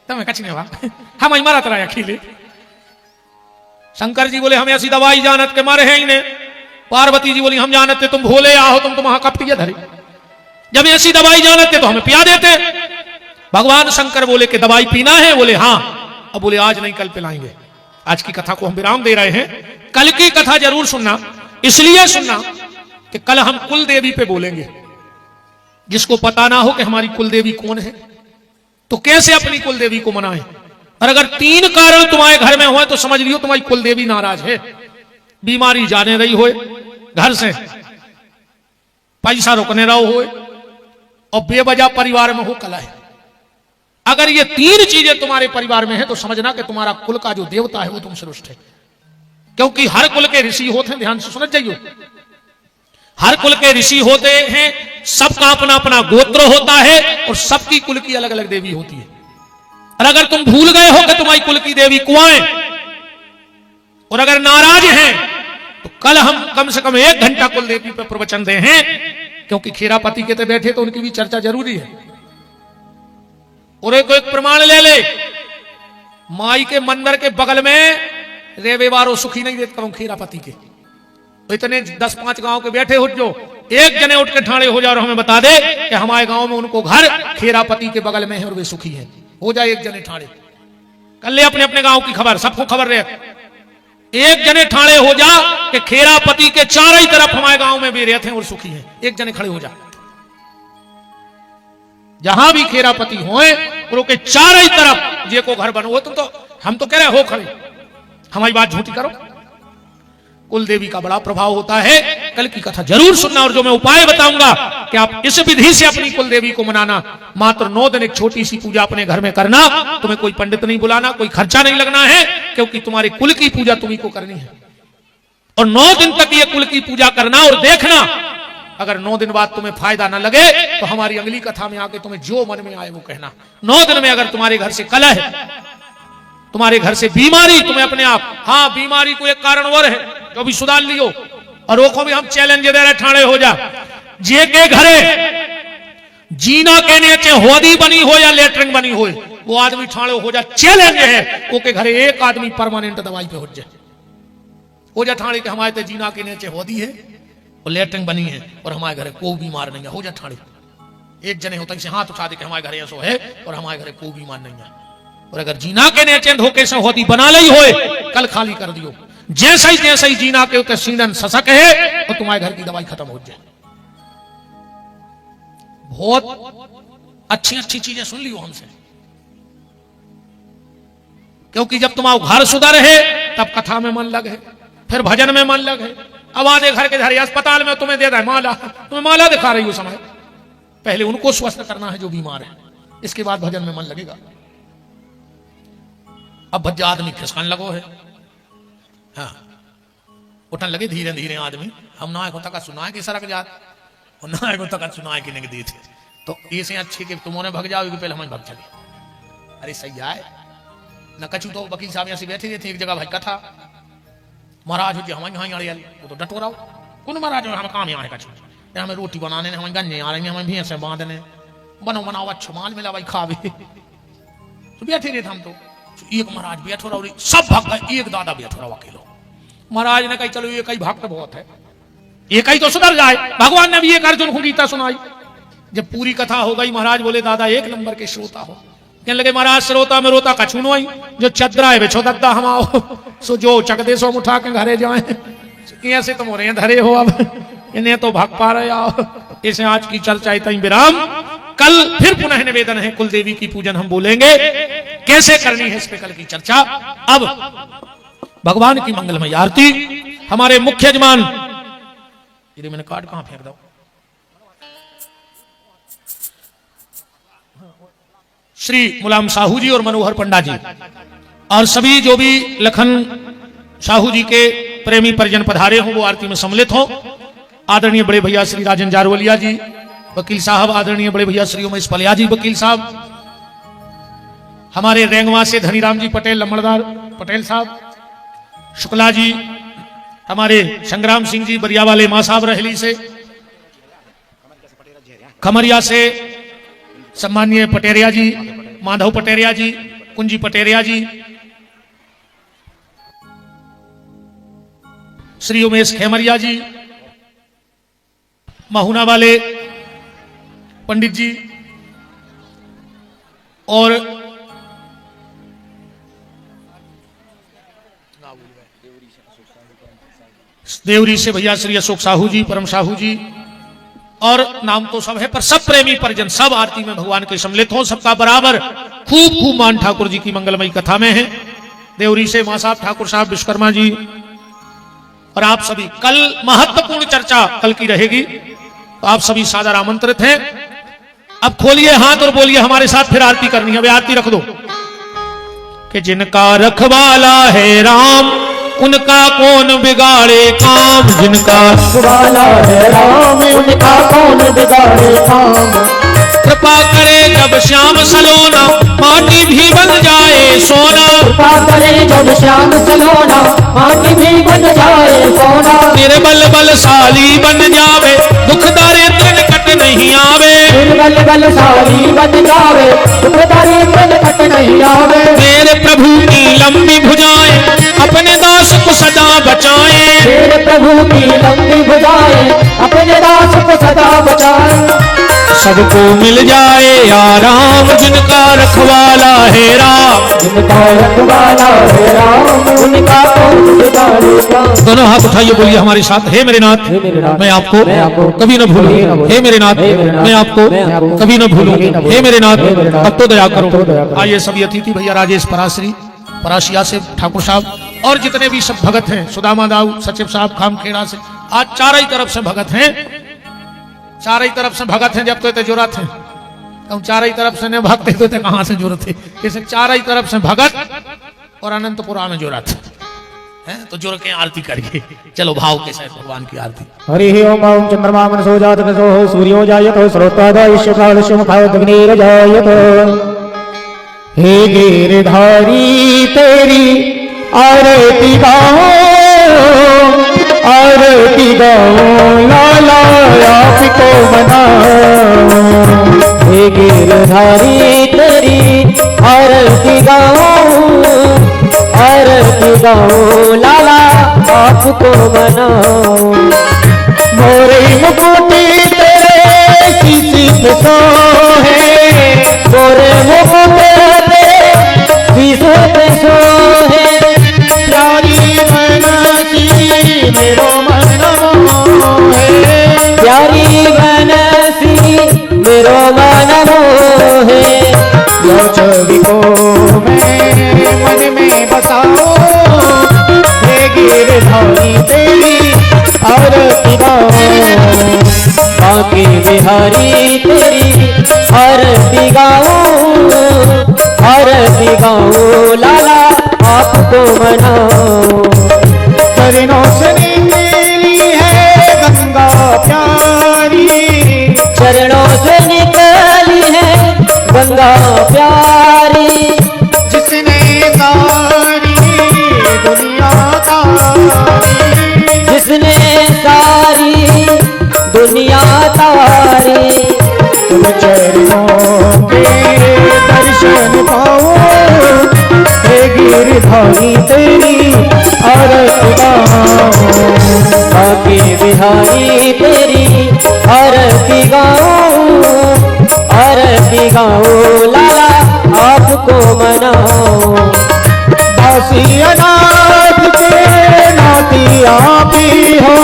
तुम्हें कछ नहीं हुआ हम ही मरत रहे अकेले। शंकर जी बोले हम ऐसी दवाई जानत के मारे हैं इन्हें। पार्वती जी बोली हम जानते तुम भोले आओ तुम वहां कपटिया धरे जब ऐसी दवाई जानते तो हमें पिया देते। भगवान शंकर बोले कि दवाई पीना है। बोले हाँ। अब बोले आज नहीं कल पिलाएंगे। आज की कथा को हम विराम दे रहे हैं। कल की कथा जरूर सुनना, इसलिए सुनना कि कल हम कुल देवी पे बोलेंगे। जिसको पता ना हो कि हमारी कुल देवी कौन है तो कैसे अपनी कुल देवी को मनाएं। और अगर 3 कारण तुम्हारे घर में हो तो समझ लियो तुम्हारी कुल देवी नाराज है। बीमारी जाने रही हो, घर से पैसा रोकने रहो हो और बेवजह परिवार में हो कला है। अगर ये 3 चीजें तुम्हारे परिवार में है तो समझना कि तुम्हारा कुल का जो देवता है वो तुमसे रुष्ट है। क्योंकि हर कुल के ऋषि होते हैं, ध्यान से सुनत जाइए। हर कुल के ऋषि होते हैं, सबका अपना अपना गोत्र होता है और सबकी कुल की अलग अलग देवी होती है। और अगर तुम भूल गए हो कि तुम्हारी कुल की देवी कुआं और अगर नाराज हैं तो कल हम कम से कम 1 घंटा कुल देवी पर प्रवचन दे हैं। क्योंकि खेरापति के तो बैठे तो उनकी भी चर्चा जरूरी है। और एक प्रमाण ले ले, माई के मंदिर के बगल में रेवेवारो सुखी नहीं देता हूं खेरापति के। तो इतने 10-5 गांव के बैठे हो जो एक जने उठ के ठाणे हो जाए और हमें बता दे कि हमारे गांव में उनको घर खेरापति के बगल में है और वे सुखी हैं। हो जाए एक जने ठाणे, कर ले अपने अपने गांव की खबर, सबको खबर रहे। एक जने ठाणे हो जा कि खेरापति के चारों ही तरफ हमारे गांव में भी रहते हैं और सुखी हैं। एक जने खड़े हो जा, जहां भी खेरापति होए और के चारों ही तरफ जे को घर बनो। वो तुम तो हम तो कह रहे हो खड़े, हमारी बात झूठी करो। कुल देवी का बड़ा प्रभाव होता है। कल की कथा जरूर सुनना और जो मैं उपाय बताऊंगा कि आप इस विधि से अपनी कुल देवी को मनाना। मात्र 9 दिन एक छोटी सी पूजा अपने घर में करना। तुम्हें कोई पंडित नहीं बुलाना, कोई खर्चा नहीं लगना है, क्योंकि तुम्हारे कुल की पूजा तुम्ही को करनी है। और 9 दिन तक ये कुल की पूजा करना और देखना। अगर 9 दिन बाद तुम्हें फायदा ना लगे तो हमारी अगली कथा में आके तुम्हें जो मन में आए वो कहना। 9 दिन में अगर तुम्हारे घर से कलह है, तुम्हारे घर से बीमारी, तुम्हें अपने आप, हाँ बीमारी को एक कारण और है जो भी सुधार लियो। और वो को भी हम चैलेंज दे रहे ठाणे हो जा, जे के घरे जीना के नीचे होदी बनी हो या लेटरिन बनी हो, वो आदमी ठाणे हो जा। चैलेंज है वो के घरे एक आदमी परमानेंट दवाई पे हो जाए। हो जा ठाणे के हमारे जीना के नीचे होदी है और लेटरिन बनी है और हमारे घरे कोई बीमार नहीं है। हो जा ठाणे एक जने होता है हाथ उठा दे के हमारे घरे ऐसा है और हमारे घरे कोई बीमार नहीं है। और अगर जीना के नीचे धोखे से होती बना ली होए, कल खाली कर दियो। जैसे ही जीना के ऊपर सींदन ससक है तो तुम्हारे घर की दवाई खत्म हो जाए। बहुत अच्छी अच्छी चीजें सुन लियो हमसे, क्योंकि जब तुम्हारा घर सुधर है तब कथा में मन लगे, फिर भजन में मन लगे। अब आधे घर के धरे अस्पताल में तुम्हें दे दे माला, तुम्हें माला दिखा रही हो समय। पहले उनको स्वस्थ करना है जो बीमार है, इसके बाद भजन में मन लगेगा। अब भज्जा आदमी खिसकान लगो है, हाँ उठन लगे धीरे धीरे आदमी। हम ना को तक सुनाए कि सड़क जात और ना को तक सुनाए कि नहीं दी थे, तो ऐसे अच्छे कि तुमने भग जाओ कि पहले हमें भग चले। अरे सही आए न कछु तो वकील साहब ऐसे बैठे थे एक जगह भाई कथा महाराज हो हम यहाँ अड़ियल वो तो डटो रहो कौन महाराज हम काम यहाँ कछु हमें रोटी बनाने हमें गन्ने आ रही हमें भैंस बांधने बनो बनाओ अच्छा माल मिला भाई खावे। तो बैठे रहे थे हम तो एक महाराज बैठो रहो, सब भक्त एक दादा बैठो रहो अकेलो। महाराज ने कही चलो ये कई भक्त बहुत है, एक ही तो सुधर जाए। भगवान ने भी एक अर्जुन को गीता सुनाई। जब पूरी कथा हो गई महाराज बोले दादा एक नंबर के श्रोता हो। कहने लगे महाराज श्रोता में रोता कछु नो आई, जो है बेछो दद्दा हम आओ सो जो चक दे सो उठा के घरे जाए। ऐसे तुम हो रहे हैं धरे हो, अब इन्हें तो भाग पा रहे आओ। इसे आज की चर्चा इतनी विराम। कल फिर पुनः निवेदन है कुल देवी की पूजन हम बोलेंगे कैसे करनी है, इस पे कल की चर्चा। अब भगवान की मंगलमय आरती हमारे मुख्य यजमान, ये मैंने कार्ड कहां फेंक दो, श्री मुलायम साहू जी और मनोहर पंडा जी और सभी जो भी लखन साहू जी के प्रेमी परिजन पधारे हों वो आरती में सम्मिलित हो। आदरणीय बड़े भैया श्री राजन जारवलिया जी वकील साहब, आदरणीय बड़े भैया श्री उमेश पलिया जी वकील साहब, हमारे रेंगवा से धनीराम जी पटेल लम्बड़दार पटेल साहब, शुक्ला जी, हमारे संग्राम सिंह जी बरिया वाले मां साहब रहली से, खमरिया से सम्मानीय पटेरिया जी, माधव पटेरिया जी, कुंजी पटेरिया जी, श्री उमेश खेमरिया जी, महुना वाले पंडित जी और देवरी से भैया श्री अशोक साहू जी, परम साहू जी, और नाम तो सब है पर सब प्रेमी परिजन सब आरती में भगवान के सम्मिलित हो। सबका बराबर खूब खूब मान ठाकुर जी की मंगलमयी कथा में है। देवरी से मां साहब ठाकुर साहब विश्वकर्मा जी और आप सभी, कल महत्वपूर्ण चर्चा कल की रहेगी तो आप सभी सादर आमंत्रित हैं। अब खोलिए हाथ और बोलिए हमारे साथ, फिर आरती करनी है। अभी आरती रख दो कि जिनका रखवाला है राम उनका कौन बिगाड़े काम, जिनका रखवाला है राम उनका कौन बिगाड़े काम। कृपा करे जब श्याम सलोना माटी भी बन जाए सोना, कृपा करे जब श्याम सलोना माटी भी बन जाए सोना। निर्बल बलशाली बन जावे दुख दारिद्र निकट नहीं आवे, निर्बल बलशाली बन जावे दुख दारिद्र निकट नहीं आवे। मेरे प्रभु की लंबी भुजाएं अपने दास को सदा बचाए, मेरे प्रभु की लंबी भुजाएं अपने दास सबको मिल जाए आराम, जिनका रखवाला है राम। जिनका रखवाला है राम, उनका कौन बिगाड़ेगा। दोनों हाथ उठाइए, बोलिए हमारे साथ, हे मेरे नाथ हे मेरे नाथ, मैं आपको मैं आपको कभी न भूलूं। हे मेरे नाथ मैं आपको कभी न भूलूं। हे मेरे नाथ अब तो दया करो। आइए सभी अतिथि भैया, राजेश पराश्री पराशिया से ठाकुर साहब और जितने भी सब भगत हैं, सुदामा दाऊ सचिव साहब खामखेड़ा से, आज चारों ही तरफ से भगत हैं, चारों ही तरफ से भगत हैं। जब तो जरूरत है तो चारों ही तरफ से न भागते तो कहां से जरूरत है, जैसे चारों ही तरफ से भगत और अनंतपुरा में जरूरत है, तो जोर के आरती करिए। चलो भाव के साथ भगवान की आरती। हरि ओम ओम चंद्रमा मनसो जात कसो सूर्यो जायतो स्रोतादयश्य कालस्य मुखादग्निर्जायतो। हे गिरधारी तेरी आरती गाओ, आरती गाओ लाला आपको मनाओ। हे गिरधारी तेरी आरती गाओ, आरती गाओ लाला आपको मनाओ। मोरे मुकुटी तेरे किसी पे सोहे, मोरे मुकुटी तेरे किसी पे सोहे। प्यारी बनसी मेरो मन मोहे, प्यारी बनसी मेरो मन मोहे। यो छवि को मैं मन में बसाओ, हे गिरधारी तेरी आरती गाओ। बांके बिहारी तेरी आरती गाओ, आरती गाओ लाला आपको मनाओ। चरणों से निकली है गंगा प्यारी, चरणों से निकली है गंगा प्यारी। जिसने सारी दुनिया तारी, जिसने सारी दुनिया तारी। तुम चरणों के दर्शन पाओ, हे गिरधारी तेरी आरती गाओ। बांके बिहारी तेरी आरती गाओ, आरती गाओ लाला आपको मनाओ। दासी अनाथ के नाती आप ही हो,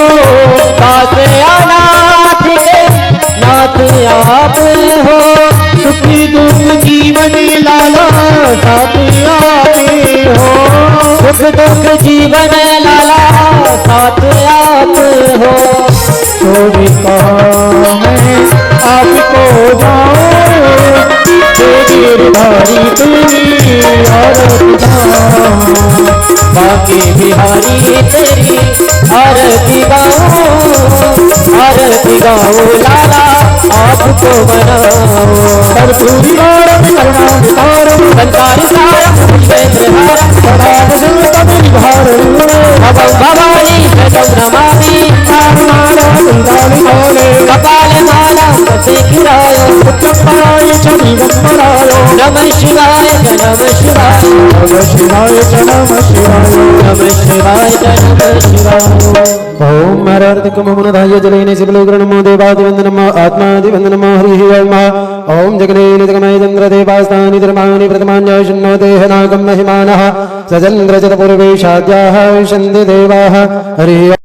दासी अनाथ के नाथ आप हो। सुखी दुख जीवन लाला साथ आप ही हो, सुख दुख जीवन लाला साथ आप हो। तो भी कहा मैं आपको जाऊं, गिरधारी तेरी आरती गाओ। बांके बिहारी तेरी आरती गाओ, आरती गाओ लाला आपको मनाओ। कर्पूरी गौरव करुणावतारम संतारी सारम क्षेत्रहारम सदा सिंह भारम। भवं भवानी चंद्रमावि कारुणाला कुंडाली मौले। कपाल माला शेखराय उत्तराय चंद्रमराय। नमः शिवाय नमः शिवाय, नमः शिवाय नमः शिवाय, नमः शिवाय नमः शिवाय। ओम मरार्तिकममुनधाय जलेन शिवलोकरणमो देवादिवन्दनमो आत्मादिवन्दनमो हरिः ओम। ओम जगनेन जगमय चन्द्रदेवास्तानि धर्माणि प्रथमान्याशन्नो देहनागं महिमानः। सचन्द्रचतपूर्वेशाद्याः विशन्ति देवाः हरिः।